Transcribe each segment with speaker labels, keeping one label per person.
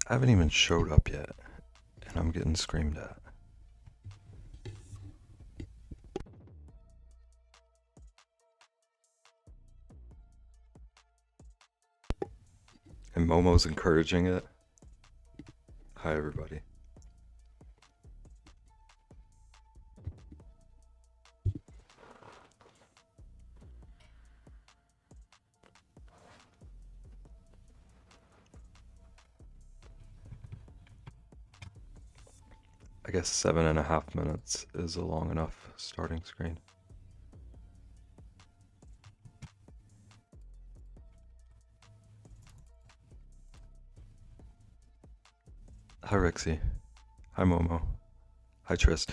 Speaker 1: I haven't even showed up yet, and I'm getting screamed at. And Momo's encouraging it. Hi, everybody. I guess 7.5 minutes is a long enough starting screen. Hi, Rixie. Hi, Momo. Hi, Tris.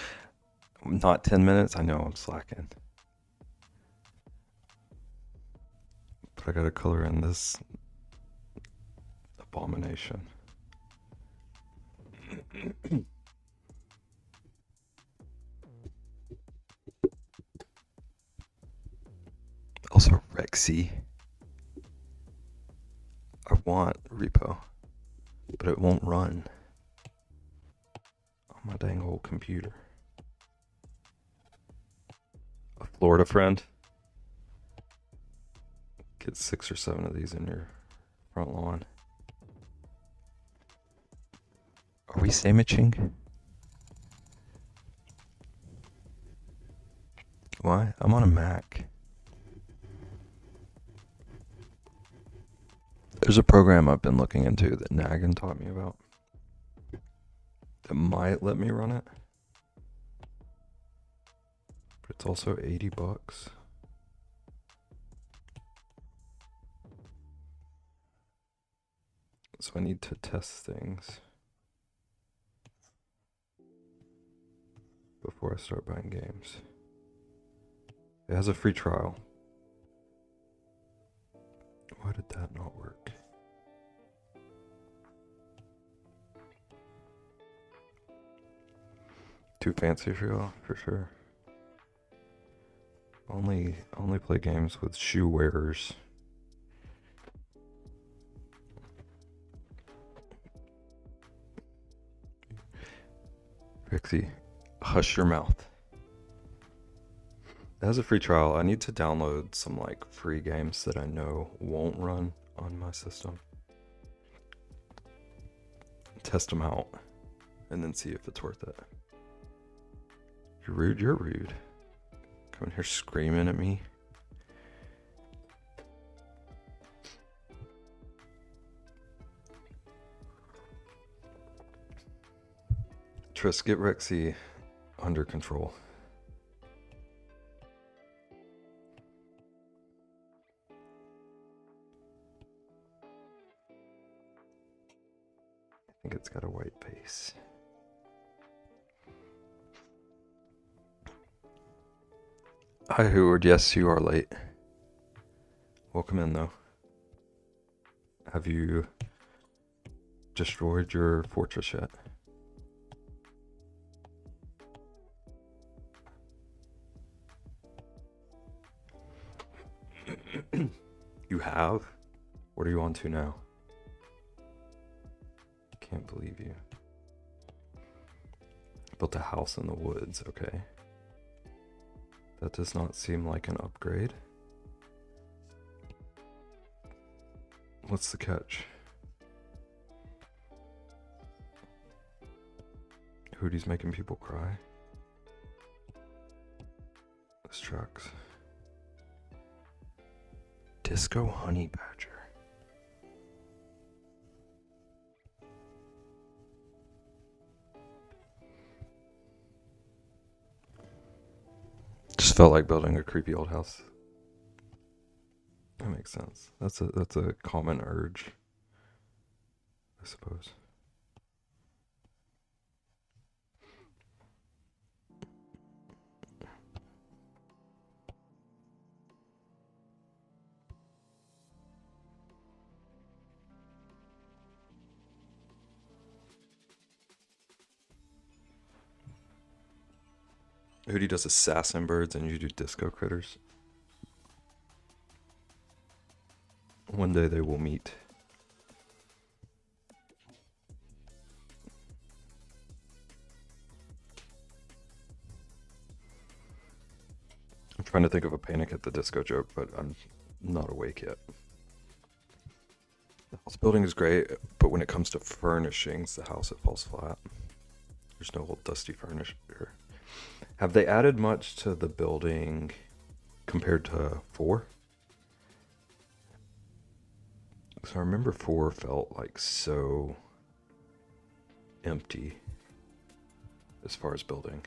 Speaker 1: Not 10 minutes? I know I'm slacking. But I gotta color in this abomination. Also, Rexy. I want repo, but it won't run on my dang old computer. A Florida friend? Get 6 or 7 of these in your front lawn. Are we sandwiching? Why? I'm on a Mac. There's a program I've been looking into that Nagan taught me about that might let me run it. But it's also $80. So I need to test things before I start buying games. It has a free trial. Why did that not work? Too fancy for y'all, for sure. Only play games with shoe wearers. Rixie, hush your mouth. It has a free trial. I need to download some like free games that I know won't run on my system. Test them out and then see if it's worth it. You're rude, you're rude. Coming here screaming at me. Tris, get Rexy under control. I think it's got a white face. Hi, Howard. Yes, you are late. Welcome in, though. Have you destroyed your fortress yet? You have? What are you on to now? Can't believe you. Built a house in the woods, okay. That does not seem like an upgrade. What's the catch? Hoodie's making people cry. This tracks. Disco honey badger. Just felt like building a creepy old house. That makes sense. That's a common urge, I suppose. Hoodie does assassin birds and you do disco critters. One day they will meet. Trying to think of a Panic at the Disco joke, but I'm not awake yet. The house building is great, but when it comes to furnishings, the house, it falls flat. There's no old dusty furniture. Have they added much to the building compared to 4? So I remember 4 felt like so empty as far as building.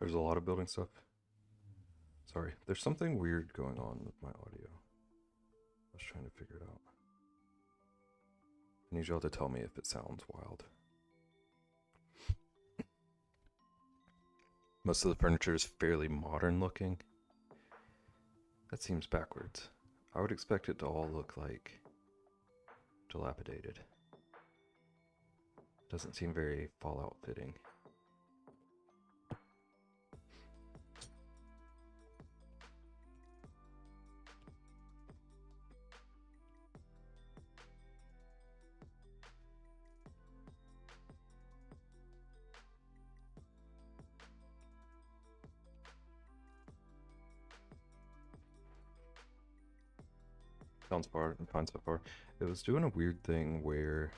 Speaker 1: There's a lot of building stuff. Sorry, there's something weird going on with my audio. I was trying to figure it out. I need y'all to tell me if it sounds wild. Most of the furniture is fairly modern looking. That seems backwards. I would expect it to all look like dilapidated. Doesn't seem very Fallout fitting. Sounds fine so far. It was doing a weird thing where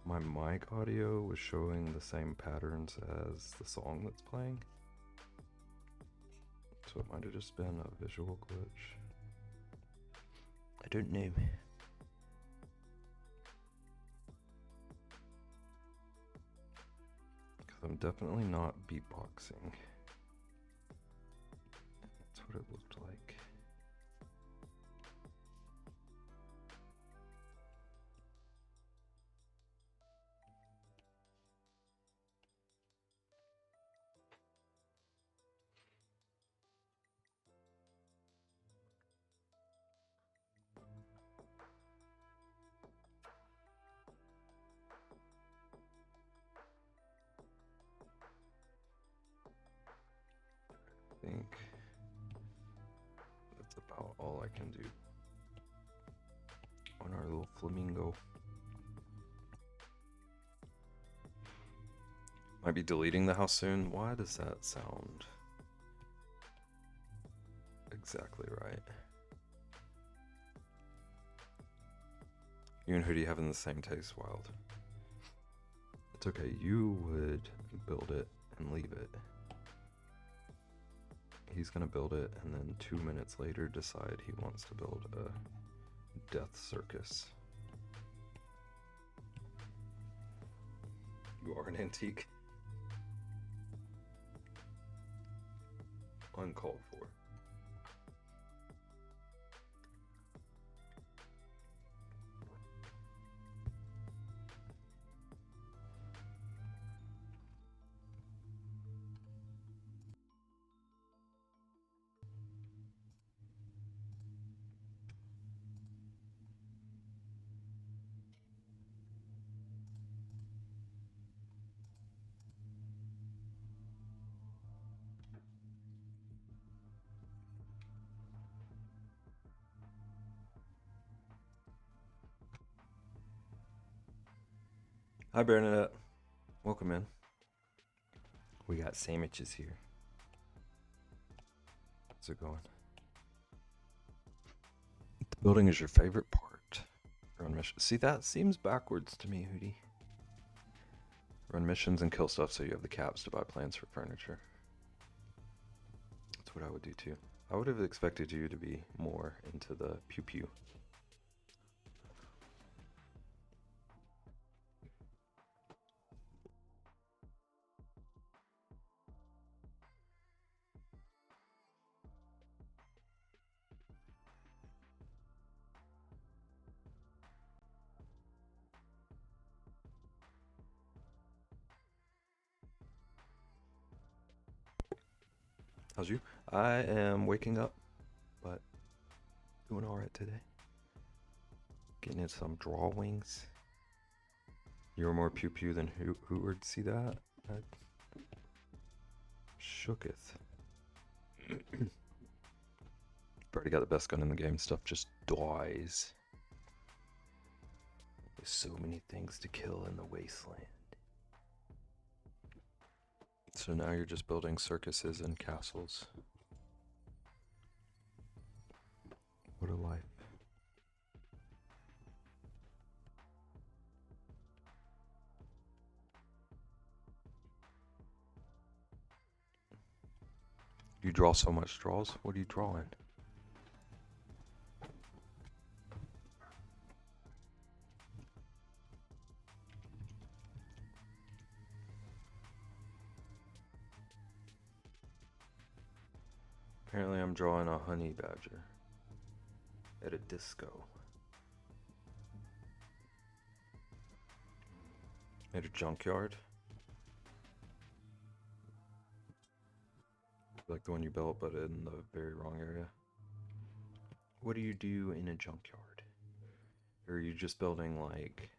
Speaker 1: my mic audio was showing the same patterns as the song that's playing. So it might have just been a visual glitch. I don't know. Because I'm definitely not beatboxing. That's what it looked like. I think that's about all I can do on our little flamingo. Might be deleting the house soon. Why does that sound exactly right? You and Hoodie having the same taste, Wild. It's okay, you would build it and leave it. He's gonna build it and then 2 minutes later decide he wants to build a death circus. You are an antique. Uncalled for. Hi Bernadette, welcome in. We got sandwiches here. How's it going? The building is your favorite part. Run mission. See, that seems backwards to me, Hootie. Run missions and kill stuff so you have the caps to buy plants for furniture. That's what I would do too. I would have expected you to be more into the pew pew. How's you? I am waking up, but doing alright today. Getting in some drawings. You were more pew pew than who would see that? That shooketh. Already got the best gun in the game. Stuff just dies. There's so many things to kill in the wasteland. So now you're just building circuses and castles. What a life. You draw so much straws? What are you drawing? Apparently I'm drawing a honey badger at a disco. At a junkyard. Like the one you built, but in the very wrong area. What do you do in a junkyard? Or are you just building like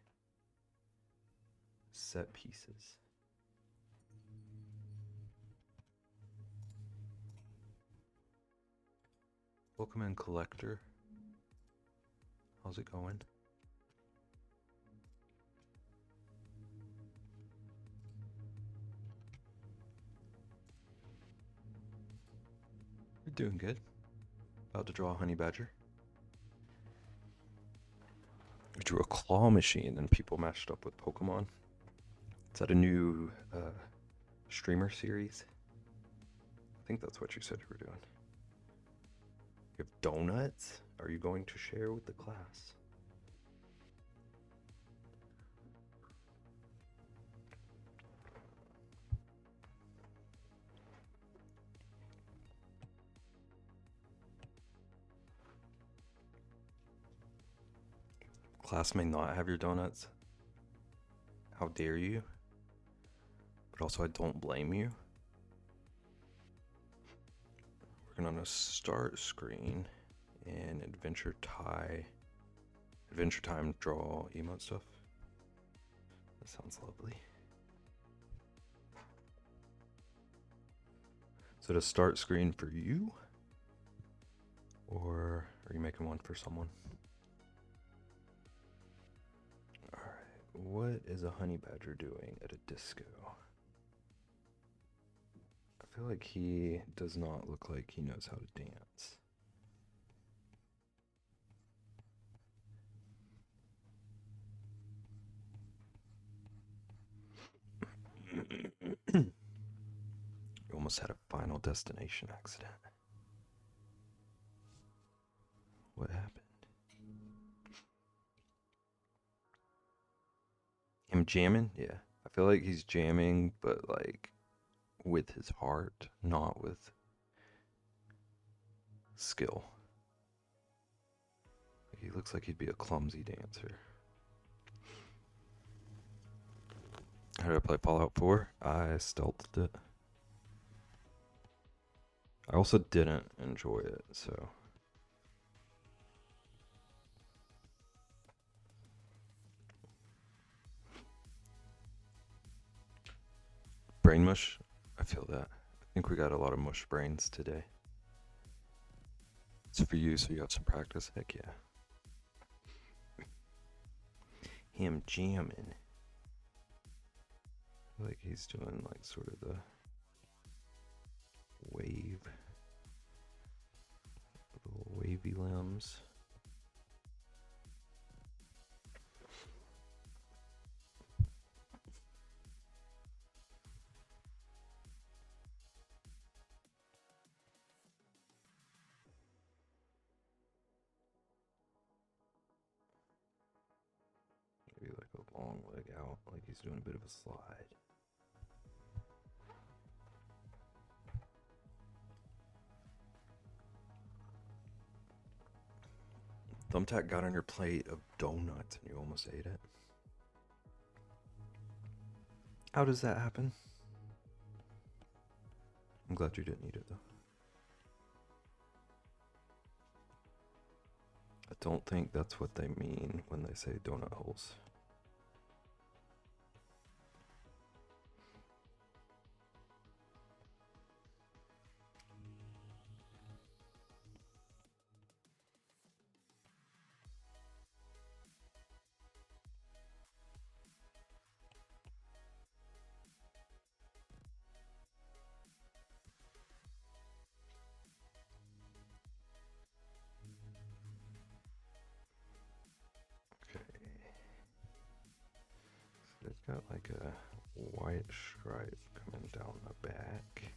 Speaker 1: set pieces? Welcome in, collector. How's it going? You're doing good. About to draw a honey badger. I drew a claw machine and people mashed up with Pokemon. Is that a new streamer series? I think that's what you said you were doing. You have donuts? Are you going to share with the class? Class may not have your donuts. How dare you? But also, I don't blame you. Working on a start screen and Adventure Time draw emote stuff. That sounds lovely. Is it a start screen for you? Or are you making one for someone? Alright, what is a honey badger doing at a disco? I feel like he does not look like he knows how to dance. You almost had a Final Destination accident. What happened? Him jamming? Yeah. I feel like he's jamming, but like with his heart, not with skill. He looks like he'd be a clumsy dancer. How did I play Fallout 4? I stealthed it. I also didn't enjoy it, so. Brain mush? I feel that. I think we got a lot of mush brains today. It's for you, so you have some practice. Heck yeah. Him jamming. I feel like he's doing like sort of the wave. Little wavy limbs. long leg out, like he's doing a bit of a slide. Thumbtack got on your plate of donuts and you almost ate it. How does that happen? I'm glad you didn't eat it though. I don't think that's what they mean when they say donut holes. It's got like a white stripe coming down the back.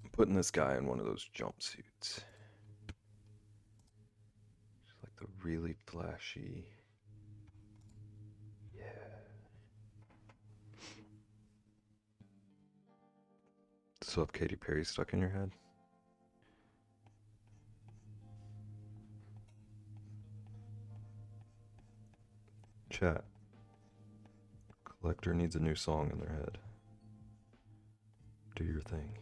Speaker 1: I'm putting this guy in one of those jumpsuits. Just like the really flashy. Yeah. So have Katy Perry stuck in your head? Chat. Collector needs a new song in their head. Do your thing.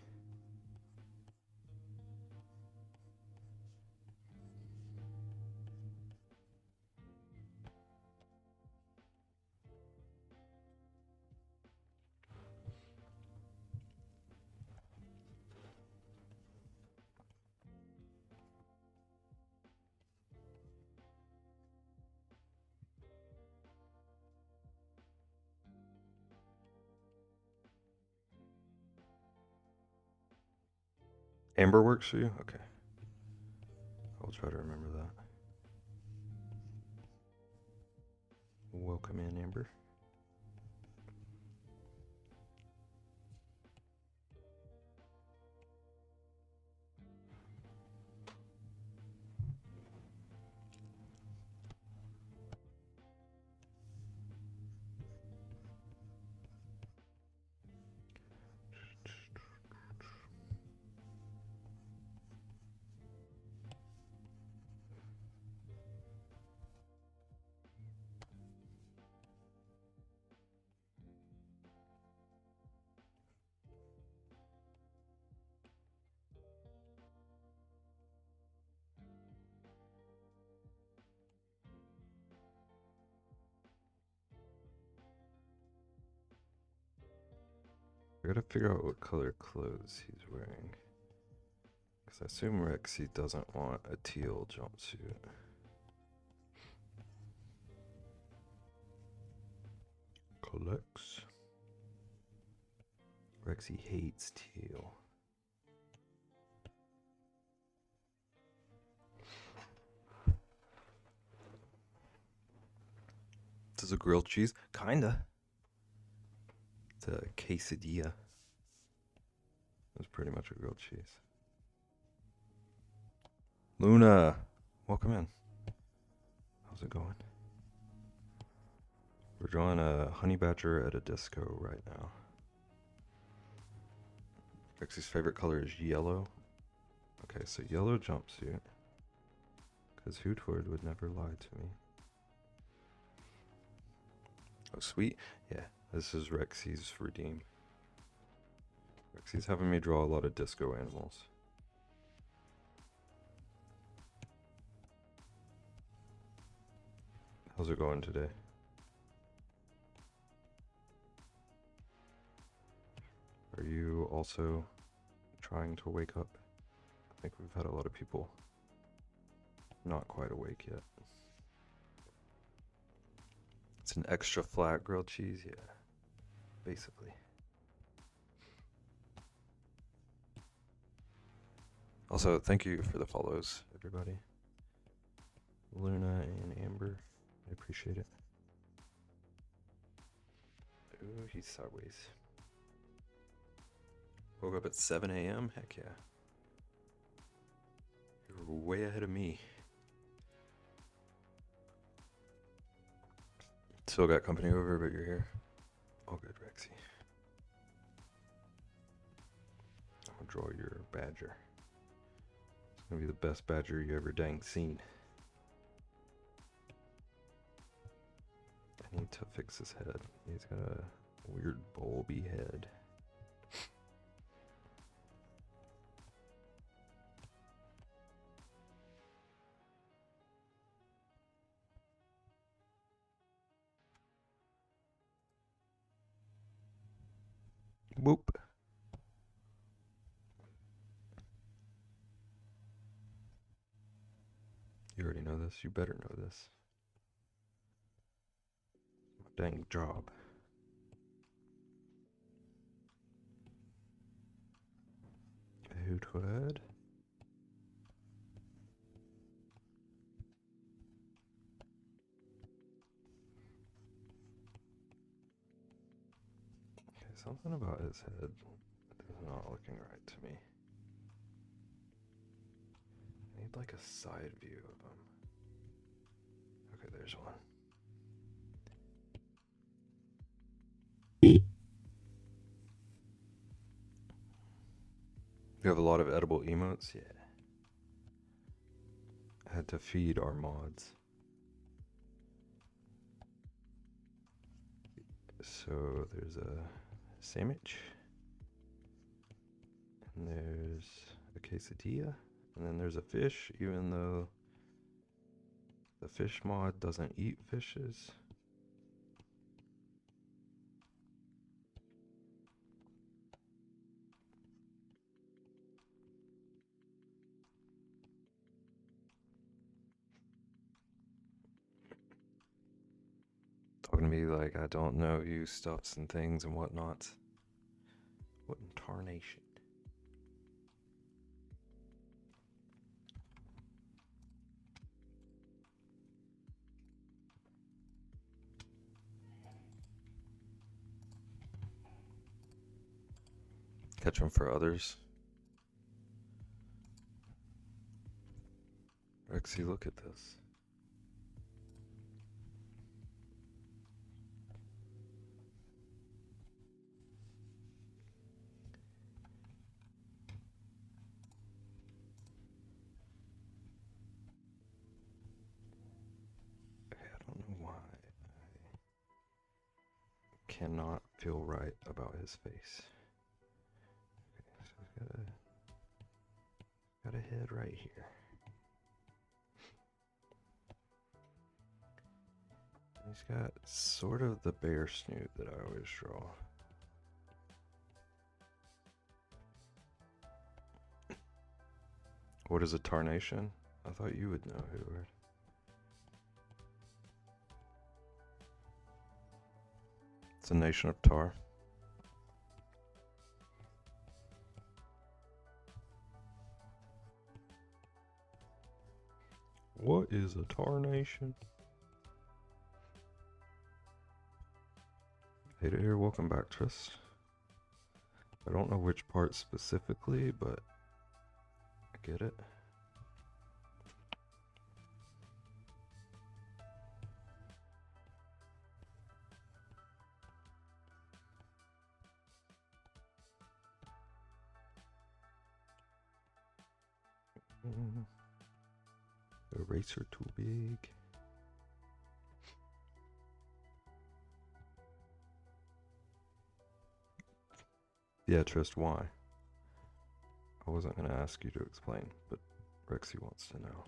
Speaker 1: Amber works for you? Okay. I'll try to remember that. Welcome in, Amber. I gotta figure out what color clothes he's wearing. Because I assume Rexy doesn't want a teal jumpsuit. Collects. Rexy hates teal. This is a grilled cheese? Kinda. It's a quesadilla. It's pretty much a grilled cheese. Luna, welcome in. How's it going? We're drawing a honey badger at a disco right now. Rexy's favorite color is yellow. Okay, so yellow jumpsuit. Because Hootward would never lie to me. Oh, sweet. Yeah, this is Rexy's redeem. Rexy's having me draw a lot of disco animals. How's it going today? Are you also trying to wake up? I think we've had a lot of people not quite awake yet. It's an extra flat grilled cheese, yeah, basically. Also, thank you for the follows, everybody. Luna and Amber, I appreciate it. Ooh, he's sideways. Woke up at 7 a.m.? Heck yeah. You're way ahead of me. Still got company over, but you're here. All good, Rexy. I'm gonna draw your badger. It's gonna be the best badger you ever dang seen. I need to fix his head. He's got a weird bulby head. Whoop. You already know this. You better know this. My dang job. Hood. Okay, something about his head is not looking right to me. I need like a side view of him. Okay, there's one. You have a lot of edible emotes? Yeah. I had to feed our mods. So there's a sandwich. And there's a quesadilla. And then there's a fish, even though the fish mod doesn't eat fishes. Talking to me like I don't know you stuffs and things and whatnot. What in tarnation? Catch them for others. Rexy, look at this. Okay, I don't know why I cannot feel right about his face. Okay, so he's got a head right here. He's got sort of the bear snoot that I always draw. What is a tarnation? I thought you would know, Edward. It's a nation of tar. What is a tarnation? Hey there, welcome back, Trist. I don't know which part specifically, but I get it. Eraser too big. Yeah, Trist, why? I wasn't going to ask you to explain, but Rexy wants to know.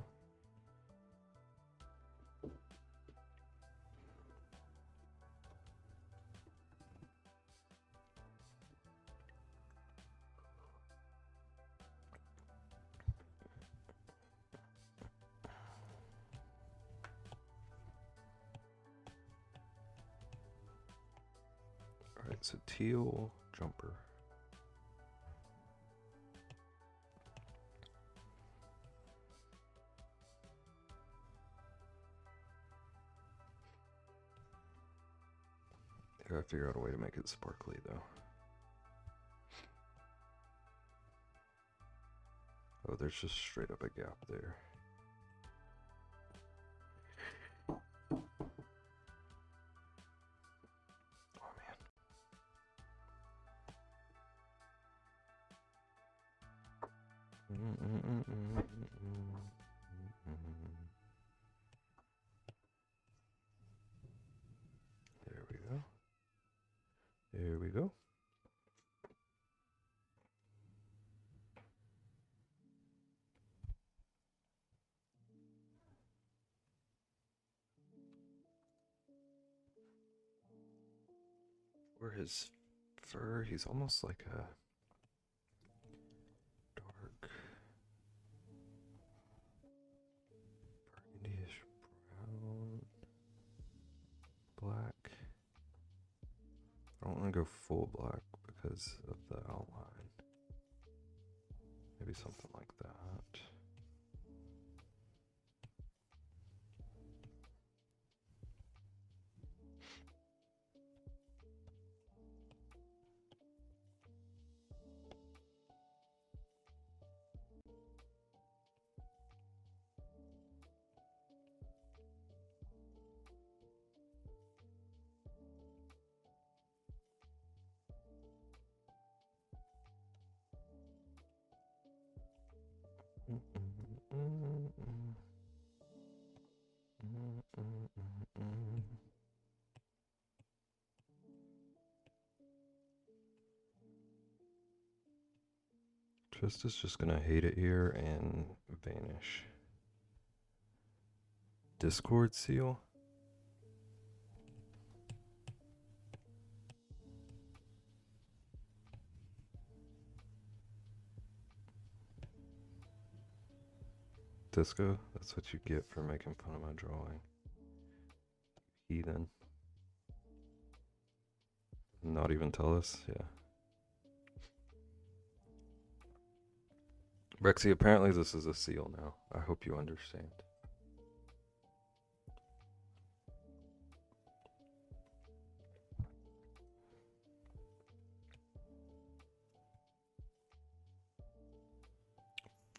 Speaker 1: Alright, so teal jumper. Gotta figure out a way to make it sparkly though. Oh, there's just straight up a gap there. Oh man. There we go. There we go. Where his fur, he's almost like a dark burgundyish brown, black. I don't want to go full black because of the outline. Maybe something like that. Trist is just gonna hate it here and vanish. Discord seal? Disco? That's what you get for making fun of my drawing. Heathen. Not even tell us? Yeah. Rexy, apparently this is a seal now. I hope you understand.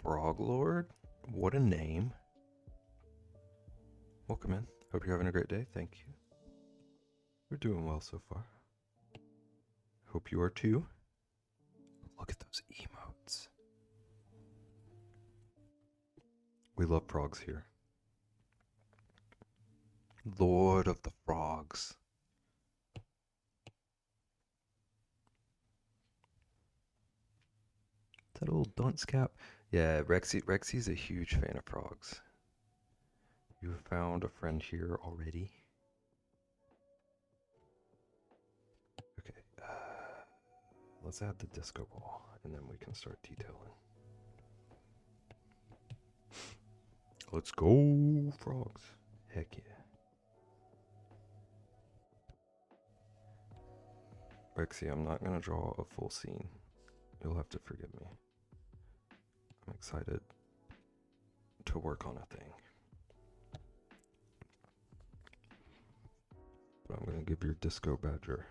Speaker 1: Frog Lord? What a name. Welcome in. Hope you're having a great day. Thank you. We're doing well so far. Hope you are too. Look at those emotes. We love frogs here. Lord of the Frogs. That old dunce cap. Yeah, Rexy's a huge fan of frogs. You found a friend here already. Okay, let's add the disco ball, and then we can start detailing. Let's go, frogs. Heck yeah. Rexy, I'm not gonna draw a full scene. You'll have to forgive me. I'm excited to work on a thing. But I'm gonna give your disco badger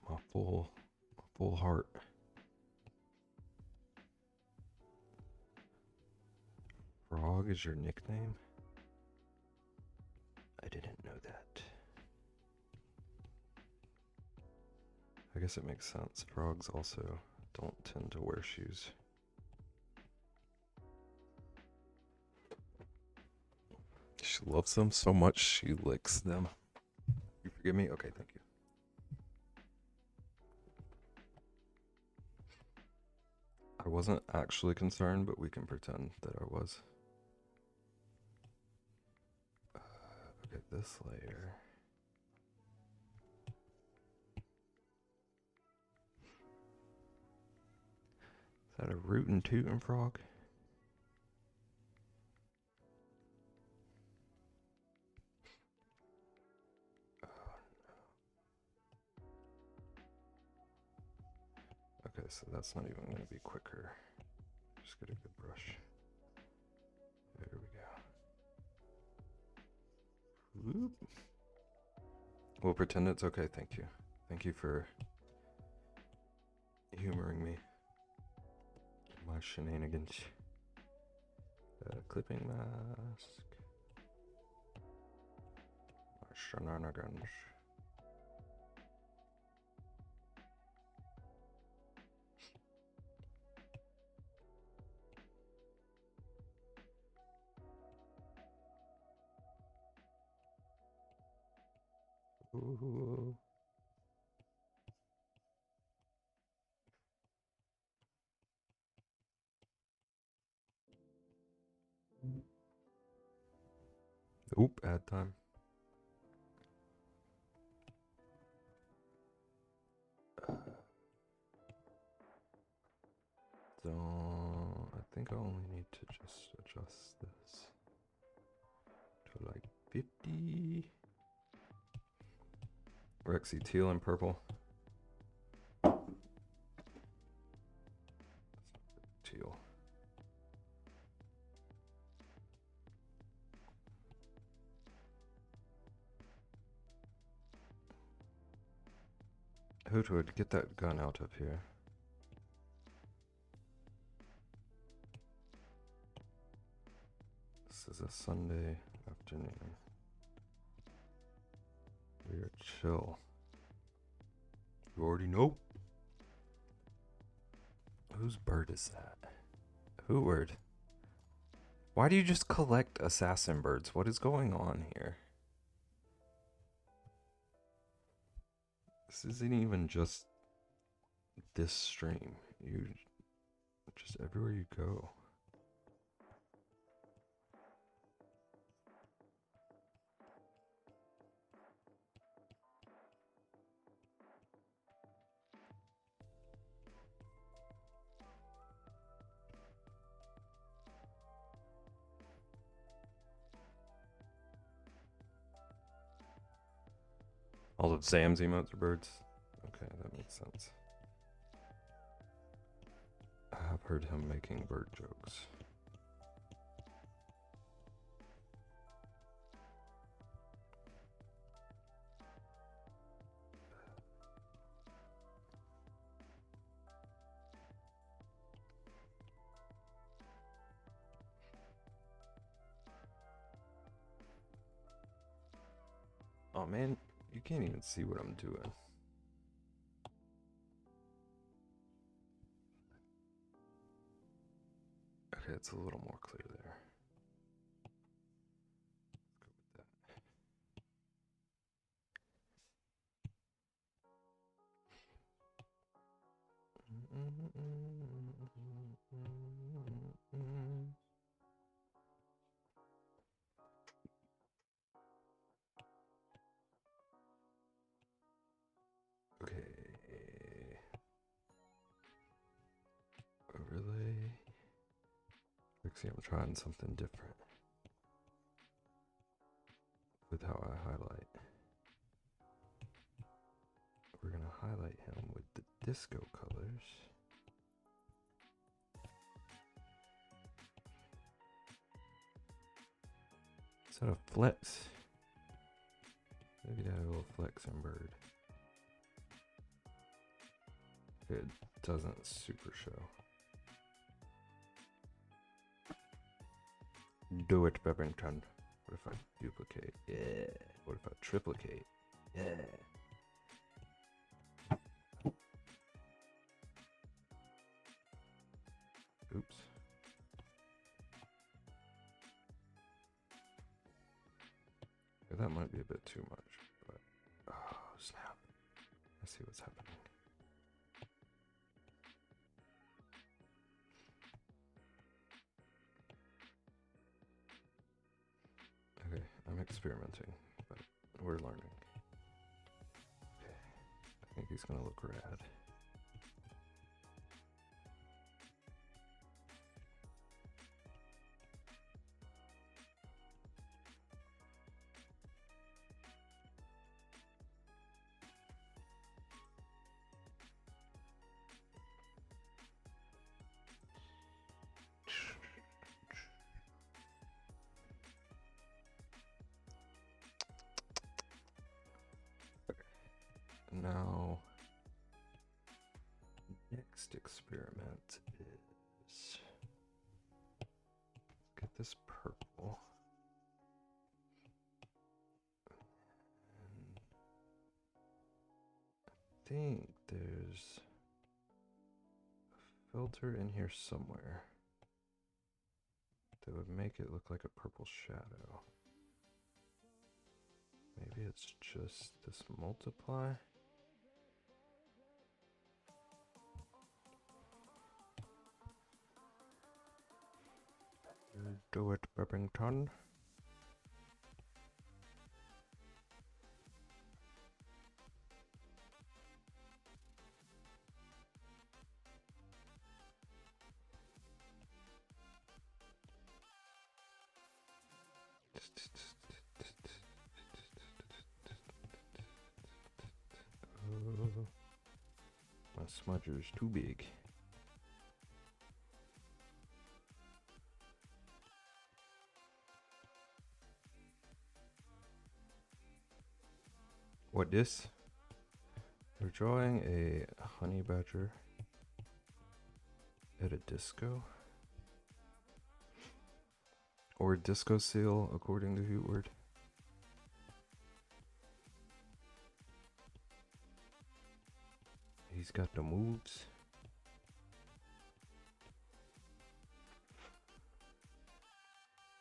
Speaker 1: my full heart. Frog is your nickname? I didn't know that. I guess it makes sense. Frogs also don't tend to wear shoes. She loves them so much she licks them. You forgive me? Okay, thank you. I wasn't actually concerned, but we can pretend that I was. Okay, this layer. Is that a rootin' tootin' frog? Oh, no. Okay, so that's not even going to be quicker. Just get a good brush. There we go. Whoop. We'll pretend it's okay. Thank you. Thank you for humoring me. My shenanigans. Clipping mask. My shenanigans. Ooh. Oop, ad time. So I think I only need to just adjust this to like 50. Rexy teal and purple. Teal. Hootwood, get that gun out of here. This is a Sunday afternoon. We are chill. You already know. Whose bird is that? Hootwood. Why do you just collect assassin birds? What is going on here? This isn't even just this stream. You just everywhere you go. All of Sam's emotes are birds. Okay, that makes sense. I have heard him making bird jokes. Oh man, you can't even see what I'm doing. Okay, it's a little more clear there. Let's go with that. Okay. Overlay. Actually, I'm trying something different with how I highlight. We're gonna highlight him with the disco colors. Is that a flex? Look at that little flexing bird. It doesn't super show. Do it, Bevington. What if I duplicate? Yeah. What if I triplicate? Yeah. Oops. Yeah, that might be a bit too much, but oh snap. I see what's happening. Okay, I'm experimenting, but we're learning. Okay, I think he's gonna look rad. now, next experiment is, let's get this purple. And I think there's a filter in here somewhere that would make it look like a purple shadow. Maybe it's just this multiply. Do it, Bebbington. My smudger's too big. What this? We're drawing a honey badger at a disco. Or disco seal, according to Hootward. He's got the moves.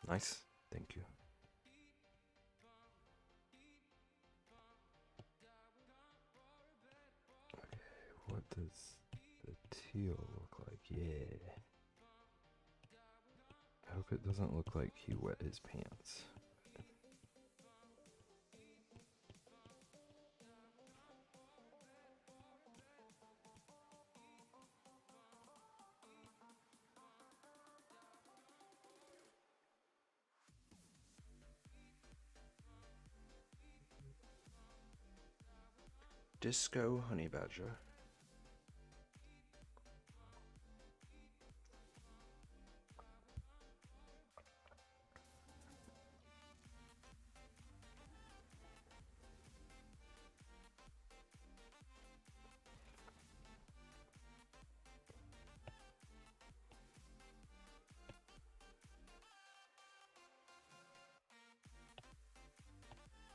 Speaker 1: Nice, thank you. Okay, what does the teal look like? Yeah. I hope it doesn't look like he wet his pants. Disco honey badger.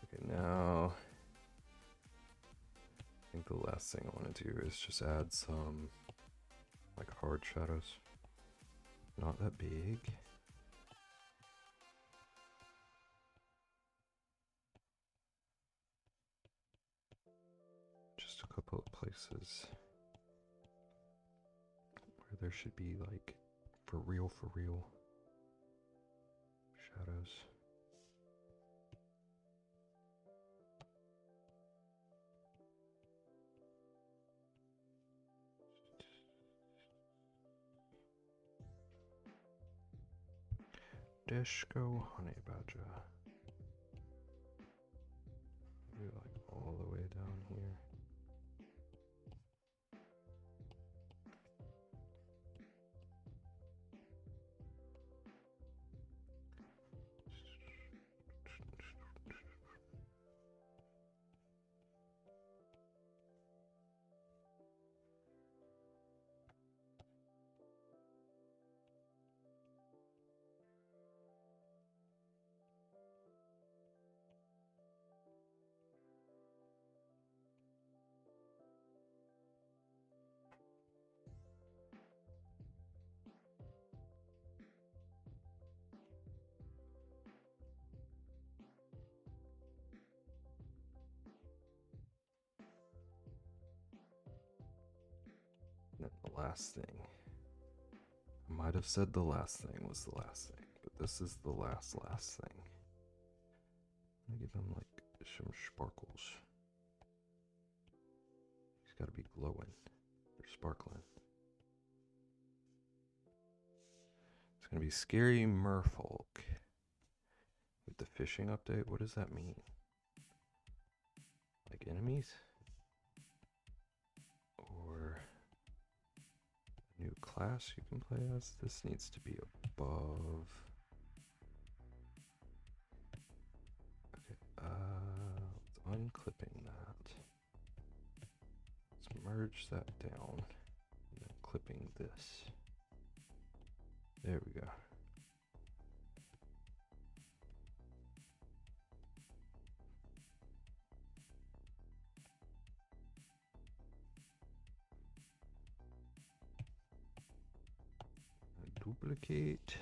Speaker 1: Okay, now I think the last thing I want to do is just add some like hard shadows. Not that big. Just a couple of places where there should be like for real shadows. Disco honey badger. Maybe like all the way down here. And then the last thing. I might have said the last thing was the last thing, but this is the last thing. I'm gonna give him like some sparkles. He's gotta be glowing or sparkling. It's gonna be Scary Merfolk. With the fishing update, what does that mean? Like enemies? Or a new class you can play as? This needs to be above. Okay, unclipping that. merge that down. And then clipping this. There we go. Duplicate.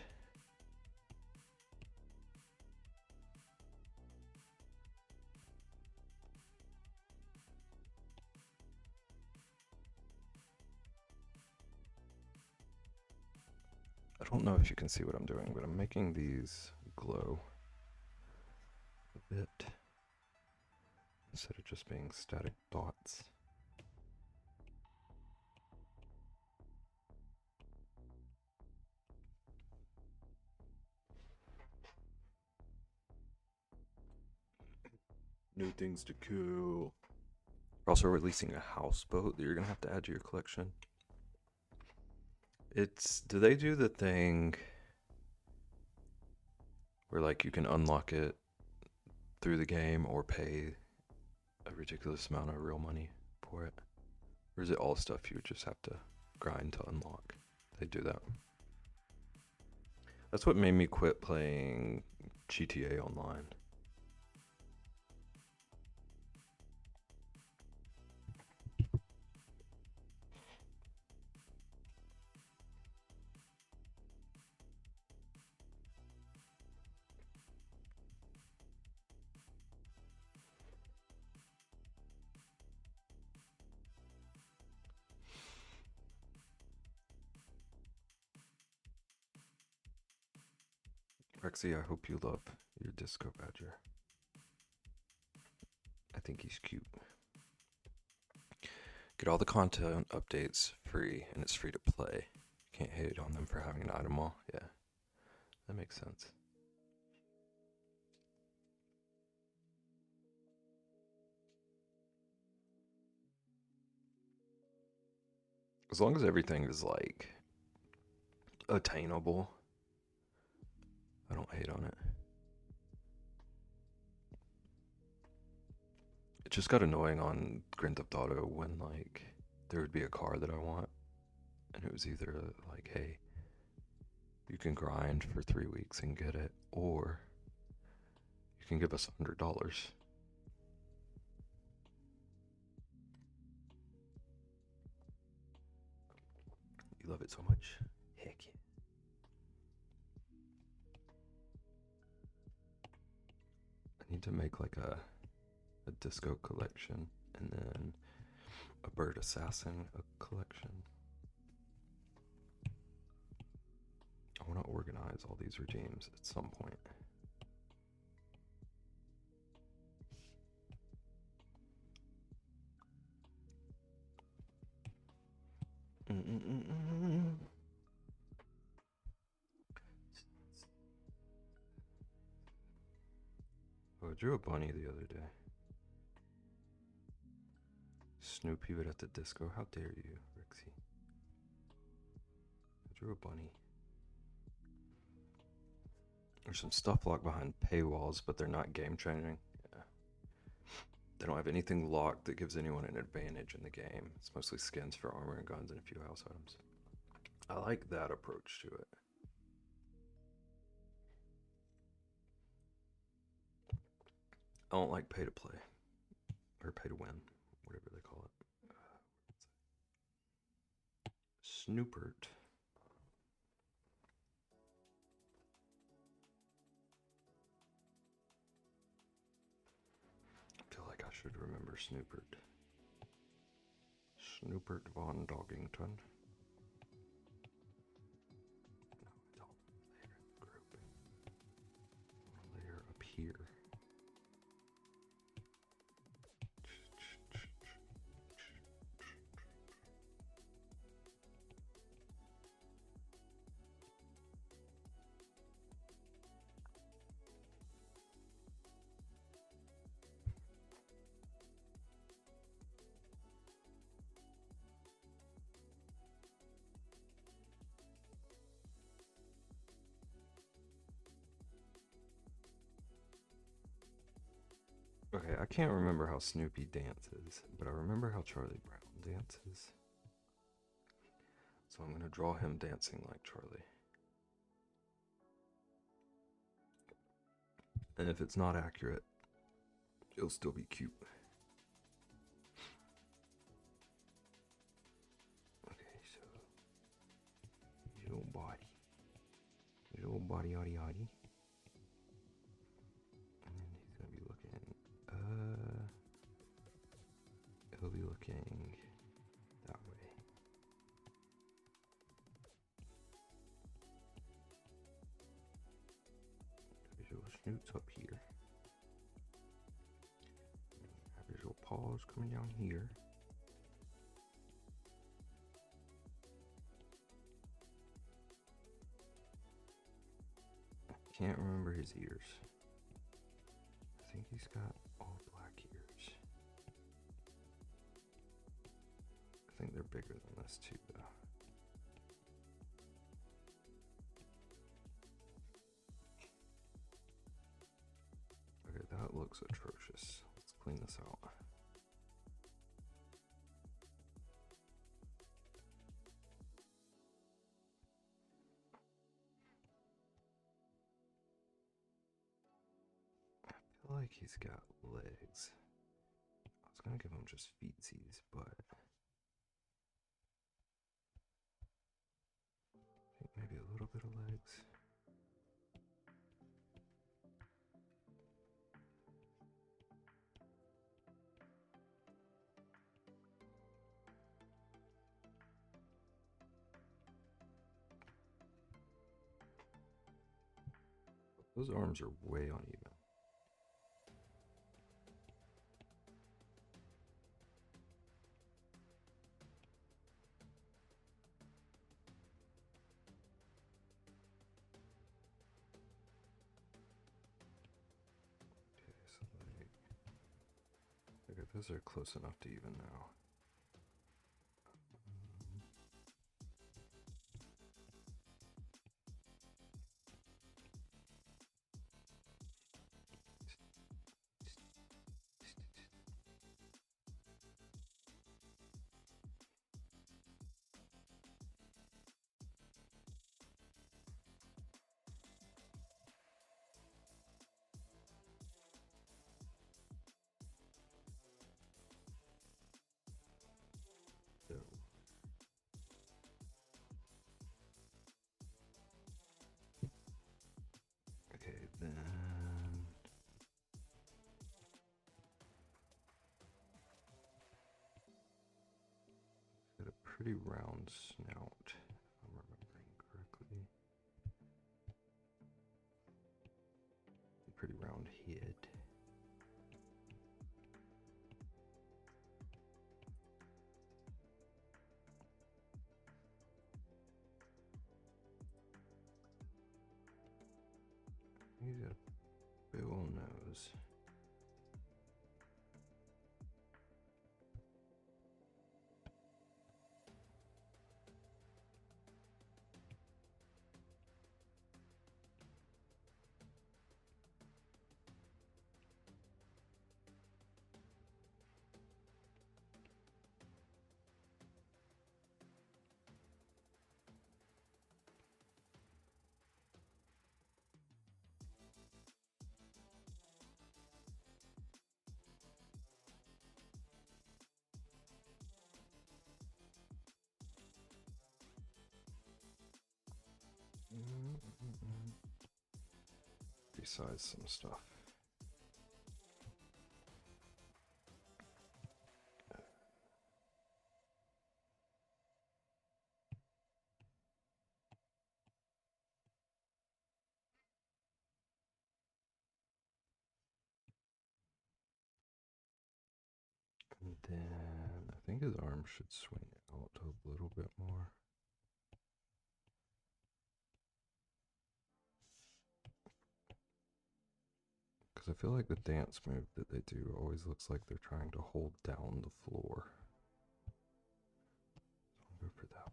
Speaker 1: I don't know if you can see what I'm doing, but I'm making these glow a bit instead of just being static dots. New things to kill. We're also releasing a houseboat that you're gonna have to add to your collection. Do they do the thing where like you can unlock it through the game or pay a ridiculous amount of real money for it? Or is it all stuff you would just have to grind to unlock? They do that. That's what made me quit playing GTA Online. Rexy, I hope you love your disco badger. I think he's cute. Get all the content updates free, and it's free to play. Can't hate on them for having an item wall. Yeah, that makes sense. As long as everything is like attainable, I don't hate on it. It just got annoying on Grand Theft Auto when like there would be a car that I want, and it was either like, hey, you can grind for 3 weeks and get it, or you can give us $100. You love it so much. Heck yeah. I need to make like a disco collection and then a bird assassin collection. I want to organize all these regimes at some point. Oh, I drew a bunny the other day. Snoopy, but at the disco. How dare you, Rixie? I drew a bunny. There's some stuff locked behind paywalls, but they're not game changing. Yeah. They don't have anything locked that gives anyone an advantage in the game. It's mostly skins for armor and guns and a few house items. I like that approach to it. I don't like pay to play. Or pay to win. Whatever they call it. Snoopert. I feel like I should remember Snoopert. Snoopert von Doggington. No, it's all later in the group. Layer up here. Okay, I can't remember how Snoopy dances, but I remember how Charlie Brown dances. So I'm going to draw him dancing like Charlie. And if it's not accurate, it'll still be cute. Okay, so his little body, yaddy yaddy. And then he's gonna be looking, he'll be looking that way. His little snoots up here. Have his little paws coming down here. Can't remember his ears. I think he's got all black ears. I think they're bigger than this too, though. Okay, that looks atrocious. Let's clean this out. I feel like he's got legs. I was gonna give him just feetsies, but I think maybe a little bit of legs. Those arms are way uneven. Okay, so like, okay, those are close enough to even now. So, okay, then got a pretty round snout, if I'm remembering correctly. Pretty round head. He's got a big old nose. Besides some stuff. And then I think his arm should swing out a little bit more. Because I feel like the dance move that they do always looks like they're trying to hold down the floor. So I'll go for that vibe.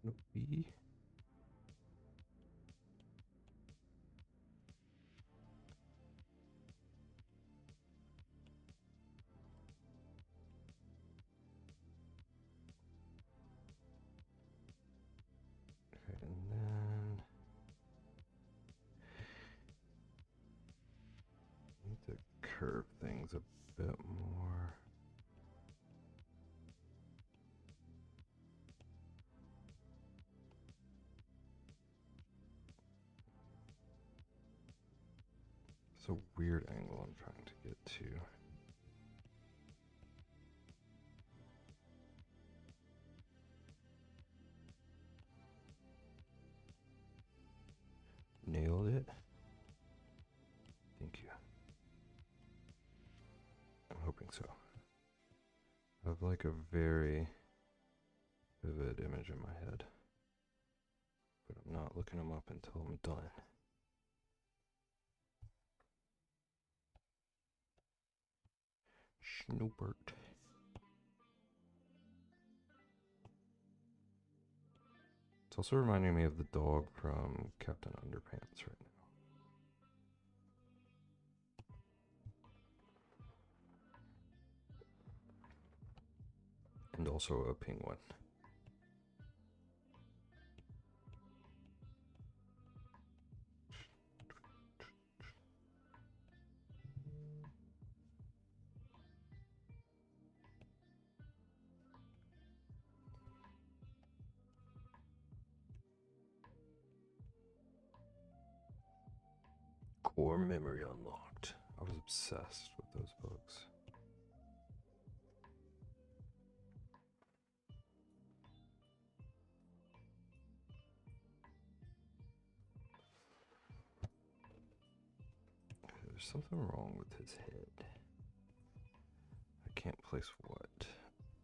Speaker 1: No B. Okay, and then I need to curve things a bit more. It's a weird angle I'm trying to get to. Nailed it. Thank you. I'm hoping so. I have like a very vivid image in my head, but I'm not looking them up until I'm done. Schnoopert. It's also reminding me of the dog from Captain Underpants right now. And also a penguin. Core memory unlocked. I was obsessed with those books. There's something wrong with his head. I can't place what.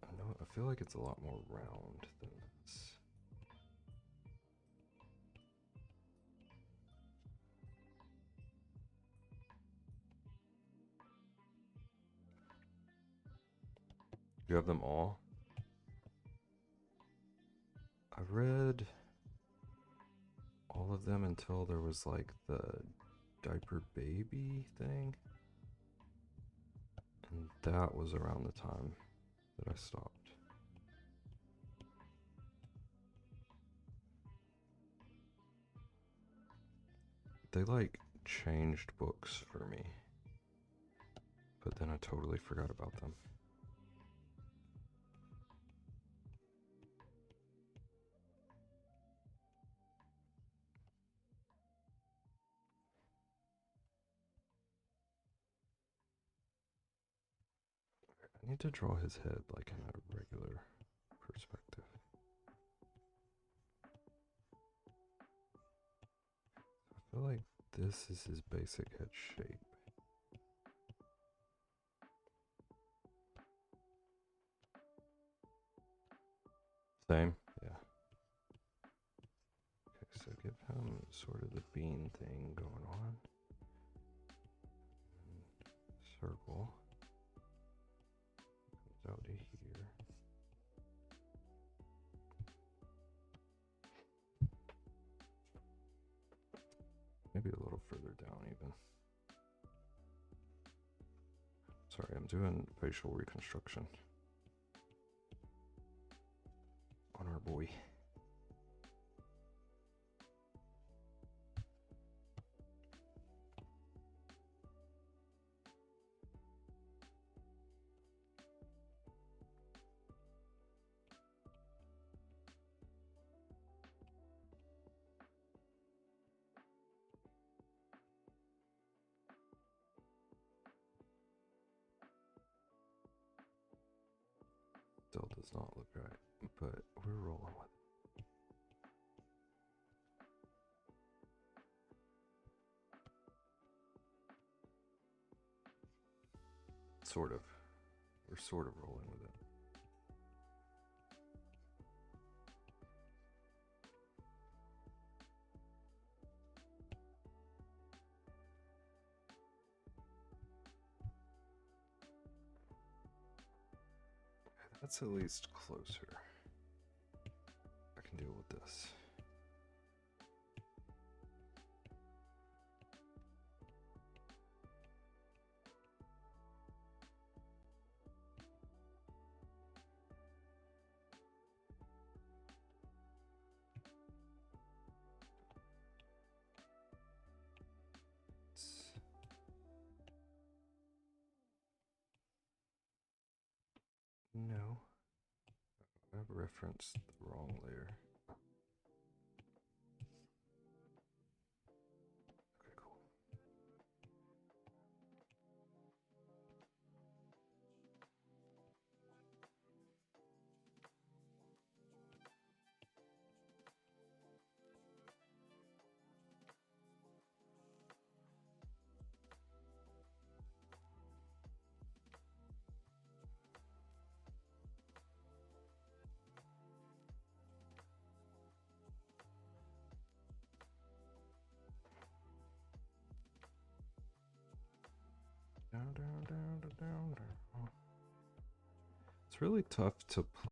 Speaker 1: I feel like it's a lot more round than this. You have them all? I read all of them until there was like the diaper baby thing. And that was around the time that I stopped. They like changed books for me, but then I totally forgot about them. I need to draw his head like in a regular perspective. I feel like this is his basic head shape. Same? Yeah. Okay, so give him sort of the bean thing going on. Circle. Comes out to here. Maybe a little further down even. Sorry, I'm doing facial reconstruction on our boy. Still does not look right, but we're rolling with it. Sort of. We're sort of rolling with it. That's at least closer. I can deal with this. No, I've referenced the wrong layer. Okay, cool. Down, down, down, down, down, down. It's really tough to play.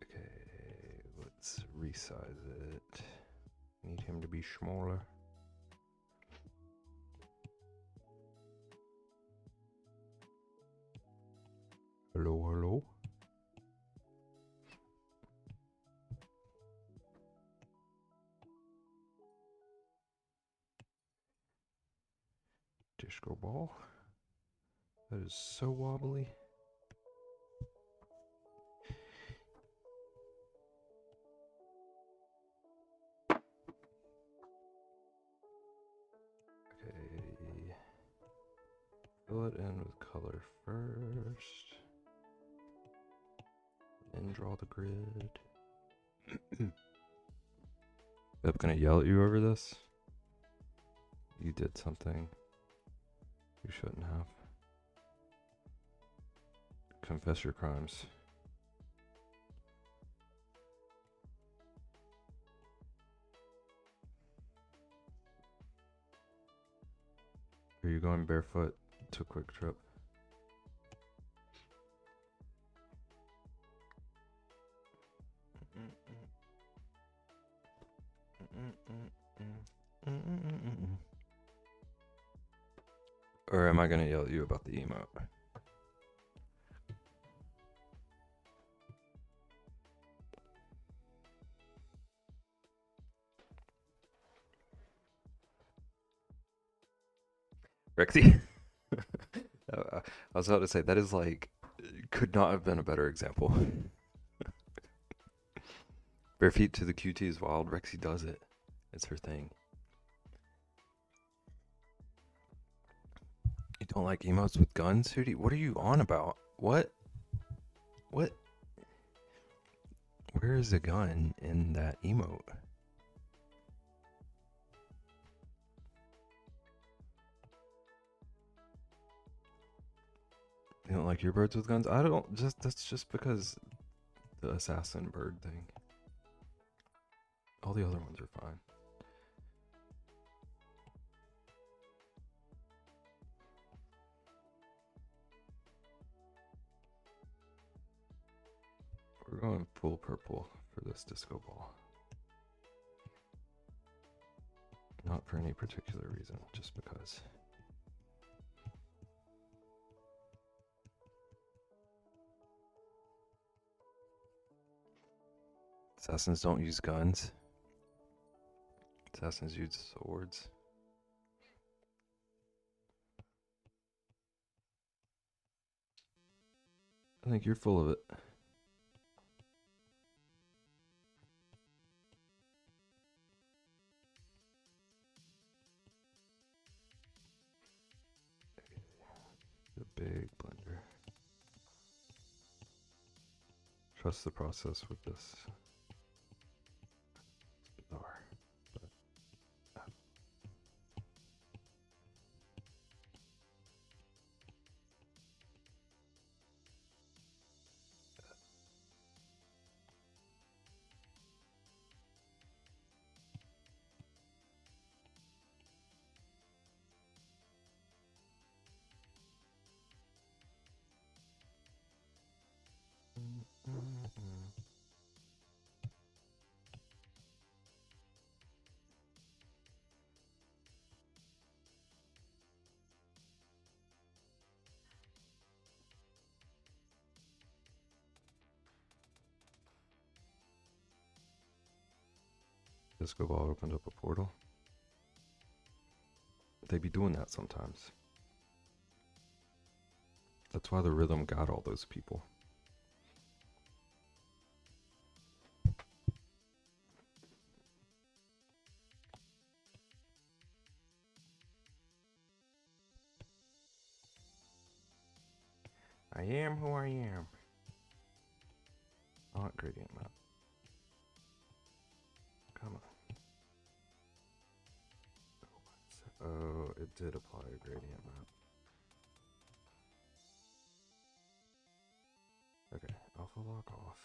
Speaker 1: Okay, let's resize it. Need him to be smaller. Hello, hello. Disco ball. That is so wobbly. Fill it in with color first. And draw the grid. I'm gonna yell at you over this. You did something you shouldn't have. Confess your crimes. Are you going barefoot to Quick Trip? Or am I gonna yell at you about the emote? Rexy? I was about to say, that is like, could not have been a better example. Bare feet to the QT is wild. Rexy does it. It's her thing. You don't like emotes with guns, Hootie? What are you on about? What? What? Where is the gun in that emote? You don't like your birds with guns? I don't. That's just because the assassin bird thing. All the other ones are fine. We're going full purple for this disco ball. Not for any particular reason, just because. Assassins don't use guns. Assassins use swords. I think you're full of it. The big blender. Trust the process with this. Bizarre. Disco ball opened up a portal. They be doing that sometimes. That's why the rhythm got all those people. I am who I am. I want gradient map. Come on. Oh, it did apply a gradient map. Okay, alpha lock off.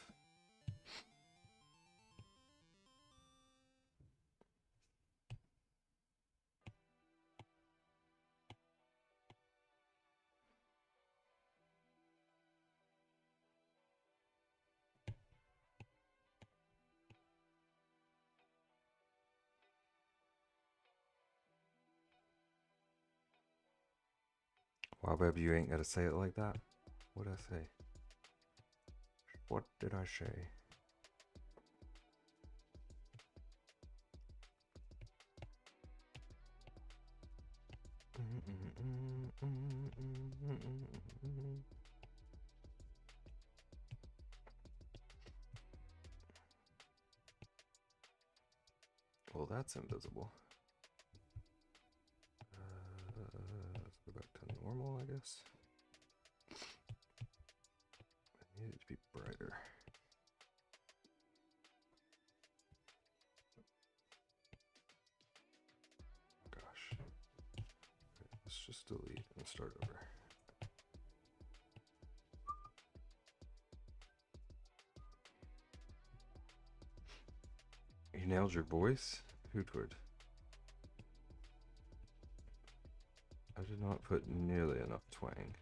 Speaker 1: Wow, baby, you ain't gotta say it like that. What'd I say? What did I say? Well, that's invisible. Let's go back to normal, I guess. I need it to be brighter. Gosh. Okay, let's just delete and start over. You nailed your voice? Hootwood. I did not put nearly enough twang.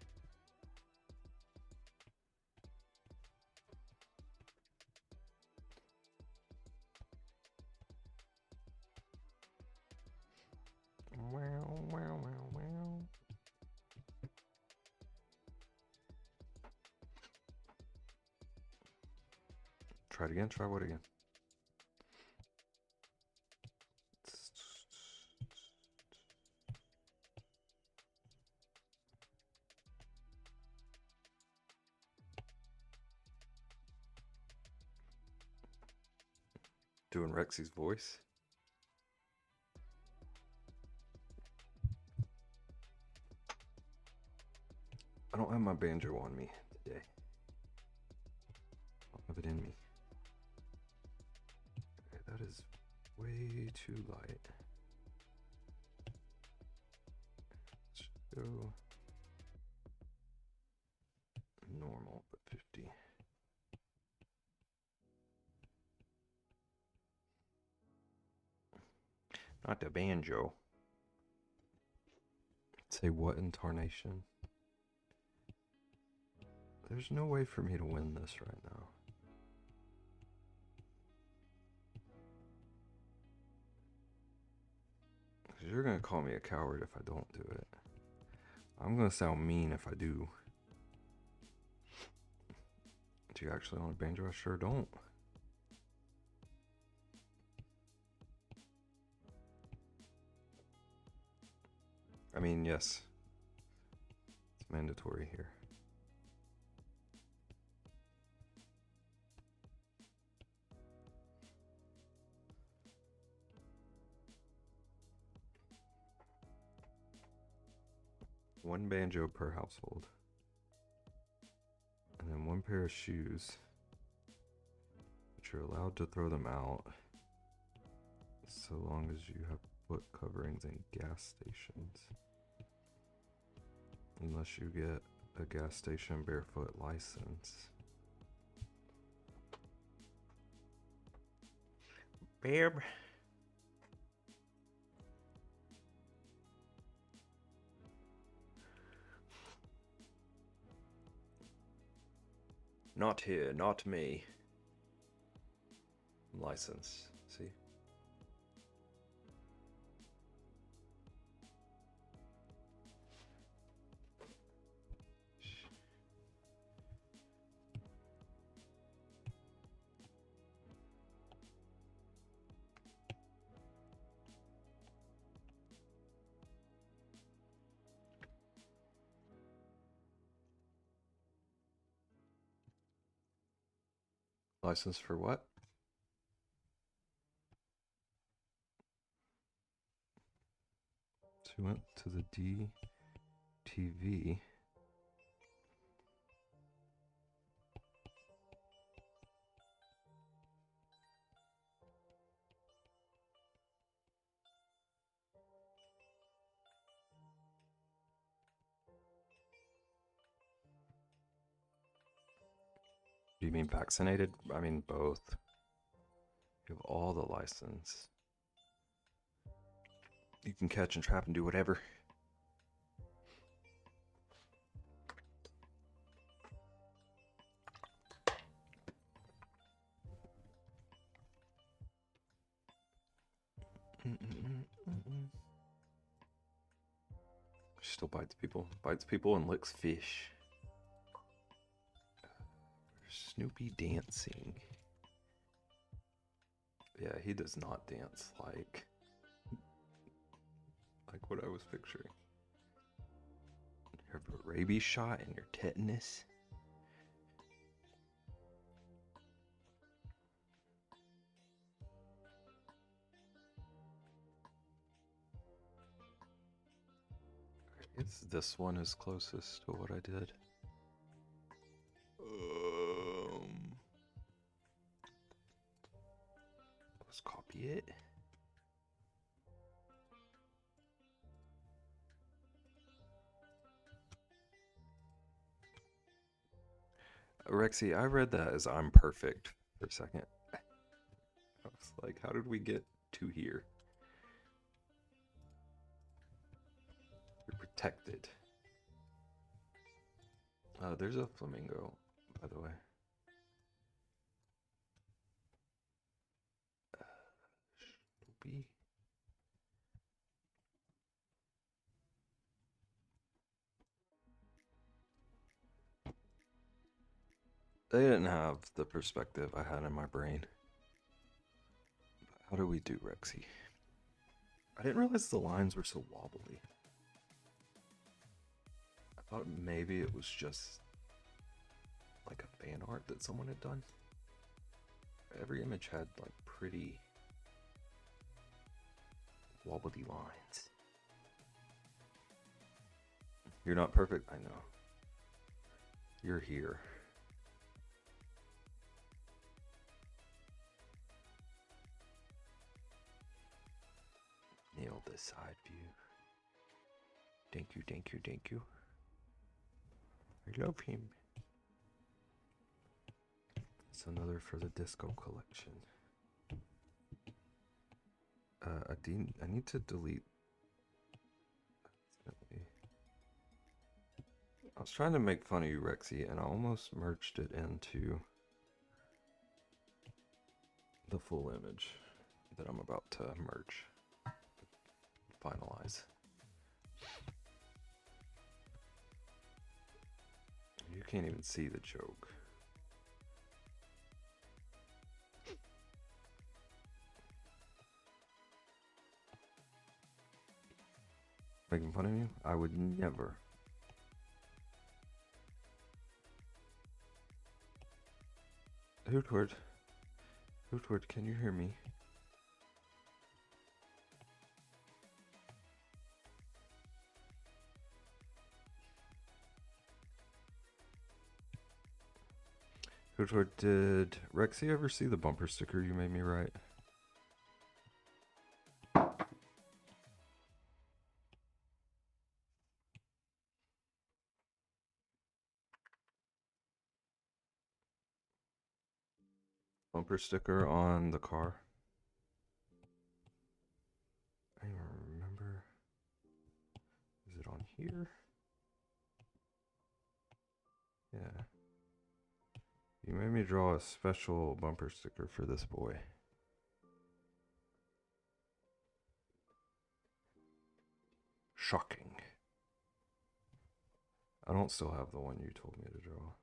Speaker 1: Wow, wow, wow, wow. Try it again, try what again? Doing Rexy's voice. I don't have my banjo on me today. I don't have it in me. Okay, that is way too light. Let's go normal, but 50. Not the banjo. Say what in tarnation? There's no way for me to win this right now. Because you're going to call me a coward if I don't do it. I'm going to sound mean if I do. Do you actually want a banjo? I sure don't. I mean, yes. It's mandatory here. One banjo per household. And then one pair of shoes. But you're allowed to throw them out so long as you have foot coverings in gas stations. Unless you get a gas station barefoot license. Babe. Not here, not me. License, see? License for what? So we went to the DTV. Do you mean vaccinated? I mean both. You have all the license. You can catch and trap and do whatever. Still bites people and licks fish. Snoopy dancing. Yeah, he does not dance like what I was picturing. You have a rabies shot and your tetanus. guess this one is closest to what I did. Let's copy it. Rexy, I read that as I'm perfect for a second. I was like, how did we get to here? You're protected. There's a flamingo, by the way. Snoopy. They didn't have the perspective I had in my brain. How do we do, Rexy? I didn't realize the lines were so wobbly. I thought maybe it was just like a fan art that someone had done. Every image had like pretty wobbly lines. You're not perfect, I know. You're here. Nailed this side view. Thank you, thank you, thank you. I love him. It's another for the disco collection. I need to delete. I was trying to make fun of you, Rexy, and I almost merged it into the full image that I'm about to merge, finalize. You can't even see the joke. Making fun of you? I would never. Hootward. Hootward, can you hear me? Hootward, did Rexy ever see the bumper sticker you made me write? Bumper sticker on the car. I don't even remember. Is it on here? Yeah. You made me draw a special bumper sticker for this boy. Shocking. I don't still have the one you told me to draw.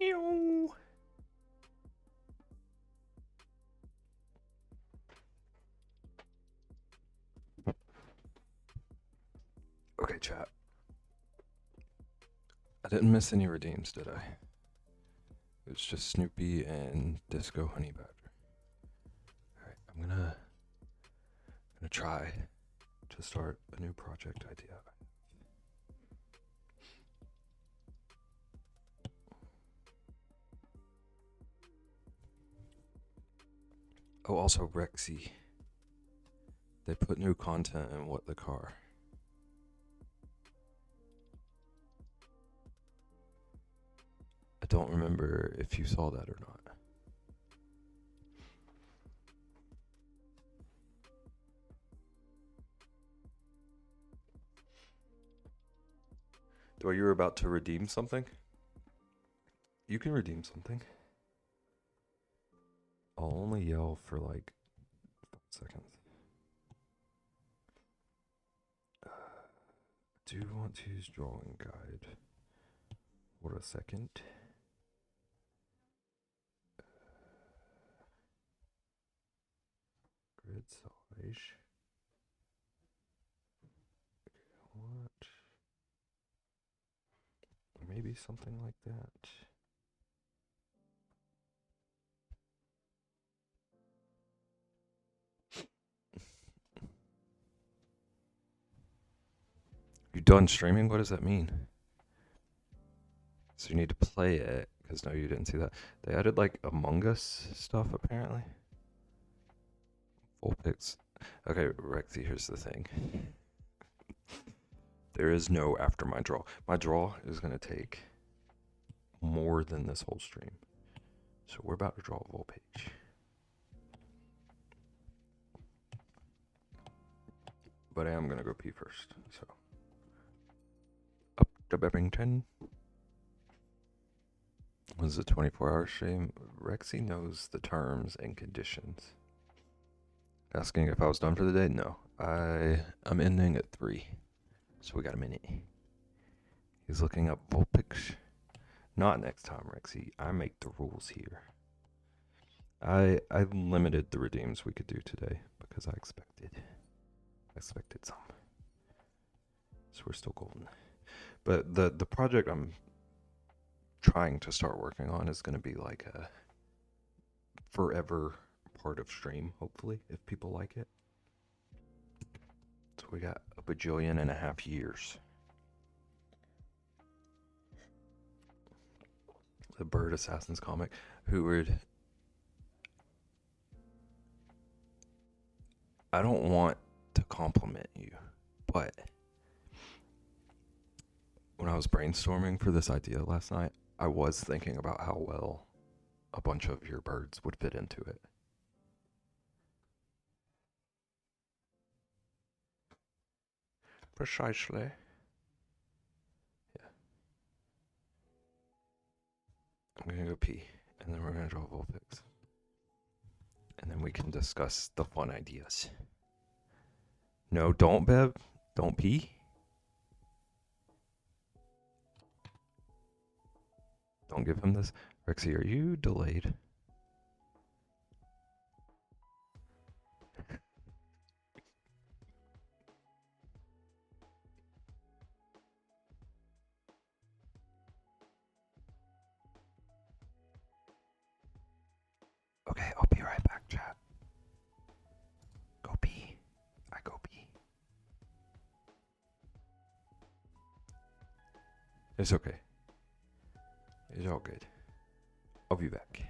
Speaker 1: Nyew. Okay, chat. I didn't miss any redeems, did I? It was just Snoopy and Disco Honey Badger. Alright, I'm gonna try to start a new project idea. Oh, also Rexy. They put new content in What the Car. I don't remember if you saw that or not. Do you were about to redeem something? You can redeem something. I'll only yell for like 5 seconds. Do you want to use drawing guide? Hold a second. grid size. What? Maybe something like that. You done streaming? What does that mean? So you need to play it, because no, you didn't see that. They added like Among Us stuff apparently. Vulpix. Okay, Rexy, here's the thing. There is no after my draw. My draw is gonna take more than this whole stream. So we're about to draw a Vulpix. But I am gonna go pee first, so. Up to Bebbington. Was a 24-hour stream? Rexy knows the terms and conditions. Asking if I was done for the day? No. I'm ending at 3. So we got a minute. He's looking up Vulpix. Not next time, Rexy. I make the rules here. I limited the redeems we could do today because I expected some. So we're still golden. But the project I'm trying to start working on is going to be like a forever part of stream, hopefully, if people like it. So we got a bajillion and a half years. The Bird Assassins comic. Who would... I don't want to compliment you, but when I was brainstorming for this idea last night, I was thinking about how well a bunch of your birds would fit into it. Precisely. Yeah. I'm gonna go pee, and then we're gonna draw Vulpix. And then we can discuss the fun ideas. No, don't, Bev. Don't pee. Don't give him this. Rexy, are you delayed? Okay, I'll be right back, chat. Go pee. I go pee. It's okay. It's all good. I'll be back.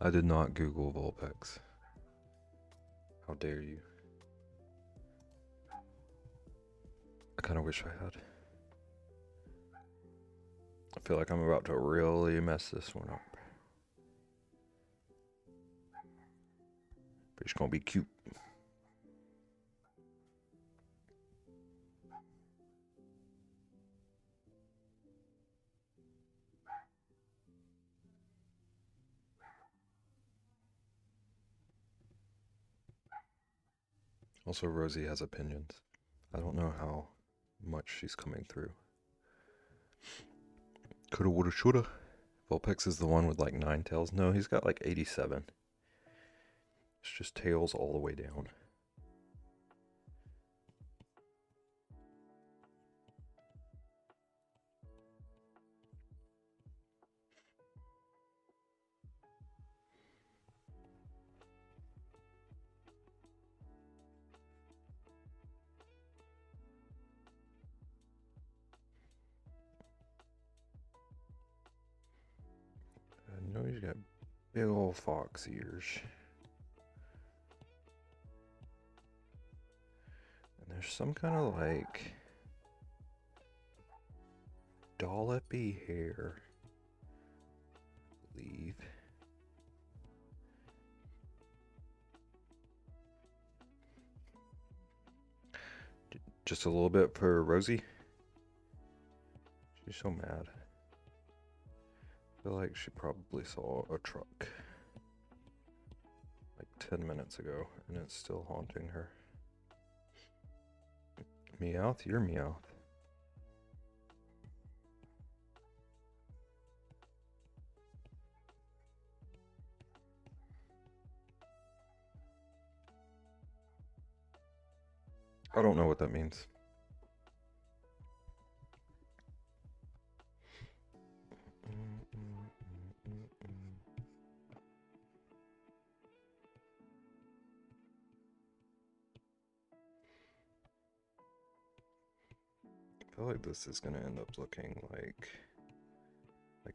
Speaker 1: I did not Google Vulpix. How dare you? I kind of wish I had. I feel like I'm about to really mess this one up. But it's gonna be cute. Also, Rosie has opinions. I don't know how much she's coming through. Coulda, woulda, shoulda. Vulpix is the one with like 9 tails. No, he's got like 87. It's just tails all the way down. I know he's got big old fox ears. And there's some kind of like dollopy hair, I believe. Just a little bit for Rosie. She's so mad. I feel like she probably saw a truck like 10 minutes ago and it's still haunting her. Meowth, you're Meowth. I don't know what that means. I feel like this is gonna end up looking like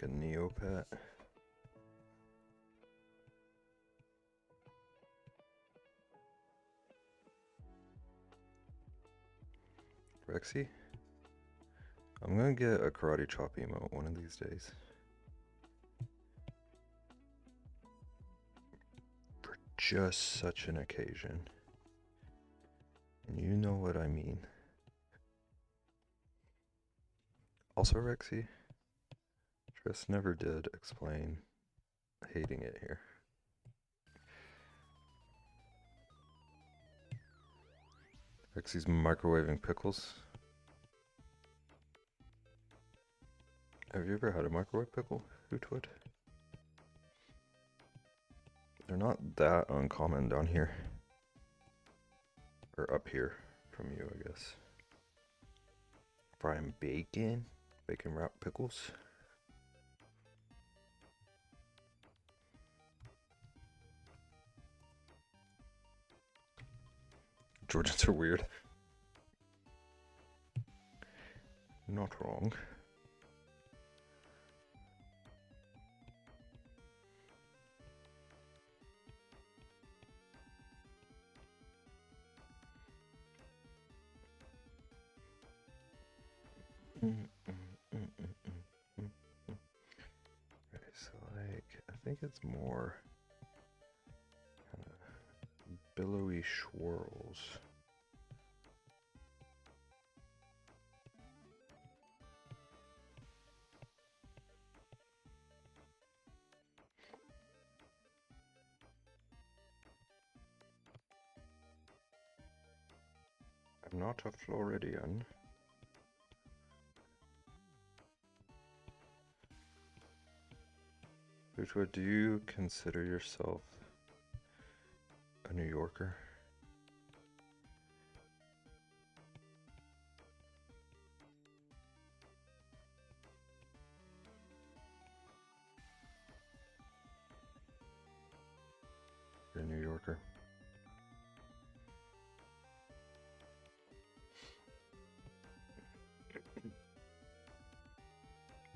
Speaker 1: a Neopet. Rexy? I'm gonna get a karate chop emote one of these days. For just such an occasion. And you know what I mean. Also, Rexy, Tris never did explain hating it here. Rexy's microwaving pickles. Have you ever had a microwave pickle, Hootwood? They're not that uncommon down here. Or up here from you, I guess. Frying bacon? Bacon wrapped pickles? Georgians are weird. Not wrong. Okay, so like, I think it's more kind of billowy swirls. I'm not a Floridian. Hootwood, do you consider yourself a New Yorker? You're a New Yorker.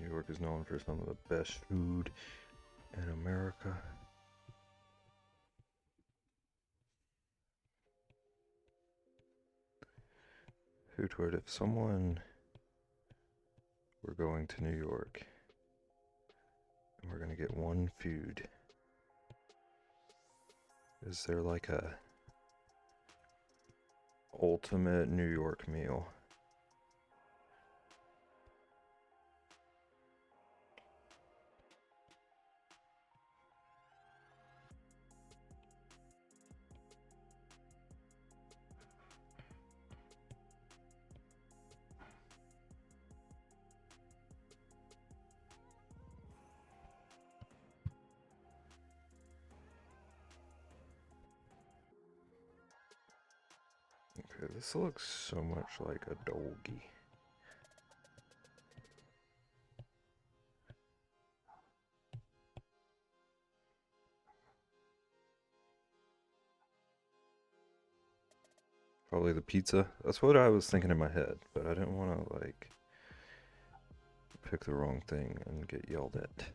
Speaker 1: New York is known for some of the best food in America. Hootwood, if someone were going to New York and we're gonna get one food, is there like a ultimate New York meal? Okay, this looks so much like a dolgi. Probably the pizza. That's what I was thinking in my head, but I didn't want to like pick the wrong thing and get yelled at.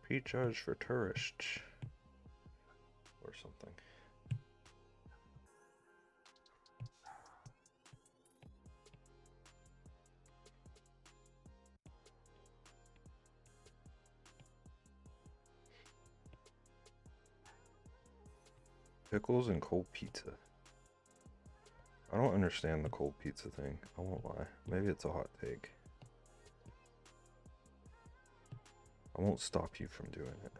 Speaker 1: Pizza is for tourists or something. Pickles and cold pizza. I don't understand the cold pizza thing. I won't lie. Maybe it's a hot take. I won't stop you from doing it.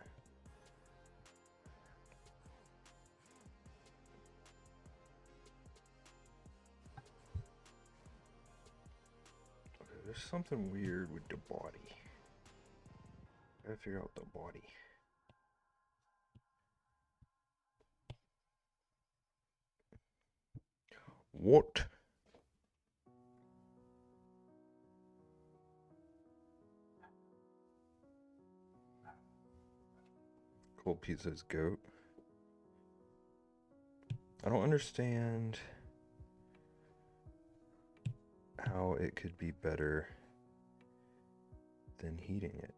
Speaker 1: Okay, there's something weird with the body. I gotta figure out the body. What? Cold pizza is goat. I don't understand how it could be better than heating it.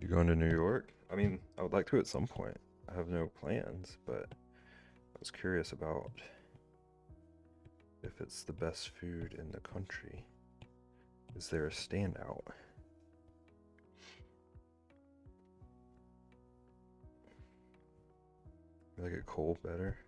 Speaker 1: You going to New York? I mean, I would like to at some point. I have no plans, but I was curious about if it's the best food in the country. Is there a standout? I like it cold better.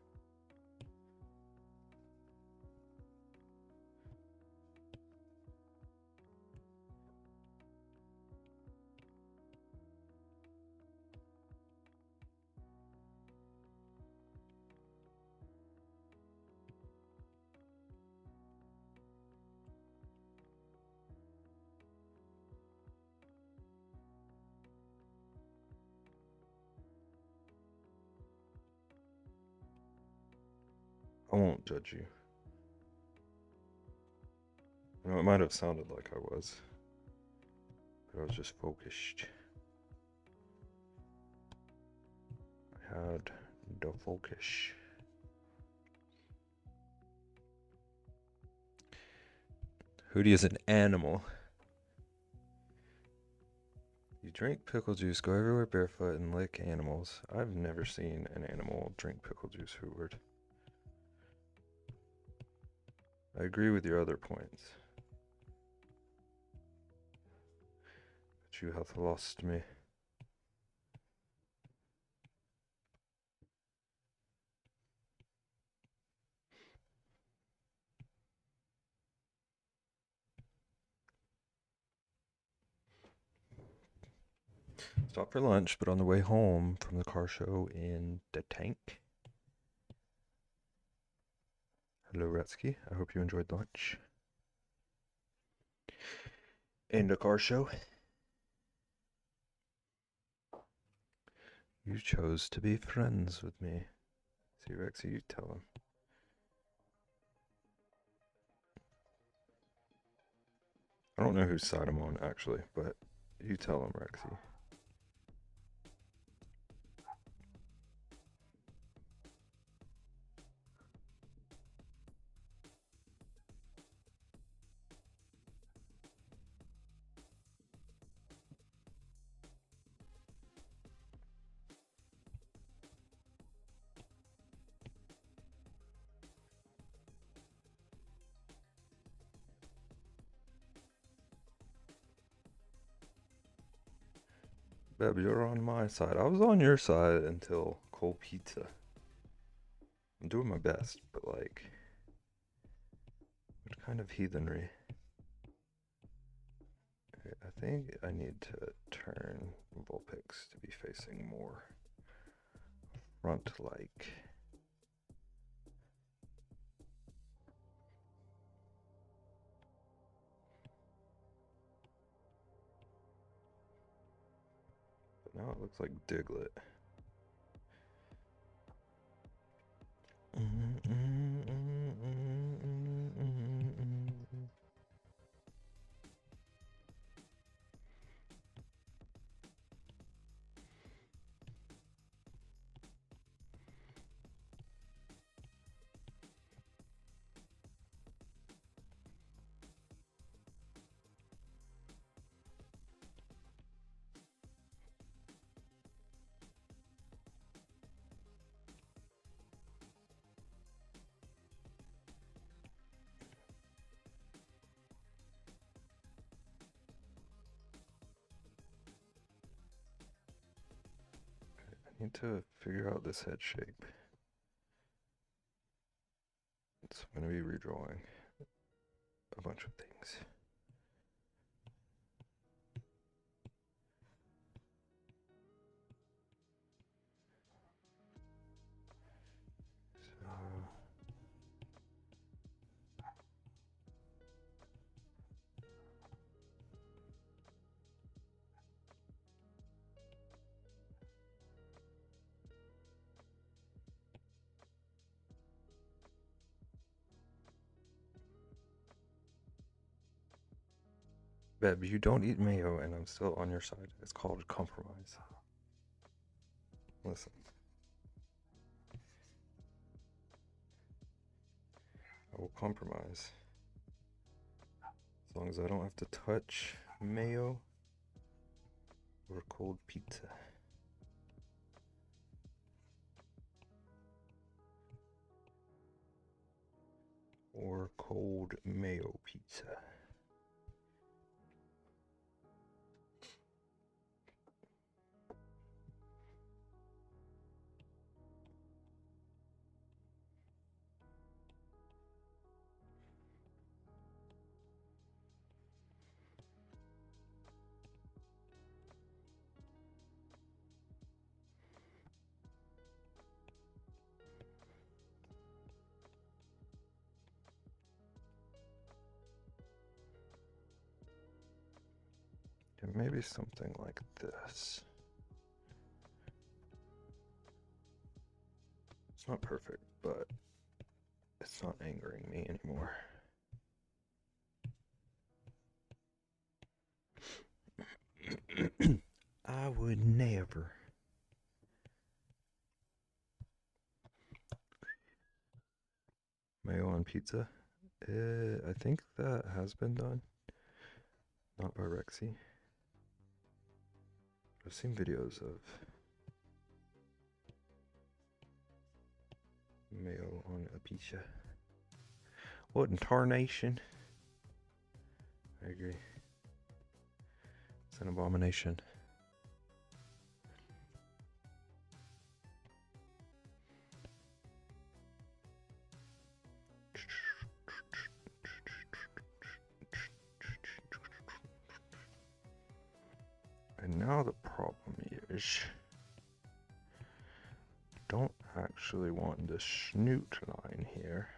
Speaker 1: I won't judge you. You know, it might have sounded like I was, but I was just focused. I had the focus. Hootie is an animal. You drink pickle juice, go everywhere barefoot, and lick animals. I've never seen an animal drink pickle juice, Hootwood. I agree with your other points. But you have lost me. Stopped for lunch, but on the way home from the car show in the tank. Hello, Retsky. I hope you enjoyed lunch. In the car show. You chose to be friends with me. See, Rexy, you tell him. I don't know whose side I'm on, actually, but you tell him, Rexy. Beb, you're on my side. I was on your side until cold pizza. I'm doing my best, but like, what kind of heathenry? I think I need to turn Vulpix to be facing more front-like. But now it looks like Diglett. I need to figure out this head shape. So I'm going to be redrawing a bunch of things. So Beb, you don't eat mayo and I'm still on your side. It's called compromise. Listen. I will compromise. As long as I don't have to touch mayo or cold pizza. Or cold mayo pizza. Yeah, maybe something like this. It's not perfect, but it's not angering me anymore. I would never. Mayo on pizza? I think that has been done. Not by Rexy. I've seen videos of mayo on a pizza. What in tarnation? I agree. It's an abomination. And now the problem is, I don't actually want the snoot line here.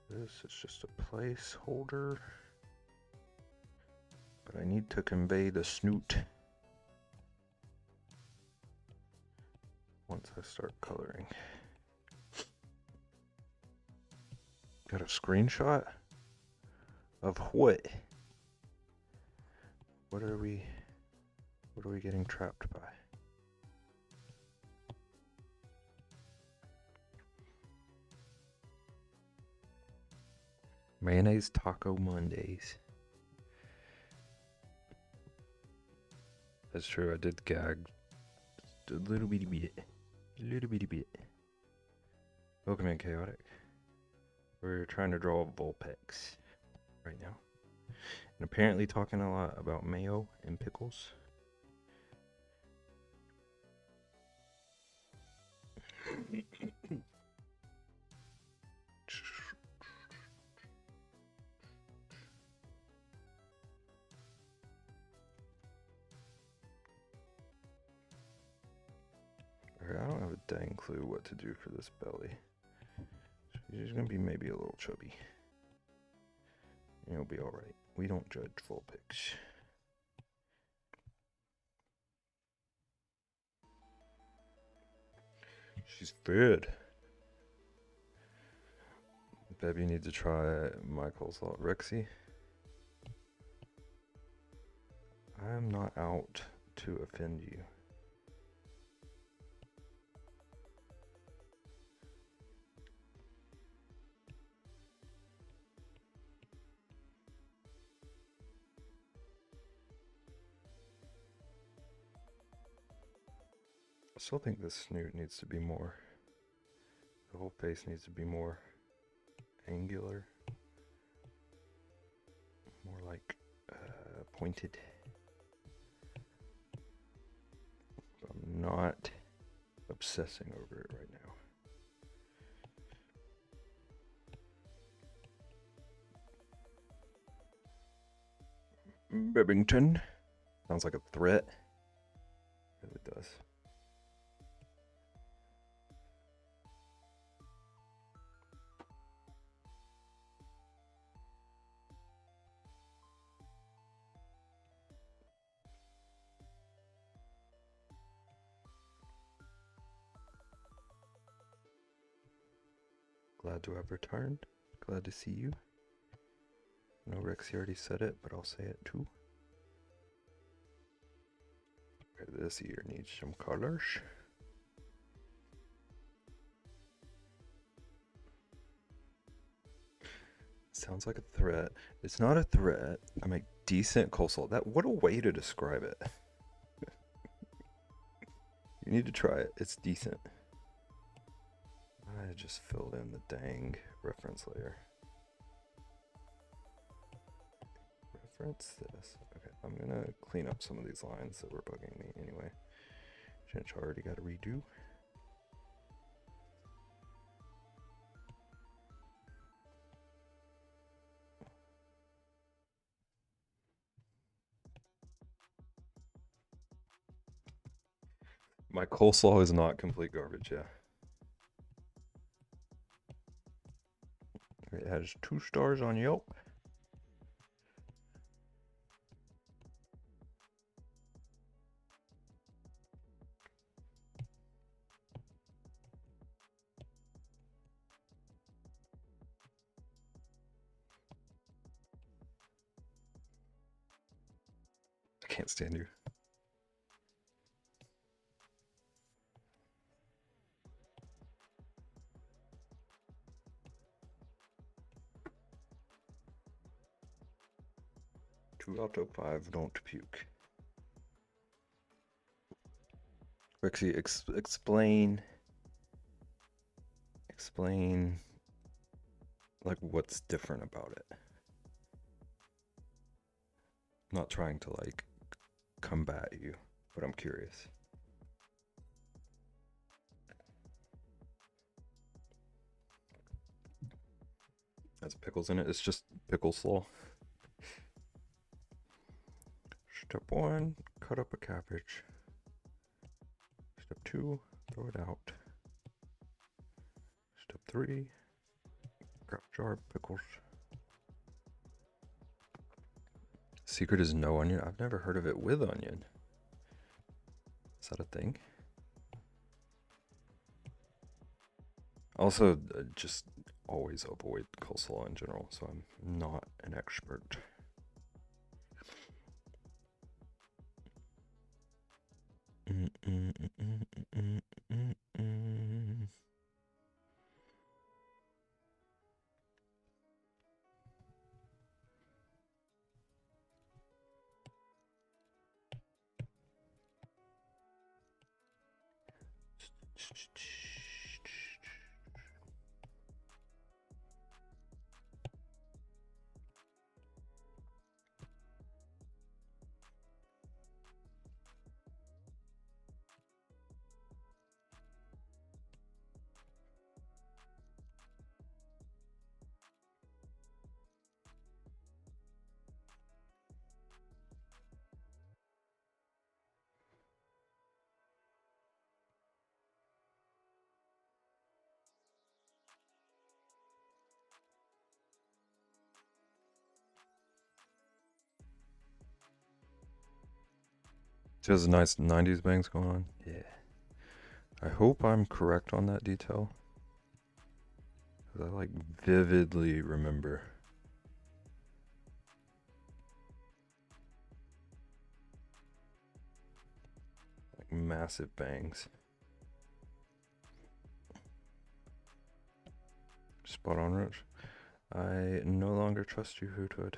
Speaker 1: This is just a placeholder, but I need to convey the snoot once I start coloring. Got a screenshot of what? What are we getting trapped by? Mayonnaise Taco Mondays. That's true, I did gag a little bitty bit. A little bitty bit. Welcome in, Chaotic. We're trying to draw Vulpix right now. And apparently talking a lot about mayo and pickles. I don't have a dang clue what to do for this belly. She's gonna be maybe a little chubby. It'll be alright. We don't judge full pics. She's fed. Baby needs to try Michael's Lot Rexy. I'm not out to offend you. I still think this snoot needs to be more. The whole face needs to be more angular. More like pointed. I'm not obsessing over it right now. Bebington. Sounds like a threat. It really does. Glad to have returned. Glad to see you. I know Rexy already said it, but I'll say it too. Okay, this ear needs some colors. Sounds like a threat. It's not a threat. I make decent coleslaw. What a way to describe it. You need to try it. It's decent. I just filled in the dang reference layer. Reference this. Okay, I'm gonna clean up some of these lines that were bugging me anyway. Which I already got to redo. My coleslaw is not complete garbage, yeah. It has 2 stars on Yelp. I can't stand you. Two out of 5 don't puke. Rexy, explain like what's different about it. I'm not trying to like combat you, but I'm curious. Has pickles in it. It's just pickle slaw. Step 1, cut up a cabbage. Step 2, throw it out. Step 3, grab a jar of pickles. Secret is no onion. I've never heard of it with onion. Is that a thing? Also, just always avoid coleslaw in general, so I'm not an expert. She has a nice 90s bangs going on. Yeah. I hope I'm correct on that detail. Because I like vividly remember. Like massive bangs. Spot on, Rich. I no longer trust you, Hoothood.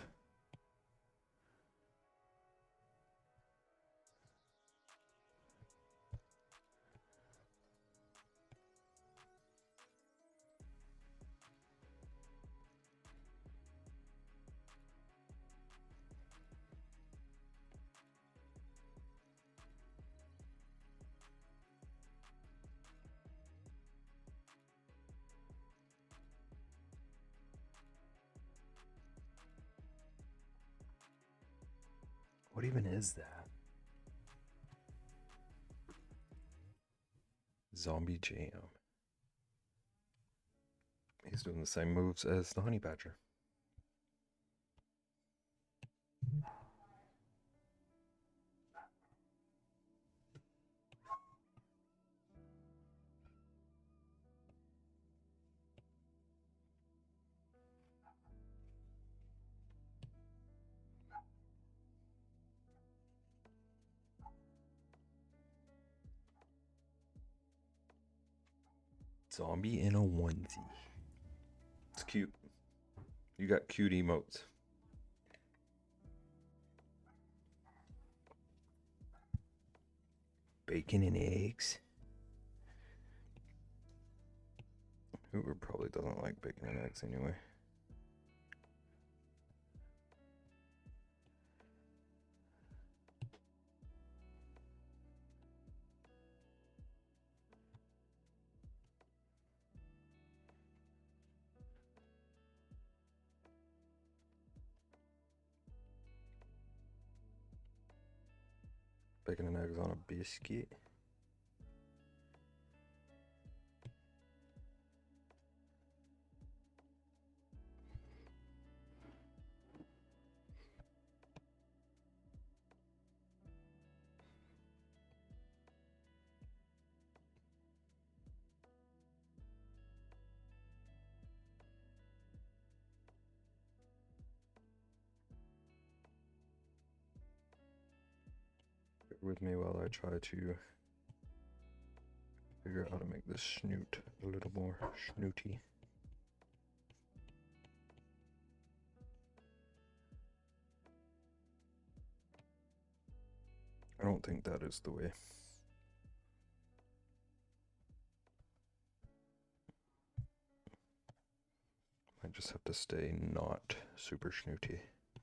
Speaker 1: What even is that? Zombie Jam. He's doing the same moves as the Honey Badger. Zombie in a onesie. It's cute. You got cute emotes. Bacon and eggs. Hoover probably doesn't like bacon and eggs anyway. Bacon and eggs on a biscuit. Bear with me while I try to figure out how to make this snoot a little more snooty. I don't think that is the way. I just have to stay not super snooty. I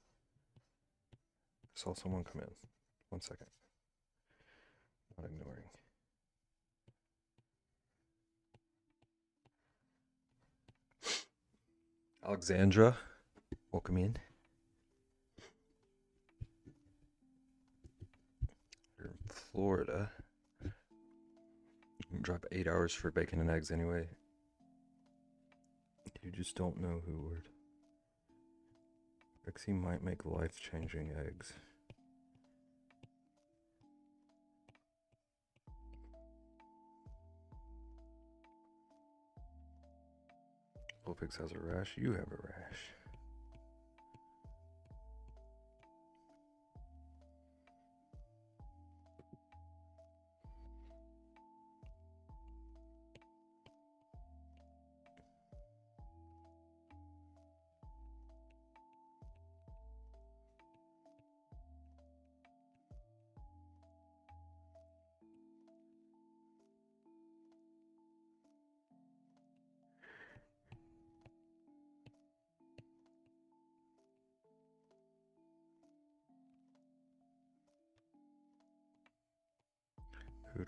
Speaker 1: saw someone come in. 1 second. Not ignoring. Alexandra, welcome in. You're in Florida. You can drive 8 hours for bacon and eggs anyway. You just don't know who would. Rexy might make life-changing eggs. Wolfix has a rash. You have a rash.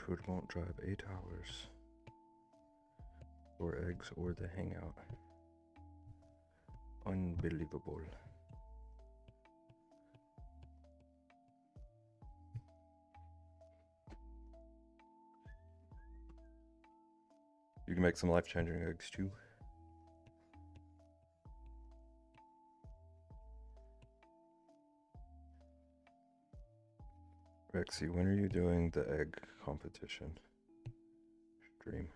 Speaker 1: Hood won't drive 8 hours for eggs or the hangout. Unbelievable. You can make some life-changing eggs too. Rexy, when are you doing the egg competition stream?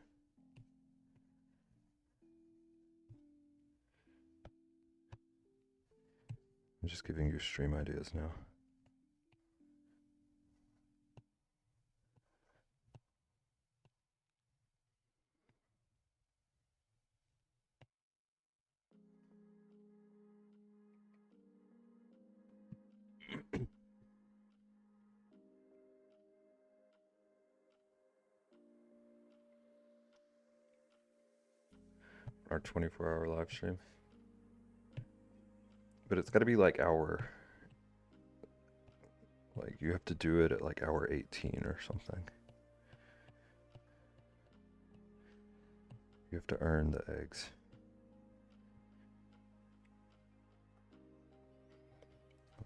Speaker 1: I'm just giving you stream ideas now. Our 24-hour live stream. But it's got to be like you have to do it at like hour 18 or something. You have to earn the eggs.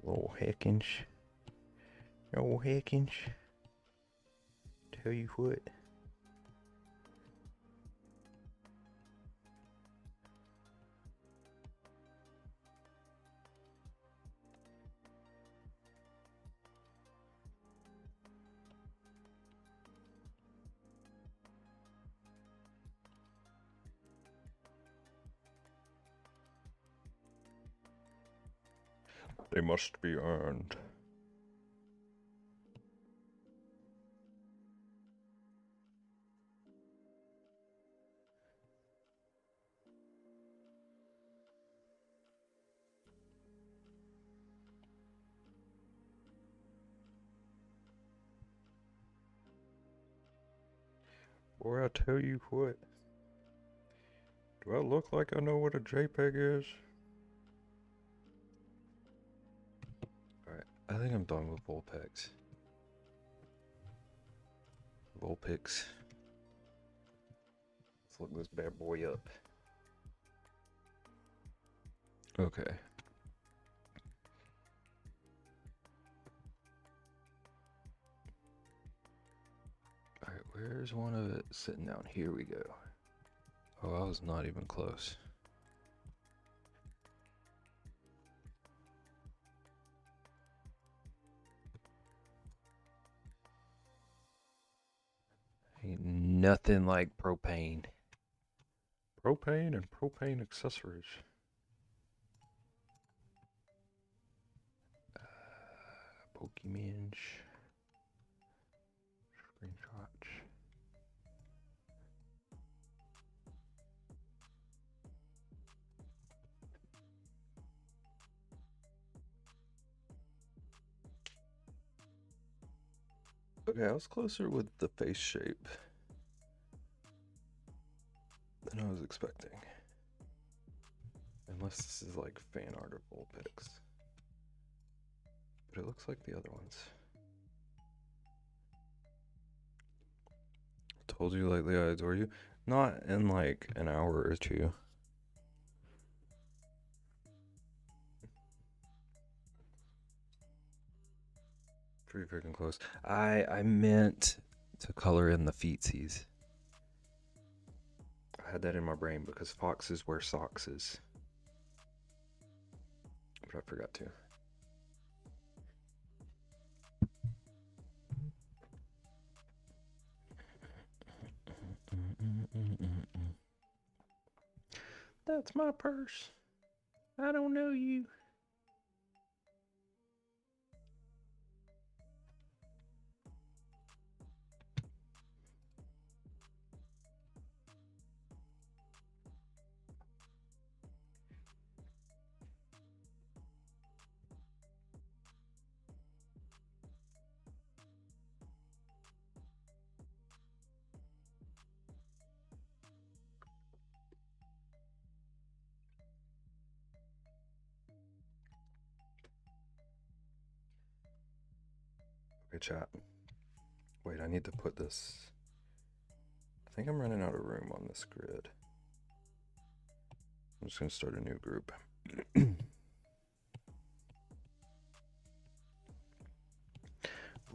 Speaker 1: Little Hickins. Oh, Hickins. Tell you what. They must be earned. Boy, I tell you what. Do I look like I know what a JPEG is? Alright, I think I'm done with Vulpix. Vulpix. Let's look this bad boy up. Okay. Alright, where's one of it sitting down? Here we go. Oh, I was not even close. Ain't nothing like propane. Propane and propane accessories. Pokemon screenshots. Okay, I was closer with the face shape than I was expecting. Unless this is like fan art of Vulpix. But it looks like the other ones. Told you lately I adore you. Not in like an hour or two. Pretty freaking close. I meant to color in the feetsies. I had that in my brain because foxes wear sockses. But I forgot to. That's my purse. I don't know you. Okay, chat. Wait, I need to put this. I think I'm running out of room on this grid. I'm just gonna start a new group.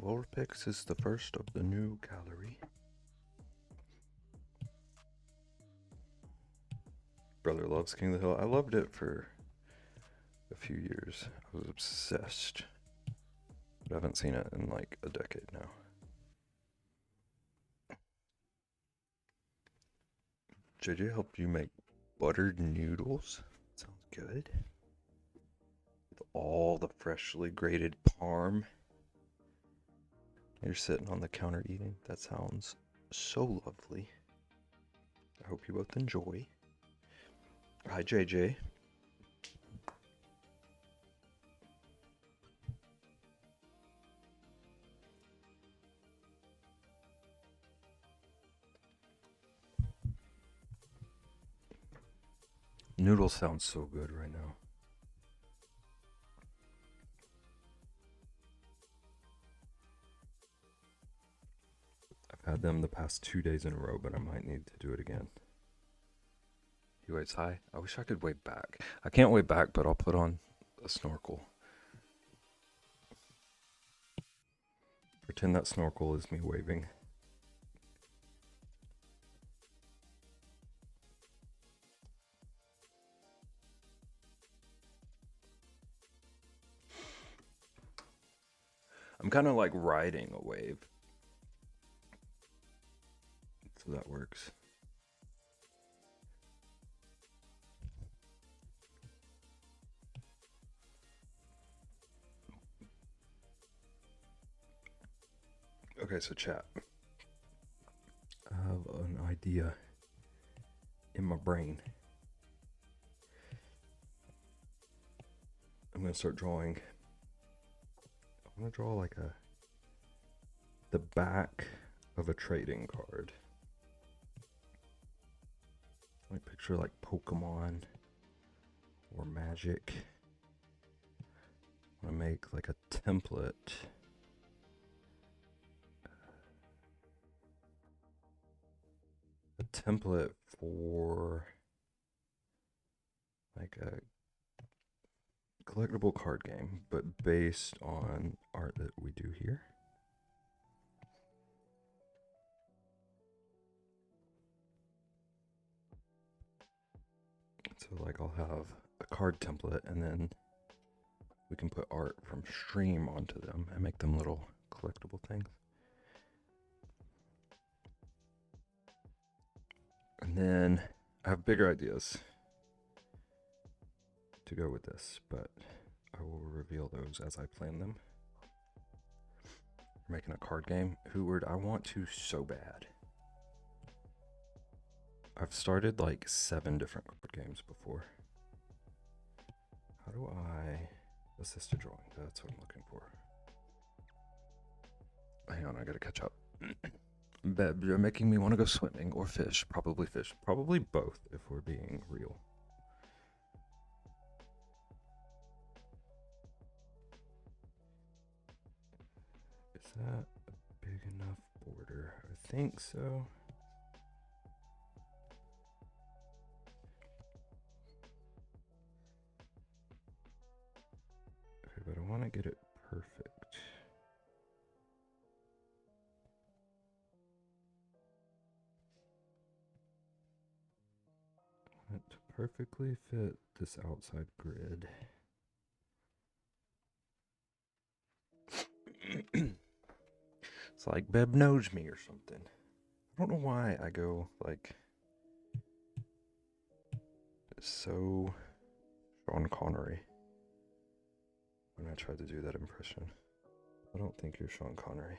Speaker 1: Vulpix is the first of the new gallery. Brother loves King of the Hill. I loved it for a few years. I was obsessed. But I haven't seen it in like a decade now. JJ helped you make buttered noodles? Sounds good. With all the freshly grated parm. You're sitting on the counter eating. That sounds so lovely. I hope you both enjoy. Hi, JJ. Noodles sound so good right now. I've had them the past 2 days in a row, but I might need to do it again. He waves high. I wish I could wave back. I can't wave back, but I'll put on a snorkel. Pretend that snorkel is me waving. I'm kind of like riding a wave. So that works. Okay, so chat. I have an idea in my brain. I'm gonna start drawing. I'm gonna draw like the back of a trading card. Like picture like Pokemon or Magic. I'm gonna make like a template. A template for like a collectible card game, but based on art that we do here. So like I'll have a card template and then we can put art from stream onto them and make them little collectible things. And then I have bigger ideas to go with this, but I will reveal those as I plan them. We're making a card game. Hooward, I want to so bad. I've started like 7 different card games before. How do I assist a drawing? That's what I'm looking for. Hang on, I gotta catch up. Beb, you're making me want to go swimming or fish. Probably fish. Probably both if we're being real. Is that a big enough border? I think so. Okay, but I want to get it perfect. I want it to perfectly fit this outside grid. It's like Beb knows me or something. I don't know why I go like so Sean Connery when I tried to do that impression. I don't think you're Sean Connery.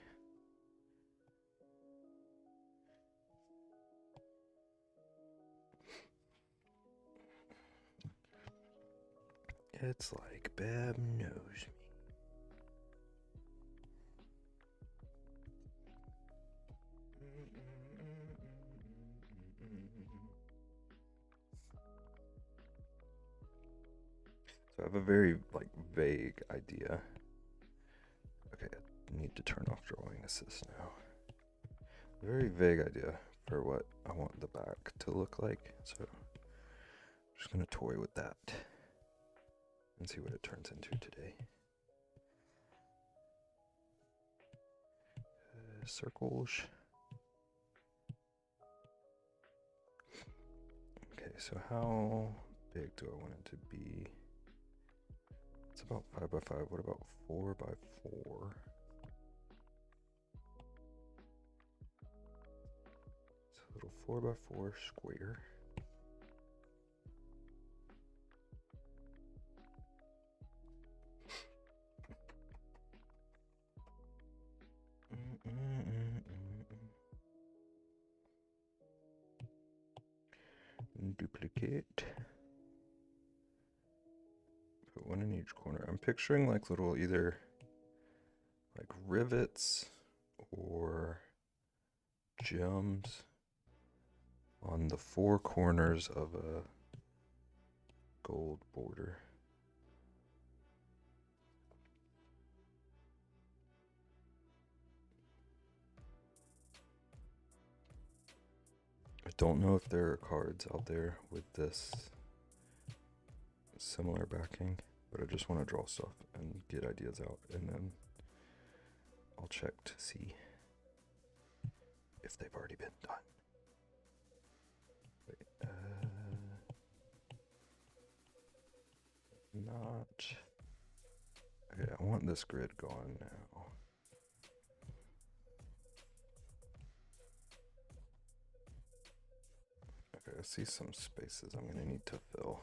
Speaker 1: It's like Beb knows me. So I have a very like vague idea. Okay, I need to turn off drawing assist now. Very vague idea for what I want the back to look like. So I'm just gonna toy with that and see what it turns into today. Circles. Okay, so how big do I want it to be? It's about 5 by 5. What about 4 by 4? It's a little 4 by 4 square. Duplicate. Put one in each corner. I'm picturing like little either like rivets or gems on the 4 corners of a gold border. I don't know if there are cards out there with this similar backing, but I just want to draw stuff and get ideas out, and then I'll check to see if they've already been done. Wait, not. Okay, I want this grid gone now. Okay, I see some spaces I'm gonna need to fill.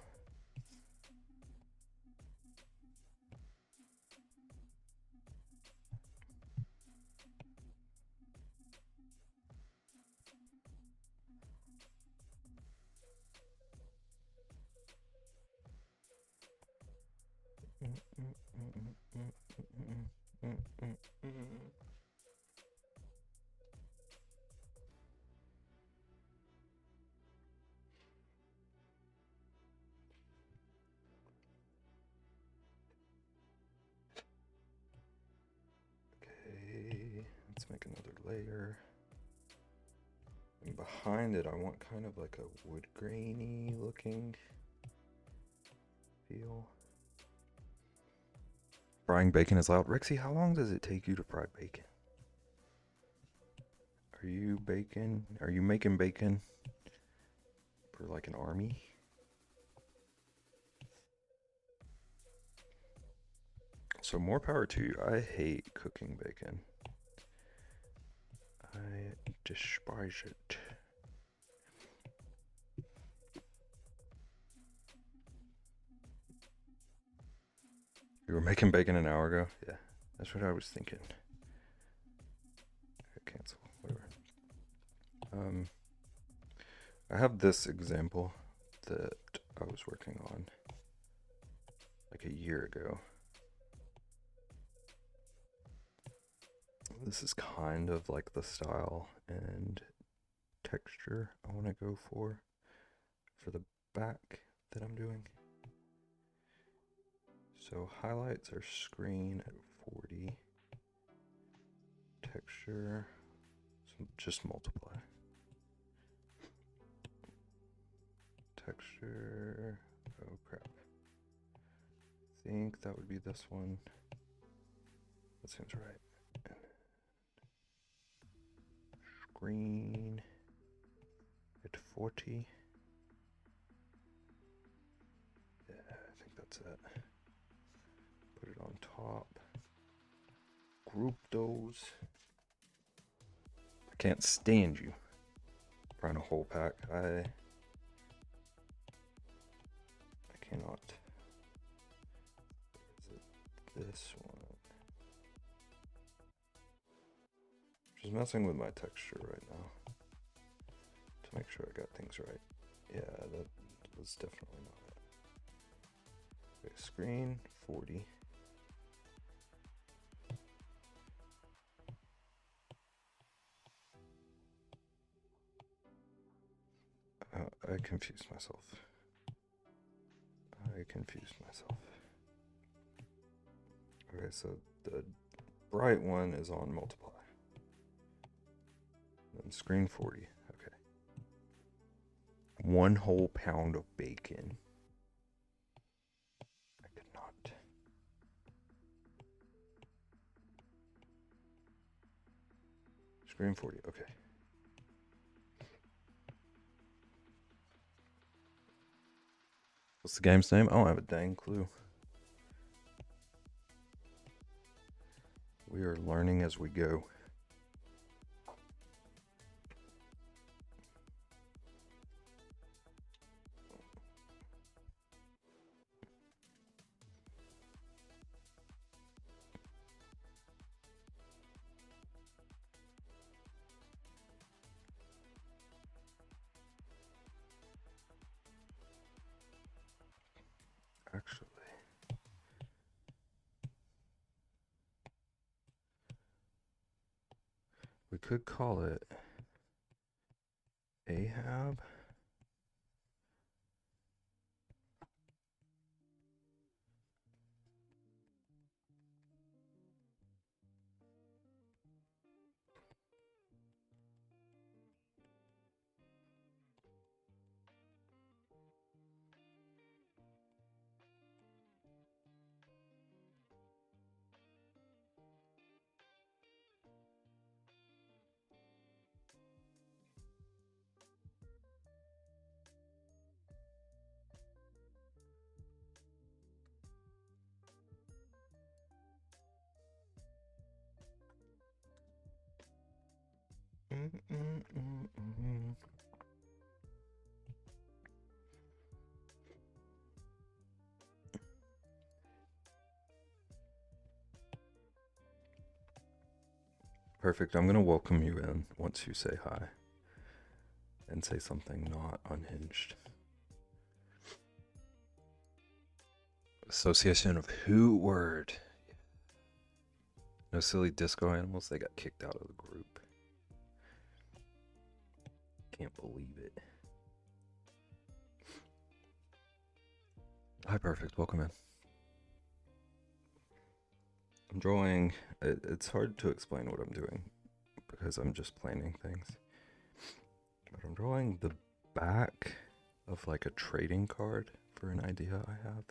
Speaker 1: Okay, let's make another layer. And behind it, I want kind of like a wood grainy looking feel. Frying bacon is loud. Rexy, how long does it take you to fry bacon? Are you making bacon for like an army? So more power to you. I hate cooking bacon. I despise it. You were making bacon an hour ago? Yeah, that's what I was thinking. Okay, cancel, whatever. I have this example that I was working on like a year ago. This is kind of like the style and texture I want to go for the back that I'm doing. So highlights are screen at 40. Texture, so just multiply. Texture, oh crap. I think that would be this one. That seems right. Screen at 40. Yeah, I think that's it. Put it on top. Group those. I can't stand you. Trying a whole pack. I cannot. Is it this one? Just messing with my texture right now to make sure I got things right. Yeah, that was definitely not it. Okay, screen 40. I confused myself. Okay, so the bright one is on multiply. Then screen 40. Okay. 1 whole pound of bacon. I could not. Screen 40. Okay. What's the game's name? I don't have a dang clue. We are learning as we go. Actually, we could call it Ahab. Perfect. I'm going to welcome you in once you say hi and say something not unhinged. Association of who word? No silly disco animals. They got kicked out of the group. Can't believe it. Hi, Perfect. Welcome in. I'm drawing. It's hard to explain what I'm doing because I'm just planning things. But I'm drawing the back of like a trading card for an idea I have.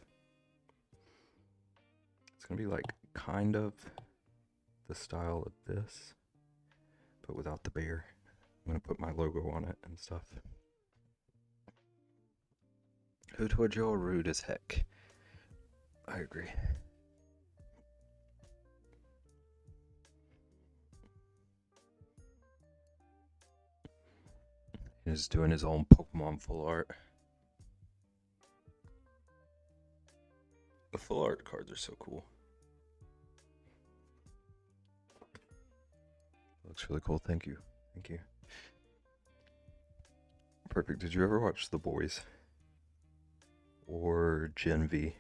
Speaker 1: It's gonna be like kind of the style of this, but without the bear. I'm gonna put my logo on it and stuff. Hood Joe rude as heck. I agree. He's doing his own Pokemon full art. The full art cards are so cool. Looks really cool. Thank you. Thank you. Perfect. Did you ever watch The Boys? Or Gen V?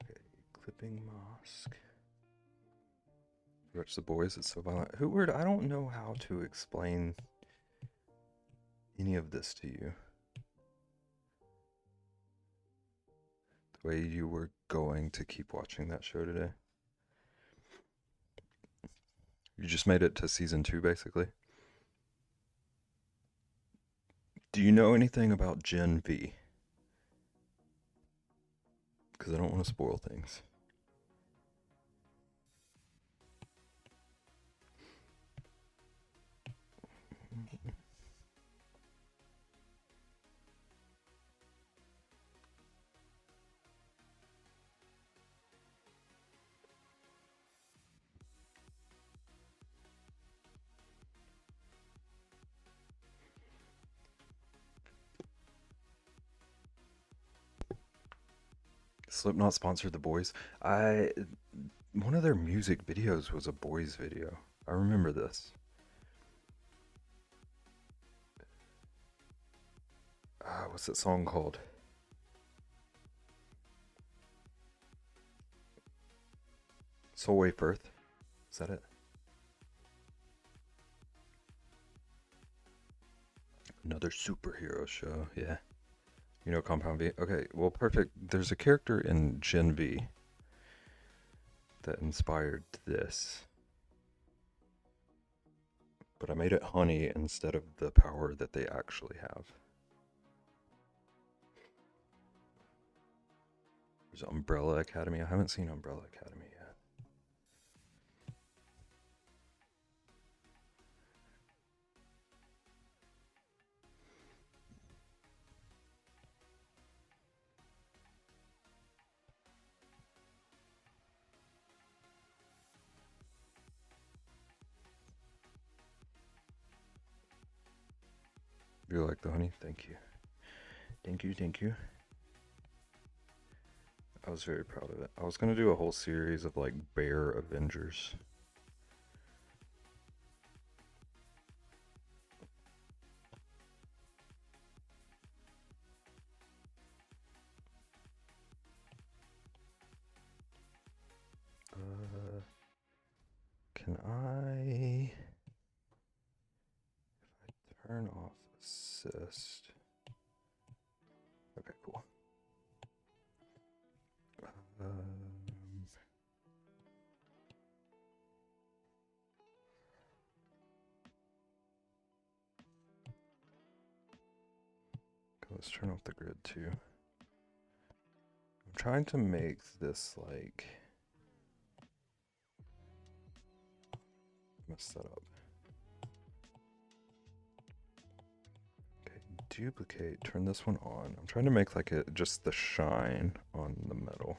Speaker 1: Okay, clipping mask. You watch The Boys? It's so violent. Who word? I don't know how to explain any of this to you. The way you were going to keep watching that show today. You just made it to season 2, basically. Do you know anything about Gen V? Because I don't want to spoil things. Slipknot sponsored The Boys. One of their music videos was a Boys video. I remember this. What's that song called? Soul Wave Earth. Is that it? Another superhero show. Yeah. You know Compound V? Okay, well, perfect. There's a character in Gen V that inspired this. But I made it honey instead of the power that they actually have. There's Umbrella Academy. I haven't seen Umbrella Academy yet. You like the honey? Thank you. Thank you, thank you. I was very proud of it. I was gonna do a whole series of like bear Avengers. Can I turn off assist? Okay, cool. Let's turn off the grid too. I'm trying to make this like mess that up. Okay, duplicate, turn this one on. I'm trying to make like it just the shine on the metal.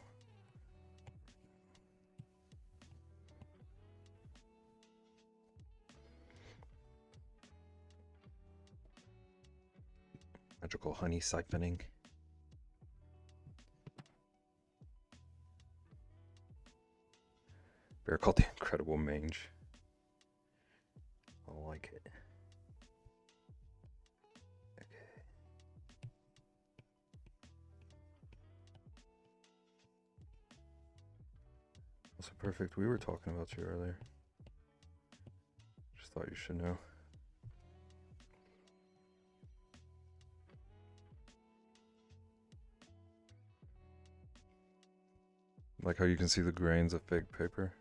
Speaker 1: Magical honey siphoning. Bear called the Incredible Mange. I like it. Okay. Also perfect. We were talking about you earlier. Just thought you should know. Like how you can see the grains of fake paper?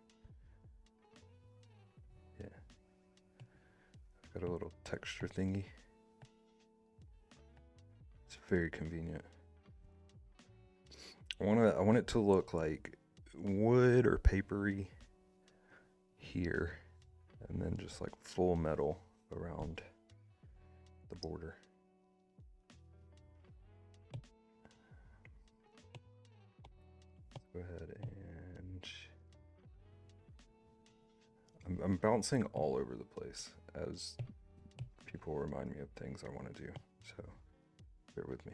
Speaker 1: Yeah. I've got a little texture thingy. It's very convenient. I want it to look like wood or papery here, and then just like full metal around the border. Go ahead and I'm bouncing all over the place as people remind me of things I want to do, so bear with me.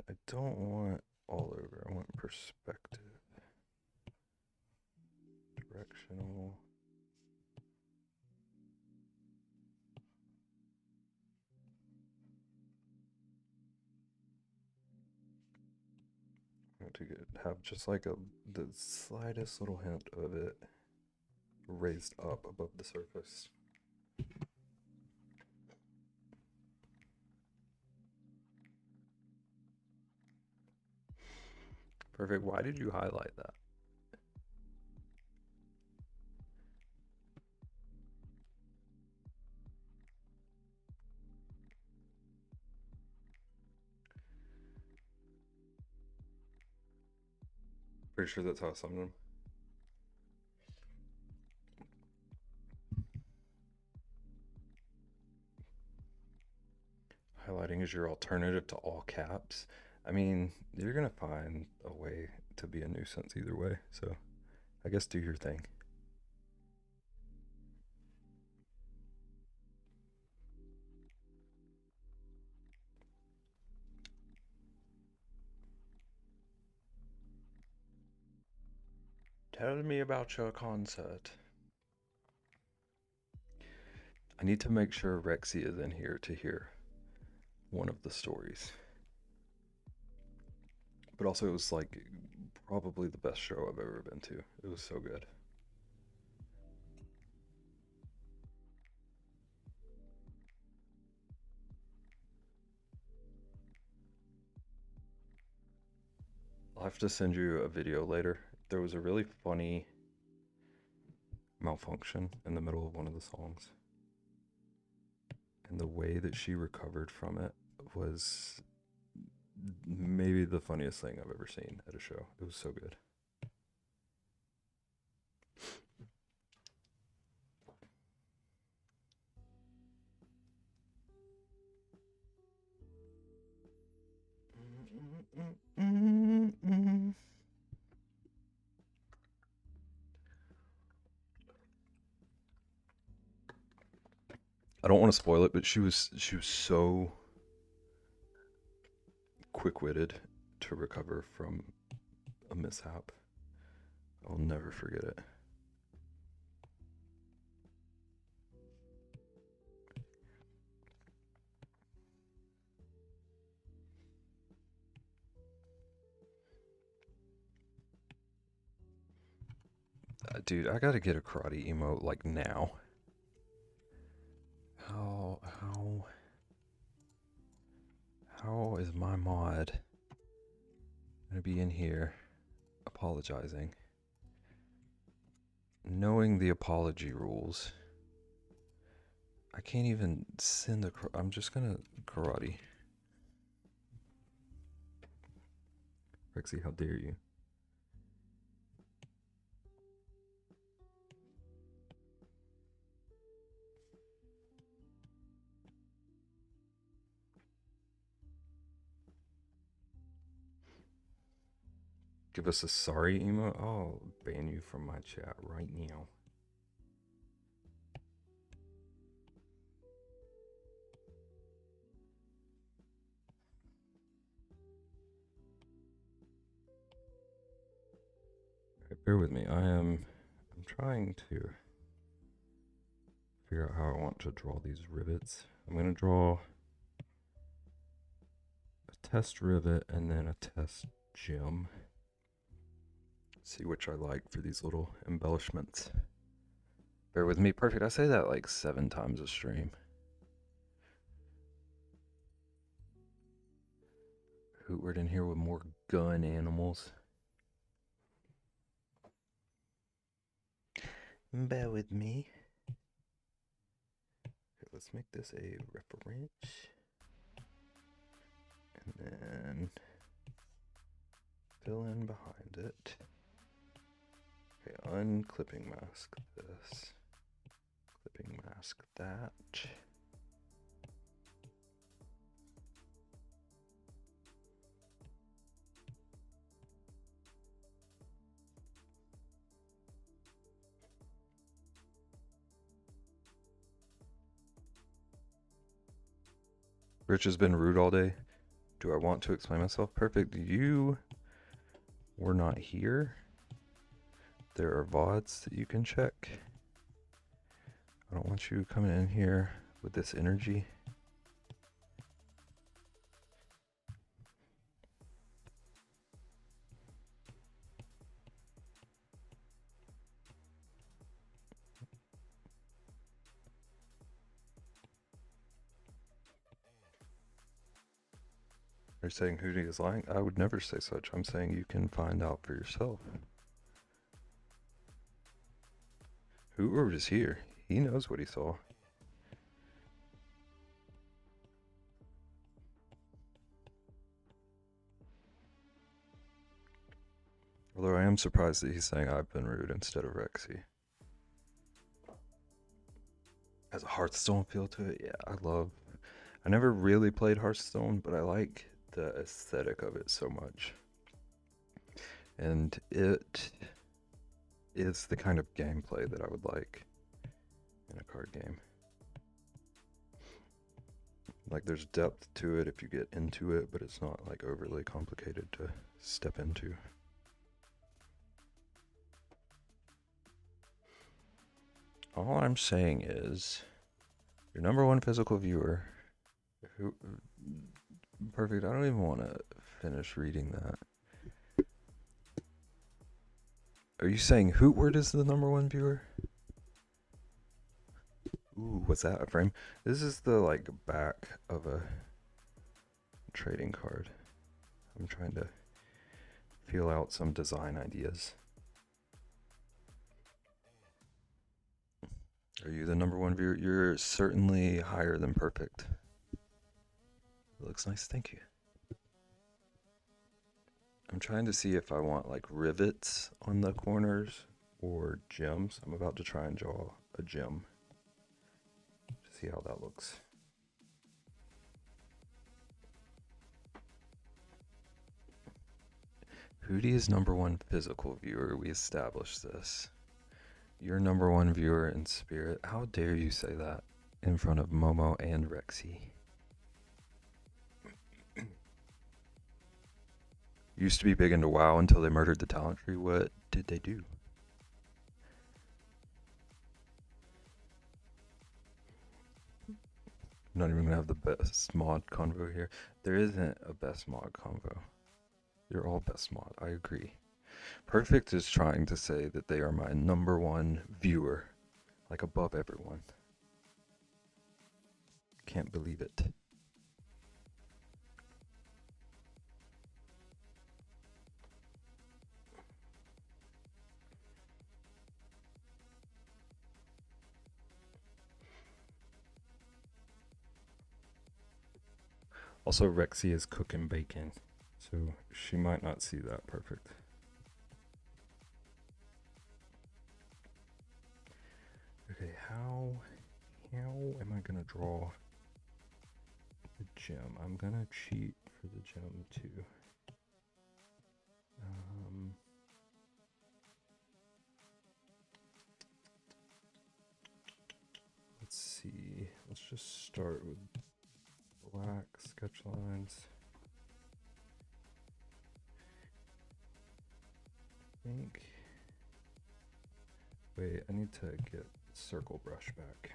Speaker 1: I don't want all over. I want perspective. Directional. To have just like the slightest little hint of it raised up above the surface. Perfect. Why did you highlight that? Pretty sure that's how I summoned him. Highlighting is your alternative to all caps. I mean, you're gonna find a way to be a nuisance either way, so I guess do your thing. Tell me about your concert. I need to make sure Rexy is in here to hear one of the stories. But also, it was like probably the best show I've ever been to. It was so good. I'll have to send you a video later. There was a really funny malfunction in the middle of one of the songs. And the way that she recovered from it was maybe the funniest thing I've ever seen at a show. It was so good. I don't want to spoil it, but she was so quick-witted to recover from a mishap. I'll never forget it. Dude, I gotta get a karate emote like now. How is my mod gonna be in here apologizing, knowing the apology rules? I can't even send a. I'm just gonna karate. Rexy, how dare you? Give us a sorry emote? I'll ban you from my chat right now. Right, bear with me. I'm trying to figure out how I want to draw these rivets. I'm gonna draw a test rivet and then a test gem. See which I like for these little embellishments. Bear with me. Perfect. I say that like 7 times a stream. Hootward in here with more gun animals. Bear with me. Okay, let's make this a reference. And then fill in behind it. Okay, unclipping mask this. Clipping mask that. Rich has been rude all day. Do I want to explain myself? Perfect. You were not here. There are VODs that you can check. I don't want you coming in here with this energy. You're saying Hootie is lying? I would never say such. I'm saying you can find out for yourself. Whoever is here, he knows what he saw. Although I am surprised that he's saying I've been rude instead of Rexy. Has a Hearthstone feel to it. Yeah, I never really played Hearthstone, but I like the aesthetic of it so much. And it is the kind of gameplay that I would like in a card game. Like, there's depth to it if you get into it, but it's not like overly complicated to step into. All I'm saying is, your number one physical viewer, who, perfect, I don't even want to finish reading that. Are you saying Hootward is the number one viewer? Ooh, what's that, a frame? This is the, like, back of a trading card. I'm trying to feel out some design ideas. Are you the number one viewer? You're certainly higher than perfect. It looks nice, thank you. I'm trying to see if I want like rivets on the corners or gems. I'm about to try and draw a gem to see how that looks. Hootie is number one physical viewer. We established this. You're number one viewer in spirit. How dare you say that in front of Momo and Rexy? Used to be big into WoW until they murdered the talent tree. What did they do? I'm not even gonna have the best mod convo here. There isn't a best mod convo. You're all best mod. I agree. Perfect is trying to say that they are my number one viewer, like above everyone. Can't believe it. Also, Rexy is cooking bacon, so she might not see that perfect. Okay, how am I gonna draw the gem? I'm gonna cheat for the gem too. Let's see. Let's just start with black sketch lines. I think. Wait, I need to get circle brush back.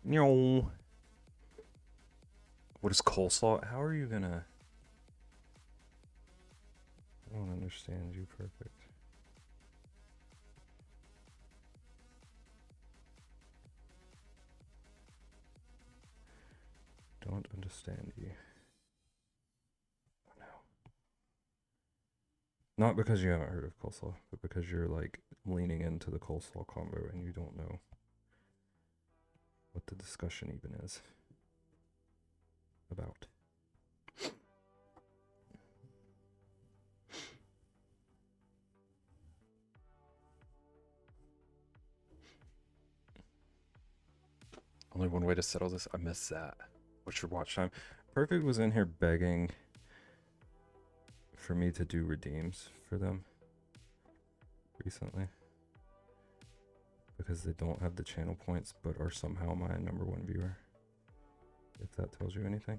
Speaker 1: No. What is coleslaw? How are you gonna? I don't understand you perfect. Don't understand you. Oh no. Not because you haven't heard of coleslaw, but because you're like leaning into the coleslaw combo and you don't know what the discussion even is about. Only one way to settle this. I missed that. What's your watch time? Perfect was in here begging for me to do redeems for them recently because they don't have the channel points but are somehow my number one viewer, if that tells you anything.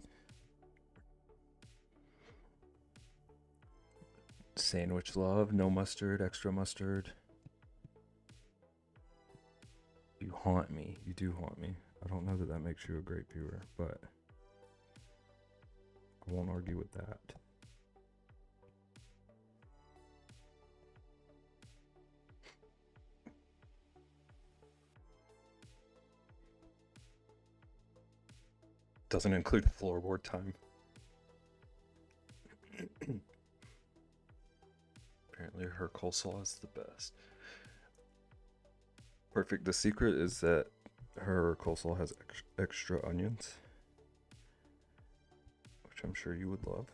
Speaker 1: Sandwich love, no mustard, extra mustard. You haunt me. You do haunt me. I don't know that that makes you a great viewer, but I won't argue with that. Doesn't include floorboard time. Apparently her coleslaw is the best. Perfect. The secret is that her coleslaw has extra onions, which I'm sure you would love.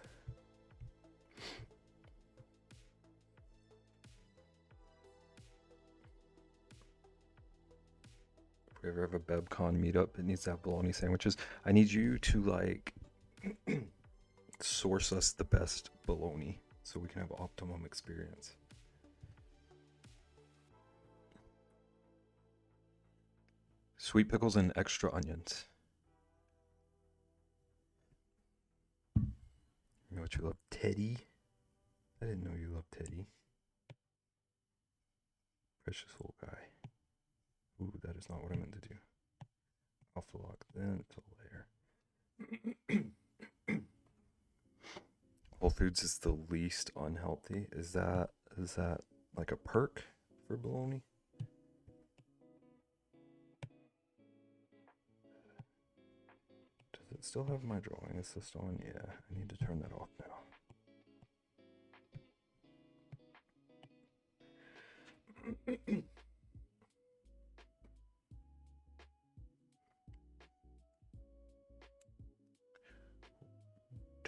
Speaker 1: If we ever have a BebCon meetup, it needs to have bologna sandwiches. I need you to like source us the best bologna so we can have optimum experience. Sweet pickles and extra onions. You know what you love? Teddy. I didn't know you loved Teddy. Precious little guy. Ooh, that is not what I meant to do. Alpha lock, then it's a layer. Whole Foods is the least unhealthy. Is that like a perk for bologna? Does it still have my drawing assist on? Yeah, I need to turn that off now.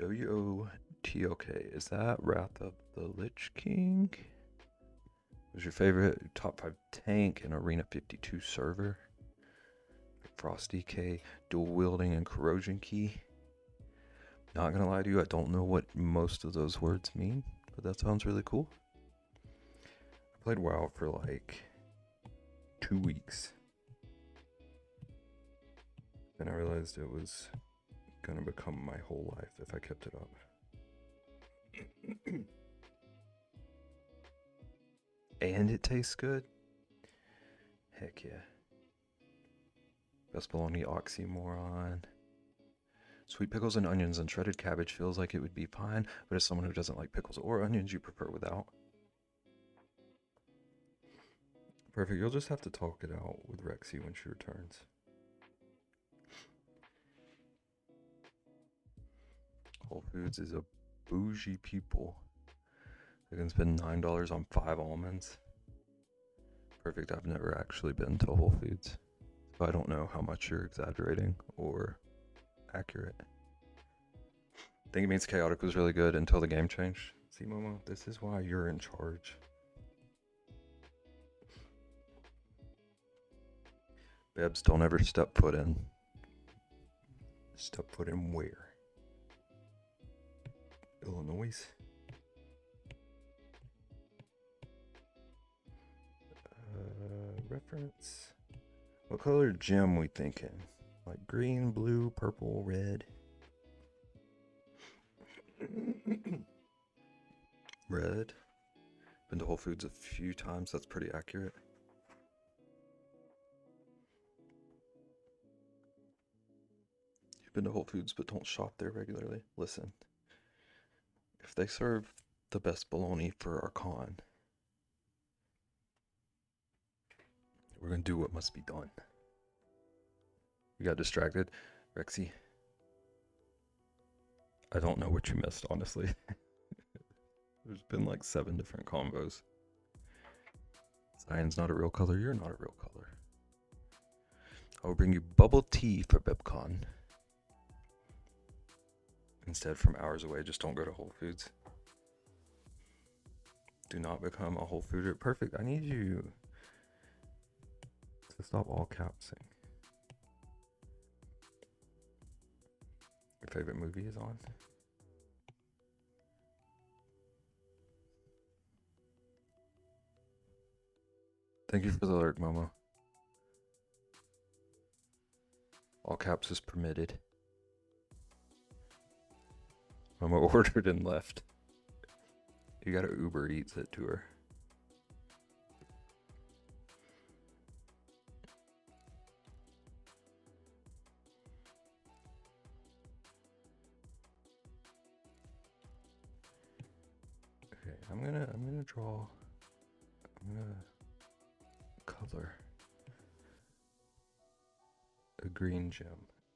Speaker 1: WOTOK. Is that Wrath of the Lich King? Was your favorite top 5 tank in Arena 52 server? Frosty K, dual wielding and corrosion key. Not gonna lie to you, I don't know what most of those words mean, but that sounds really cool. I played WoW for like 2 weeks. Then I realized it was gonna become my whole life if I kept it up. And it tastes good? Heck yeah. Best bologna oxymoron. Sweet pickles and onions and shredded cabbage feels like it would be fine, but as someone who doesn't like pickles or onions, you prefer without. Perfect, you'll just have to talk it out with Rexy when she returns. Whole Foods is a bougie people. They can spend $9 on 5 almonds. Perfect, I've never actually been to Whole Foods, so I don't know how much you're exaggerating or accurate. I think it means Chaotic was really good until the game changed. See, Momo, this is why you're in charge. Bebs, don't ever step foot in. Step foot in where? Illinois? Reference. What color gem we thinking? Like green, blue, purple, red? Red. Been to Whole Foods a few times. That's pretty accurate. You've been to Whole Foods but don't shop there regularly. Listen, if they serve the best bologna for our con, we're gonna do what must be done. You got distracted, Rexy. I don't know what you missed, honestly. There's been like 7 different combos. Cyan's not a real color. You're not a real color. I will bring you bubble tea for BebCon. Instead, from hours away, just don't go to Whole Foods. Do not become a Whole Fooder. Perfect. I need you to stop all capsing. Your favorite movie is on? Thank you for the alert, Momo. All caps is permitted. Momo ordered and left. You gotta Uber Eats it to her. Okay, I'm gonna draw. I'm gonna color a green gem.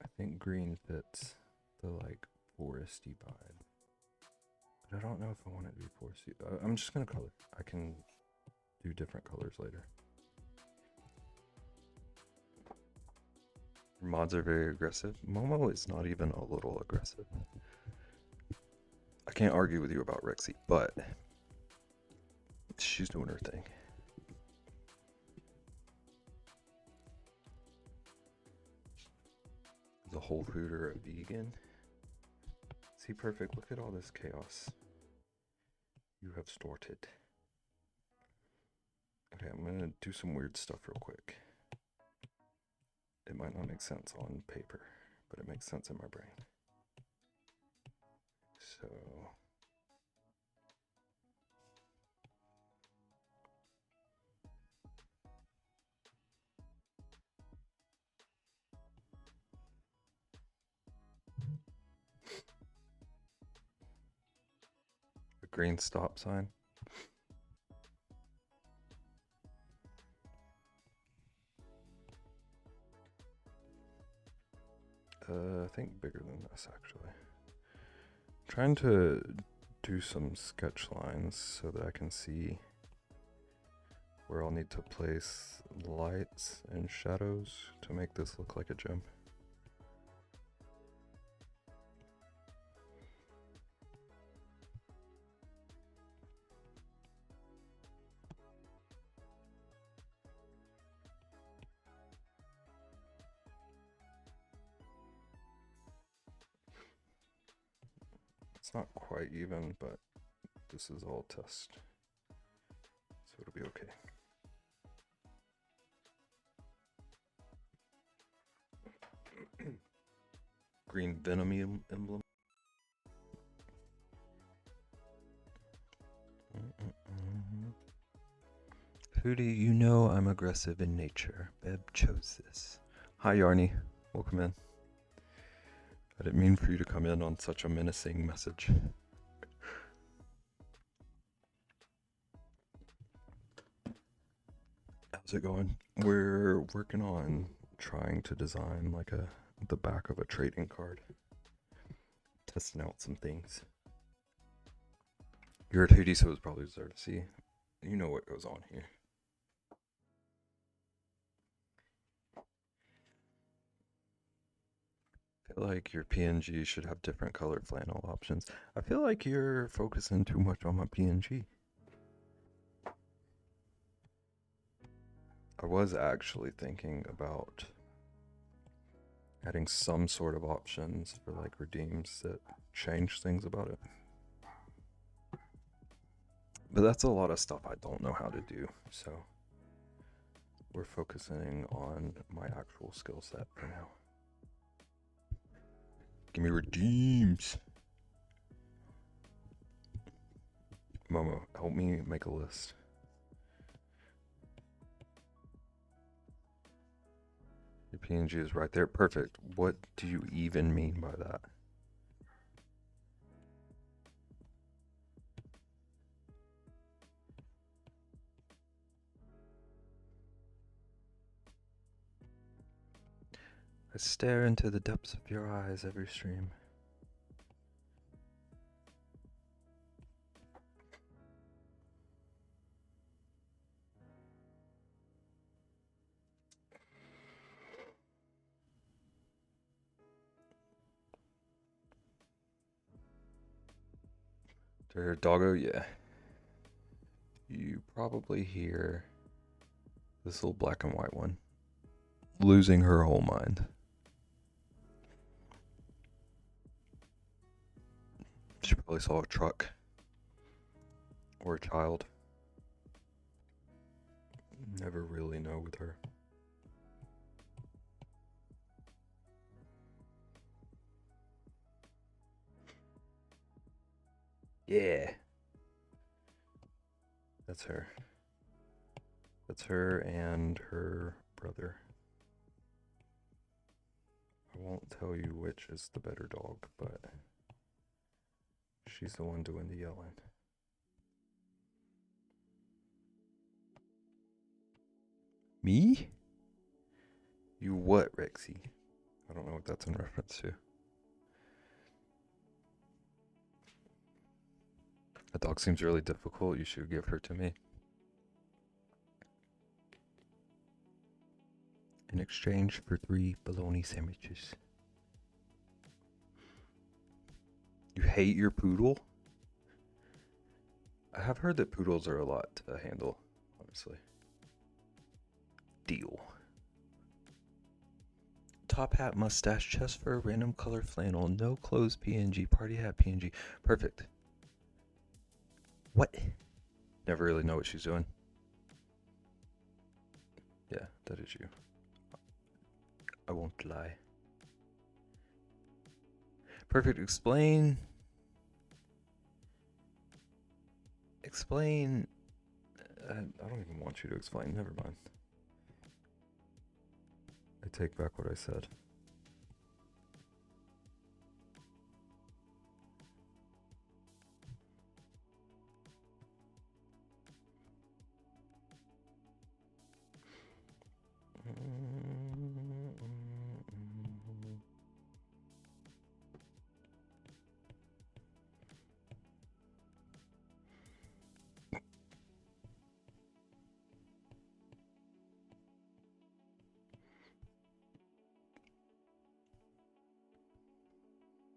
Speaker 1: I think green fits the like foresty vibe, but I don't know if I want it to be foresty. I'm just gonna color. I can do different colors later. Your mods are very aggressive. Momo is not even a little aggressive. I can't argue with you about Rexy, but she's doing her thing. The Whole Fooder a vegan? See, perfect. Look at all this chaos you have started. Okay, I'm gonna do some weird stuff real quick. It might not make sense on paper, but it makes sense in my brain. So a green stop sign. I think bigger than this actually. I'm trying to do some sketch lines so that I can see where I'll need to place lights and shadows to make this look like a gem. It's not quite even, but this is all test, so it'll be okay. Green Venom emblem. Hootie, you know I'm aggressive in nature. Beb chose this. Hi, Yarny. Welcome in. I didn't mean for you to come in on such a menacing message. How's it going? We're working on trying to design like the back of a trading card. Testing out some things. You're at Hootie, so it's probably deserved to see. You know what goes on here. I feel like your PNG should have different colored flannel options. I feel like you're focusing too much on my PNG. I was actually thinking about adding some sort of options for like redeems that change things about it. But that's a lot of stuff I don't know how to do, so we're focusing on my actual skill set for now. Give me redeems. Momo, help me make a list. Your PNG is right there. Perfect. What do you even mean by that? I stare into the depths of your eyes every stream. There, doggo, yeah. You probably hear this little black and white one losing her whole mind. She probably saw a truck or a child. Never really know with her. Yeah. That's her. That's her and her brother. I won't tell you which is the better dog, but she's the one doing the yelling. Me? You what, Rexy? I don't know what that's in reference to. The dog seems really difficult. You should give her to me. In exchange for 3 bologna sandwiches. You hate your poodle? I have heard that poodles are a lot to handle, honestly. Deal. Top hat, mustache, chest fur, random color flannel, no clothes PNG, party hat PNG. Perfect. What? Never really know what she's doing. Yeah, that is you. I won't lie. Perfect. Explain. I don't even want you to explain. Never mind. I take back what I said.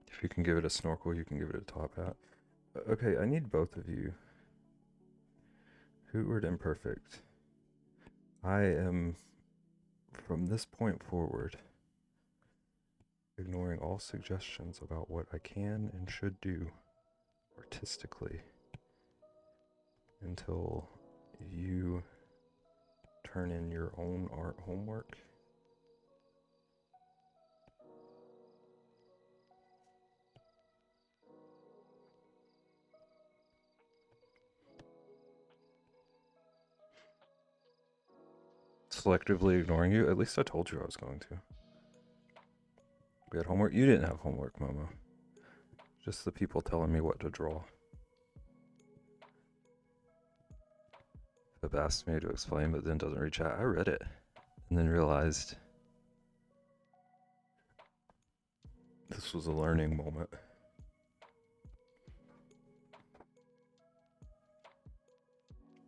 Speaker 1: If you can give it a snorkel, you can give it a top hat. Okay, I need both of you. Hootward Imperfect. I am, from this point forward, ignoring all suggestions about what I can and should do artistically until you turn in your own art homework. Selectively ignoring you? At least I told you I was going to. We had homework? You didn't have homework, Momo. Just the people telling me what to draw. They've asked me to explain, but then doesn't reach out. I read it and then realized this was a learning moment.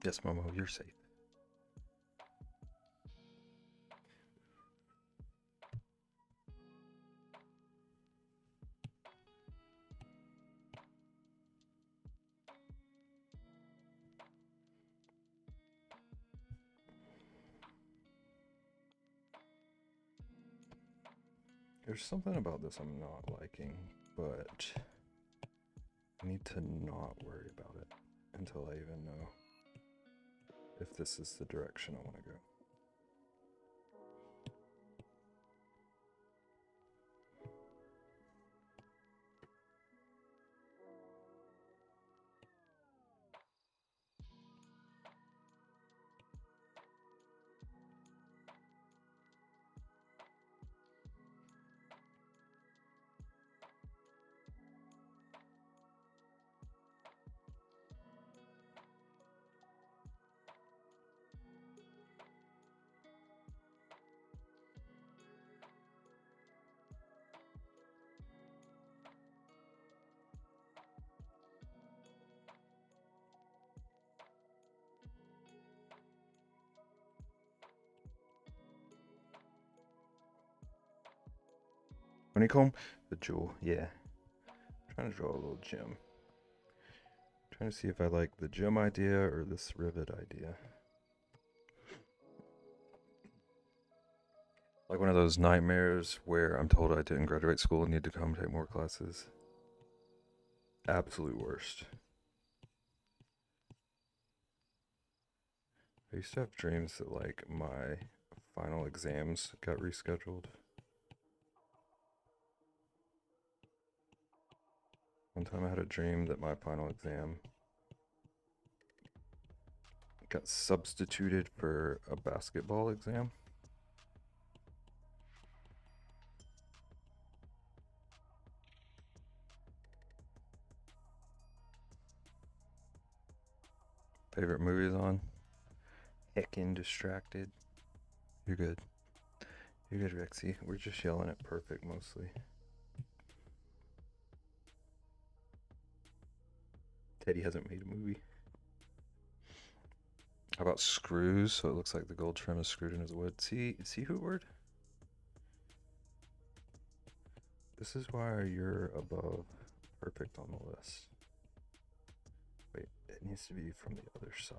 Speaker 1: Yes, Momo, you're safe. There's something about this I'm not liking, but I need to not worry about it until I even know if this is the direction I want to go. Honeycomb? The jewel, yeah. I'm trying to draw a little gem. Trying to see if I like the gem idea or this rivet idea. Like one of those nightmares where I'm told I didn't graduate school and need to come take more classes. Absolute worst. I used to have dreams that like my final exams got rescheduled. One time I had a dream that my final exam got substituted for a basketball exam. Favorite movies on? Heckin' distracted. You're good. You're good, Rexy. We're just yelling at perfect mostly. Teddy hasn't made a movie. How about screws? So it looks like the gold trim is screwed in his wood. See Hootward? This is why you're above perfect on the list. Wait, it needs to be from the other side.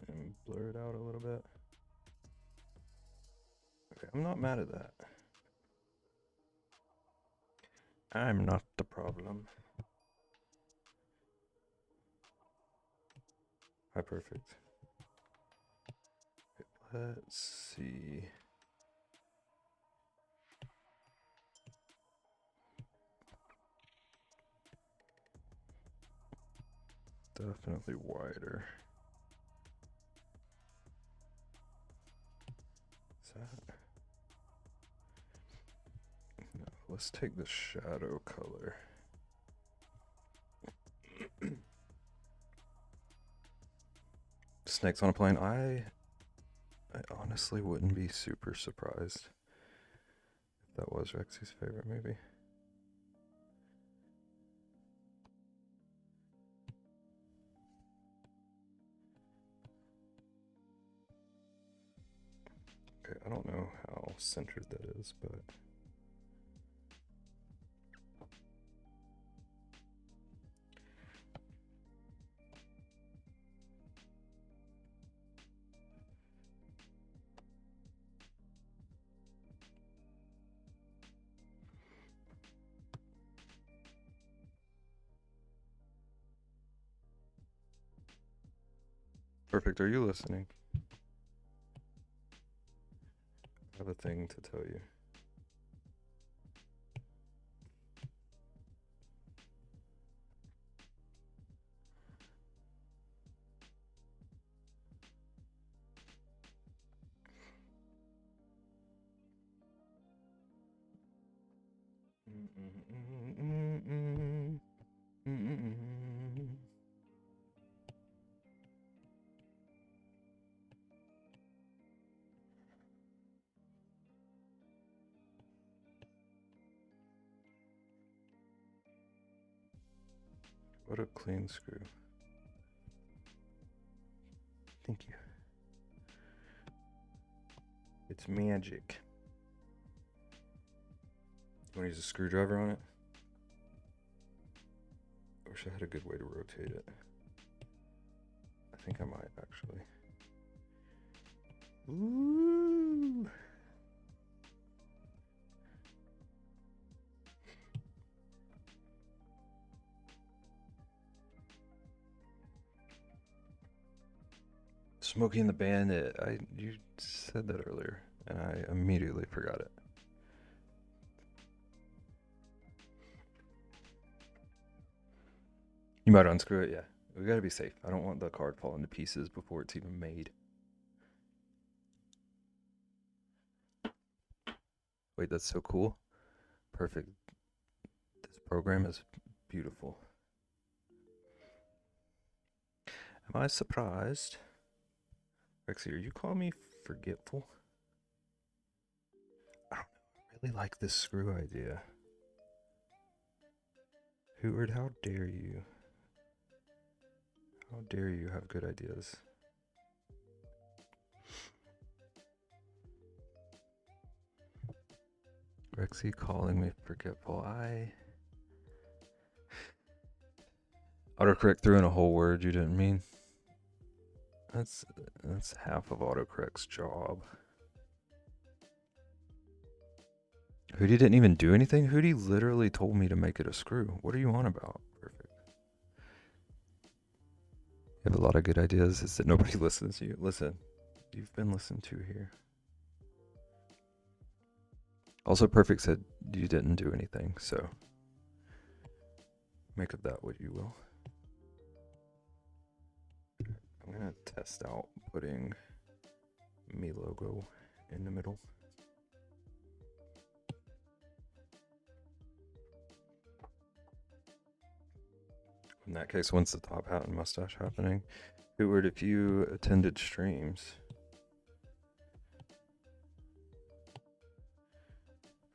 Speaker 1: And blur it out a little bit. Okay, I'm not mad at that. I'm not the problem. Hi, perfect. Okay, let's see. Definitely wider. Is that? No, let's take the shadow color. Snakes on a plane. I honestly wouldn't be super surprised if that was Rexy's favorite movie. how centered that is, but perfect. Are you listening? I have a thing to tell you. What a clean screw. Thank you. It's magic. You want to use a screwdriver on it? I wish I had a good way to rotate it. I think I might actually. Ooh. Smokey and the Bandit. You said that earlier, and I immediately forgot it. You might unscrew it, yeah. We gotta be safe. I don't want the card falling to pieces before it's even made. Wait, that's so cool. Perfect. This program is beautiful. Am I surprised? Rexy, are you calling me forgetful? I don't know. I really like this screw idea. Hooard, how dare you? How dare you have good ideas? Rexy calling me forgetful. Autocorrect threw in a whole word you didn't mean. That's half of autocorrect's job. Hootie didn't even do anything? Hootie literally told me to make it a screw. What are you on about? Perfect. You have a lot of good ideas. It's that nobody listens to you. Listen, you've been listened to here. Also, Perfect said you didn't do anything, so make of that what you will. I'm gonna test out putting me logo in the middle. In that case, when's the top hat and mustache happening? Hooard, if you attended streams.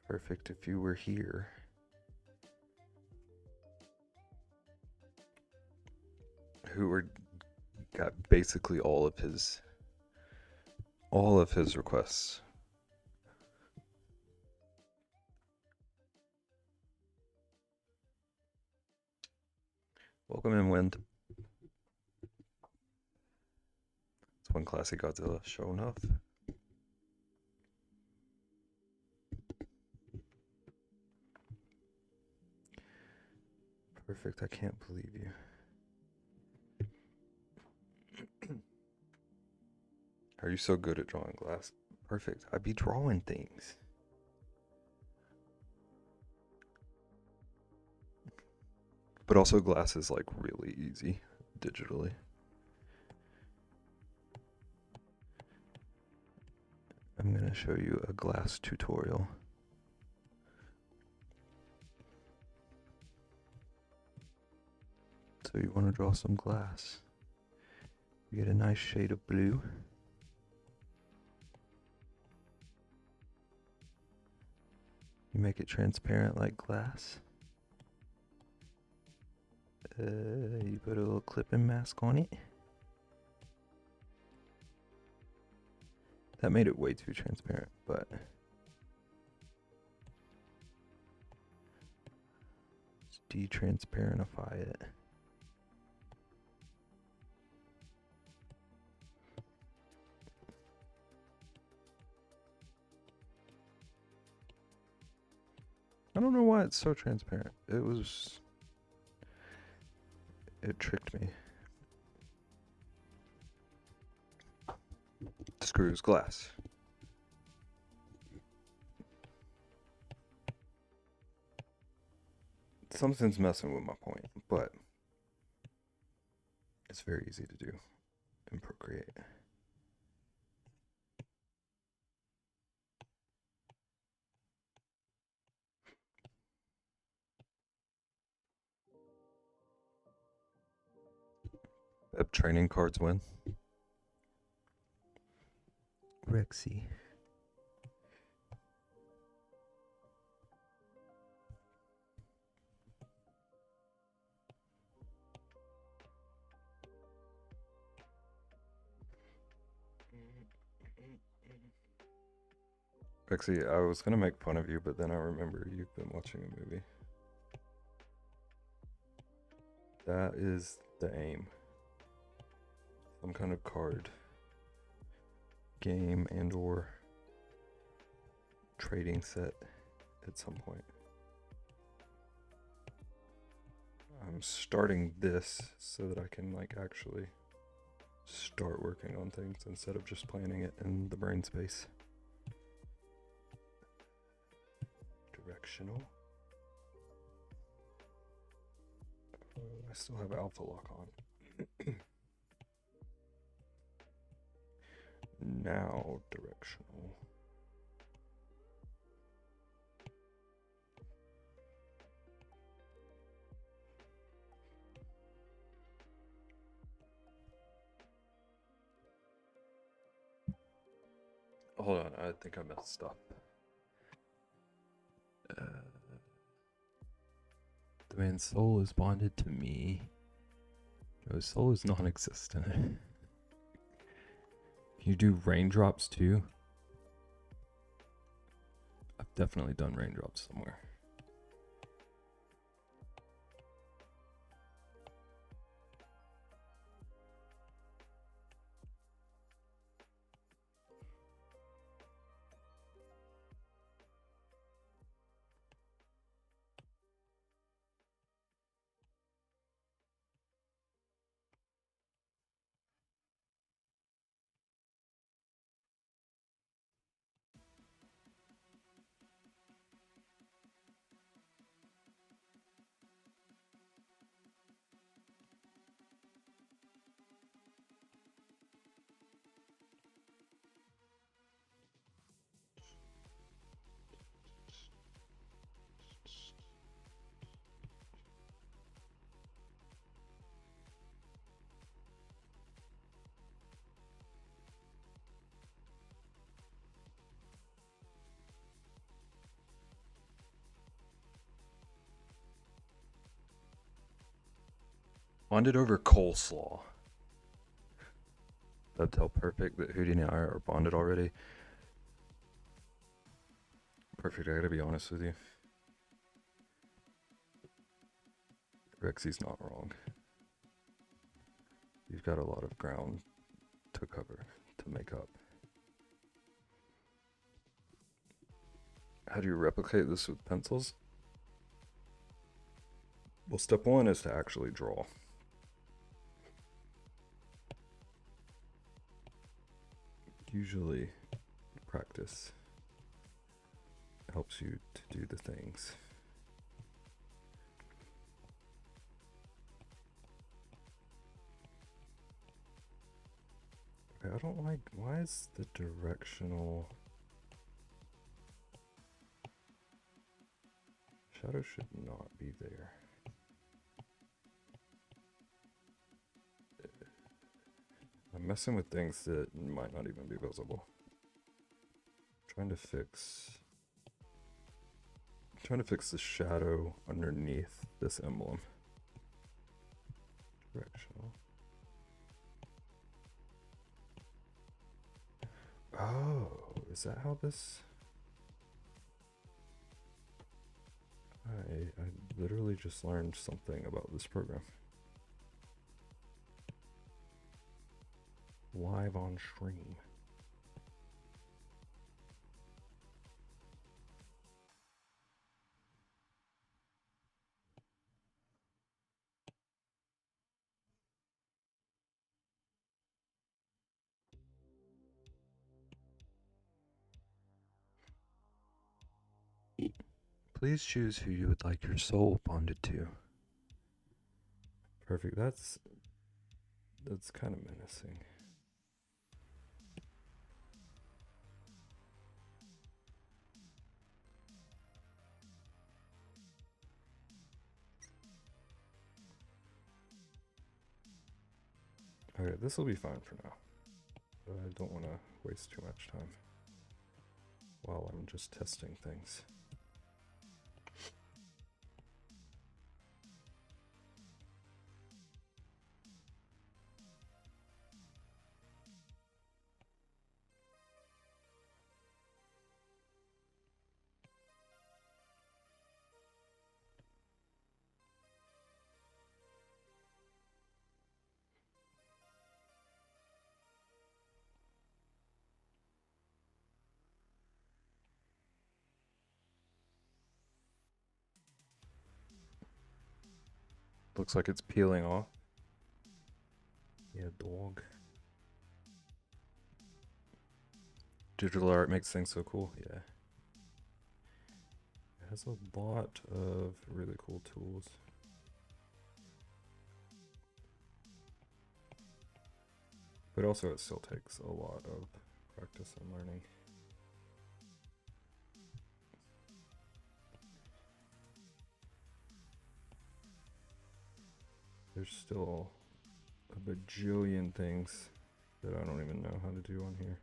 Speaker 1: Perfect if you were here. Hooard got basically all of his requests. Welcome in, Wind. It's one classic Godzilla show enough. Perfect, I can't believe you. Are you so good at drawing glass? Perfect, I be drawing things. But also glass is like really easy digitally. I'm gonna show you a glass tutorial. So you want to draw some glass. You get a nice shade of blue. You make it transparent like glass. You put a little clipping mask on it. That made it way too transparent, but de-transparentify it. I don't know why it's so transparent. It tricked me. Screws glass. Something's messing with my point, but it's very easy to do in Procreate. Web training cards win. Rexy. Rexy, I was gonna make fun of you, but then I remember you've been watching a movie. That is the aim. Some kind of card game and or trading set at some point. I'm starting this so that I can like actually start working on things instead of just planning it in the brain space. Directional. I still have alpha lock on. Now directional. Hold on, I think I messed up. The man's soul is bonded to me. No, his soul is non-existent. Can you do raindrops too? I've definitely done raindrops somewhere. Bonded over coleslaw. That'd tell perfect that Houdini and I are bonded already. Perfect, I gotta be honest with you. Rexy's not wrong. You've got a lot of ground to cover, to make up. How do you replicate this with pencils? Well, step one is to actually draw. Usually, practice helps you to do the things. Okay, I don't like, why is the directional shadow should not be there. I'm messing with things that might not even be visible. Trying to fix the shadow underneath this emblem. Directional. Oh, is that how this? I literally just learned something about this program. Live on stream. Please choose who you would like your soul bonded to. Perfect. That's kind of menacing. Okay, this will be fine for now. But I don't want to waste too much time while I'm just testing things. Looks like it's peeling off. Yeah, dog. Digital art makes things so cool. Yeah. It has a lot of really cool tools. But also it still takes a lot of practice and learning. There's still a bajillion things that I don't even know how to do on here.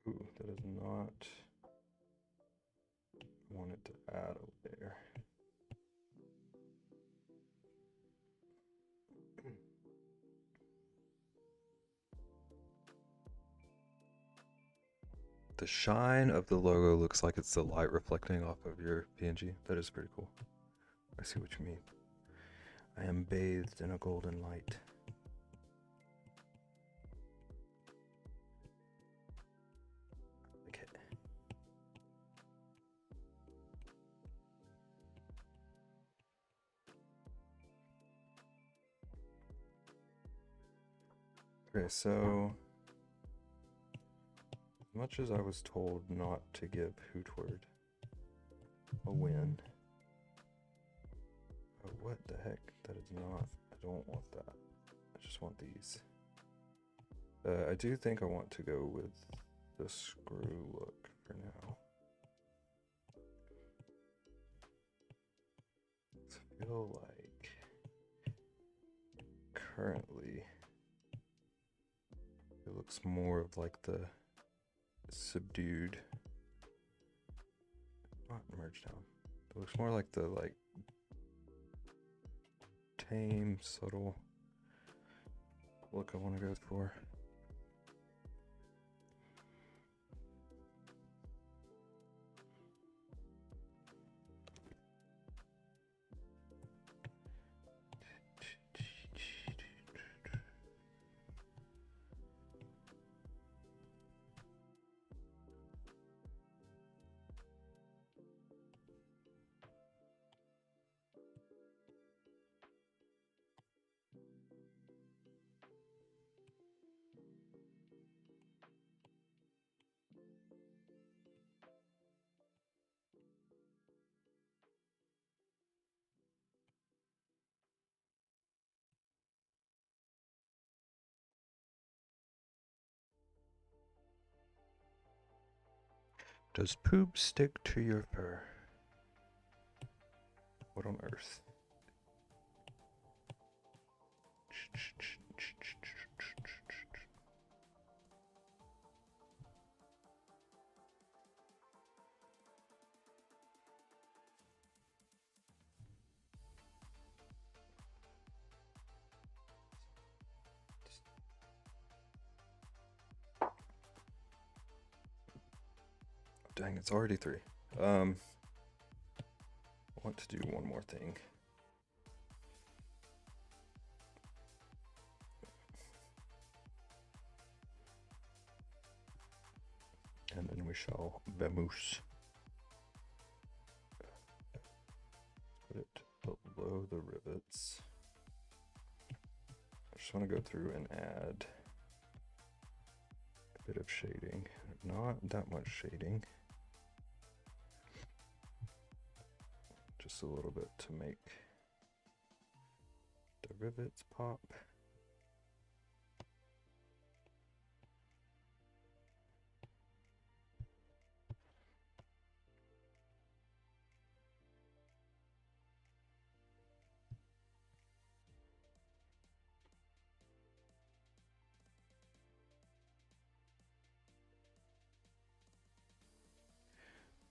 Speaker 1: Ooh, that is not want it to add over there. The shine of the logo looks like it's the light reflecting off of your PNG. That is pretty cool. I see what you mean. I am bathed in a golden light. Okay. Okay, so as much as I was told not to give Hootword a win. Oh, what the heck? That is not. I don't want that. I just want these. I do think I want to go with the screw look for now. I feel like currently it looks more of like the subdued, not merge down. It looks more like the tame, subtle look I want to go for. Does poop stick to your fur? What on earth? Dang, it's already 3. I want to do one more thing. And then we shall vamoose. Put it below the rivets. I just want to go through and add a bit of shading. Not that much shading. Just a little bit to make the rivets pop.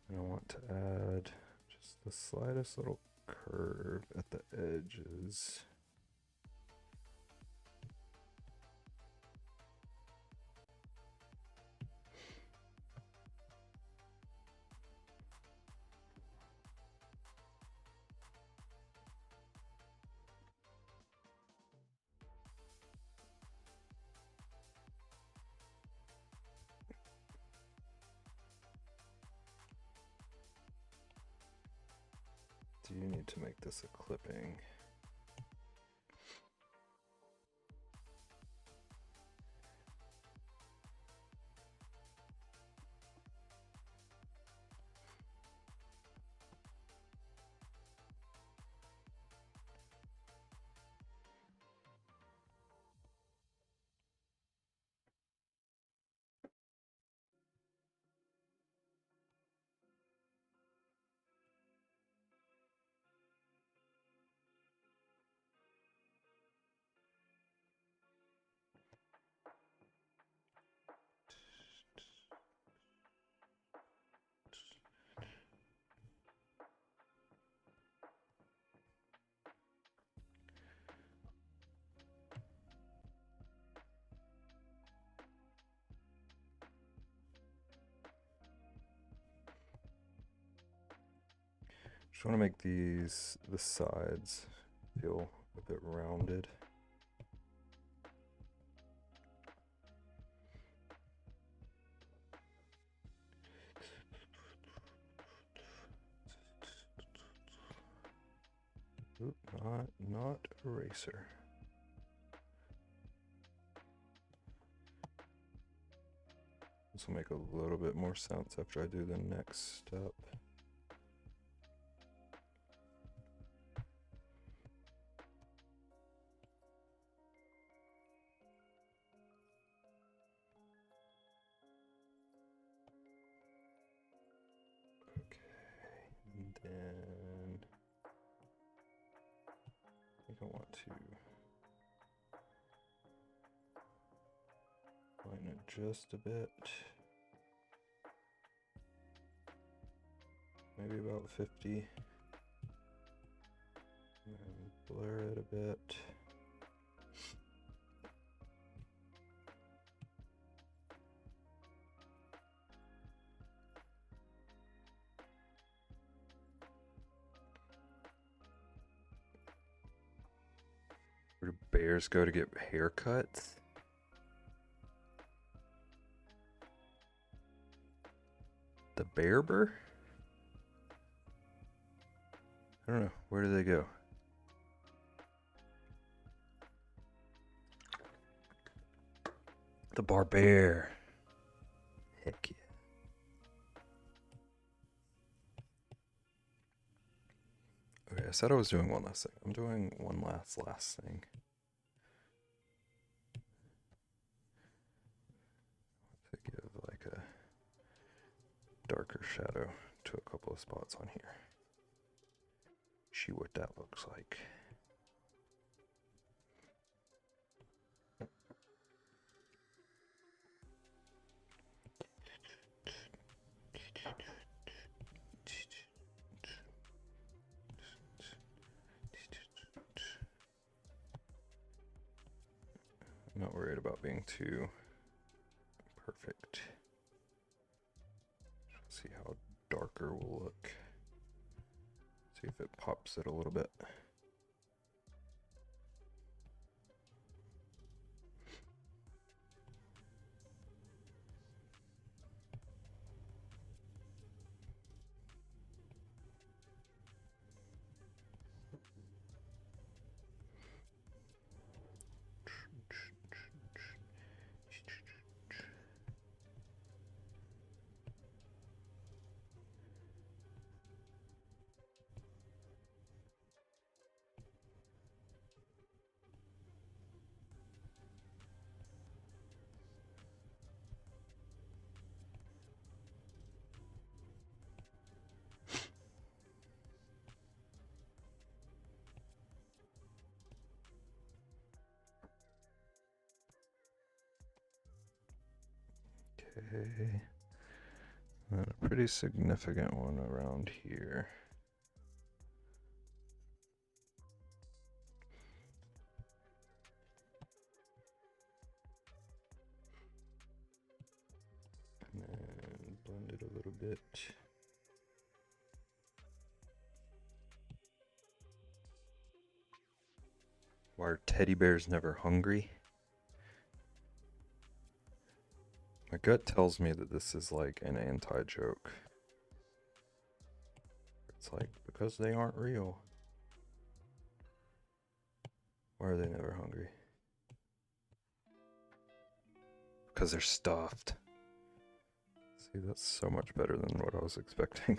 Speaker 1: And I want to add just the slightest little curve at the edges. Do you need to make this a clipping? Just want to make the sides feel a bit rounded. Oop, not eraser. This will make a little bit more sense after I do the next step. And then I think I want to lighten it just a bit. Maybe about 50. And blur it a bit. Where do bears go to get haircuts? The barber? I don't know. Where do they go? The barber. Heck yeah. Okay, I said I was doing one last thing. I'm doing one last thing. To give like a darker shadow to a couple of spots on here. See what that looks like. I'm not worried about being too perfect. See how darker will look. See if it pops it a little bit. Okay, and a pretty significant one around here. And then blend it a little bit. Why are teddy bears never hungry? My gut tells me that this is like an anti-joke. It's like, because they aren't real. Why are they never hungry? Because they're stuffed. See, that's so much better than what I was expecting.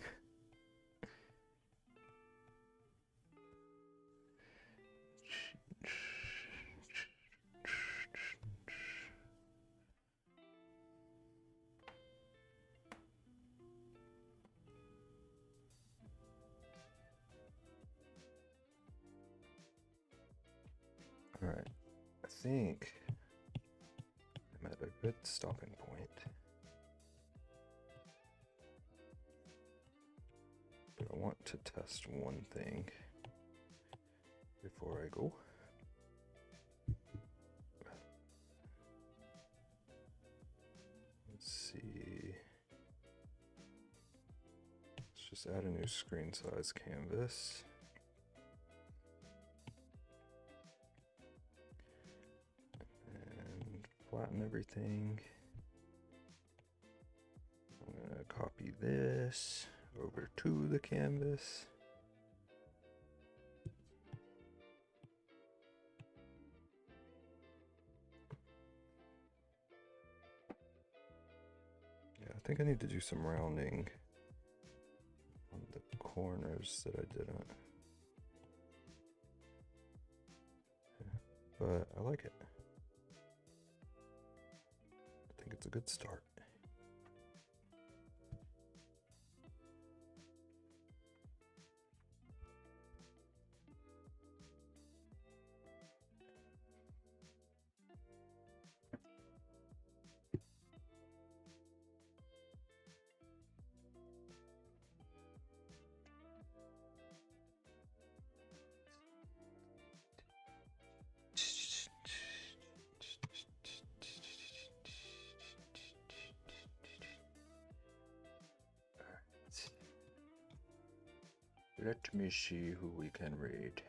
Speaker 1: Alright, I think I'm at a good stopping point. But I want to test one thing before I go. Let's see. Let's just add a new screen size canvas. And flatten everything. I'm gonna copy this over to the canvas. Yeah, I think I need to do some rounding on the corners that I didn't. Yeah, but I like it. I think it's a good start. Let me see who we can read.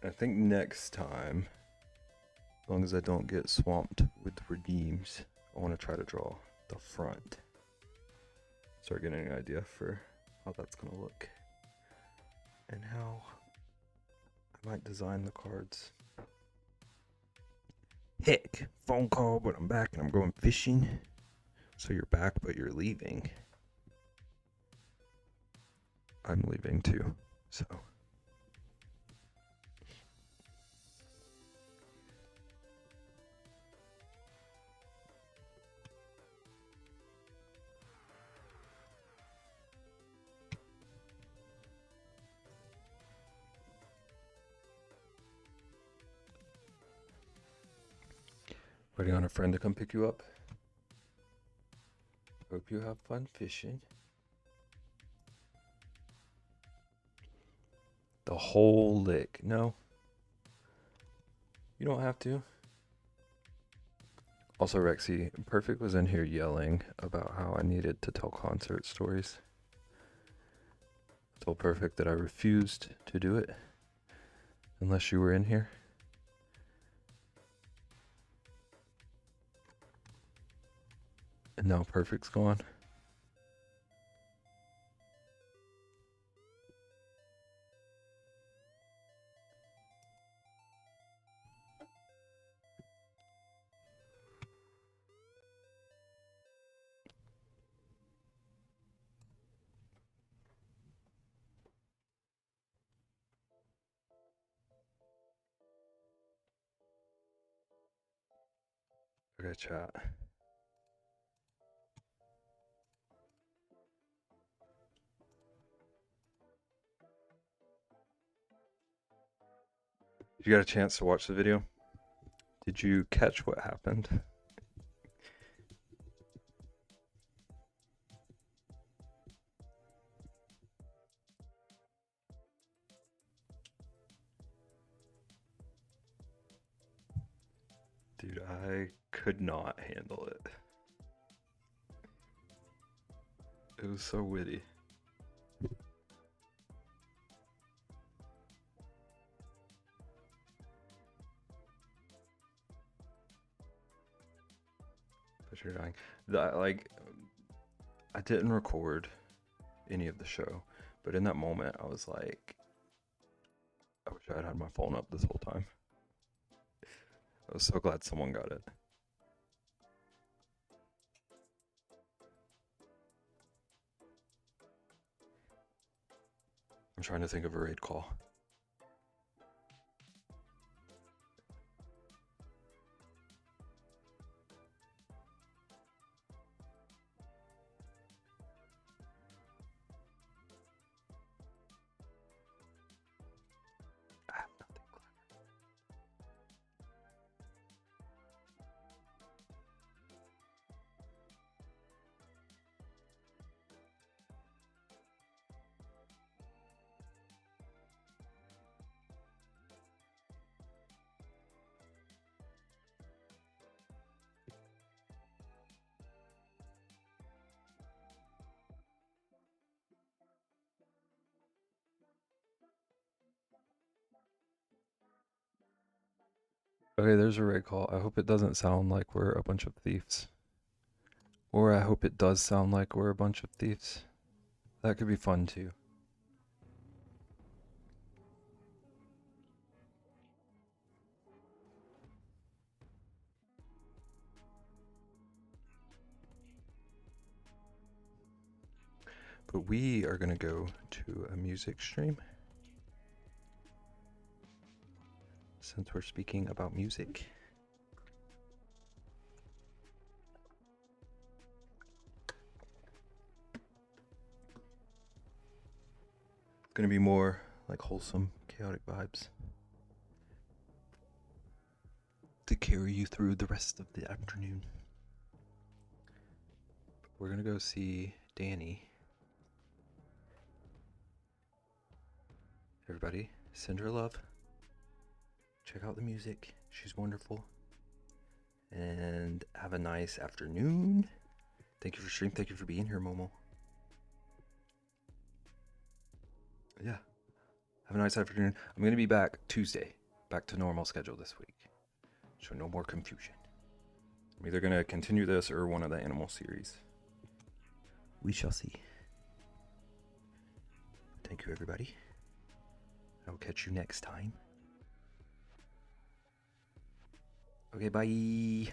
Speaker 1: I think next time, as long as I don't get swamped with redeems, I want to try to draw the front. Start getting an idea for how that's gonna look and how I might design the cards. Heck, phone call, but I'm back and I'm going fishing. So you're back, but you're leaving. I'm leaving too, so. Waiting on a friend to come pick you up. Hope you have fun fishing. The whole lick. No. You don't have to. Also, Rexy, Perfect was in here yelling about how I needed to tell concert stories. I told Perfect that I refused to do it unless you were in here. And now Perfect's gone. Okay, chat. You got a chance to watch the video? Did you catch what happened? Dude, I could not handle it. It was so witty. But you're dying. I didn't record any of the show, but in that moment, I was like, I wish I had had my phone up this whole time. I was so glad someone got it. I'm trying to think of a raid call. I have nothing clever. Okay, there's a raid call. I hope it doesn't sound like we're a bunch of thieves. Or I hope it does sound like we're a bunch of thieves. That could be fun too. But we are going to go to a music stream. Since we're speaking about music. It's going to be more like wholesome, chaotic vibes. To carry you through the rest of the afternoon. We're going to go see Danny. Everybody, send her love. Check out the music. She's wonderful. And have a nice afternoon. Thank you for streaming. Thank you for being here, Momo. Yeah. Have a nice afternoon. I'm going to be back Tuesday. Back to normal schedule this week. So no more confusion. I'm either going to continue this or one of the animal series. We shall see. Thank you, everybody. I will catch you next time. Okay, bye.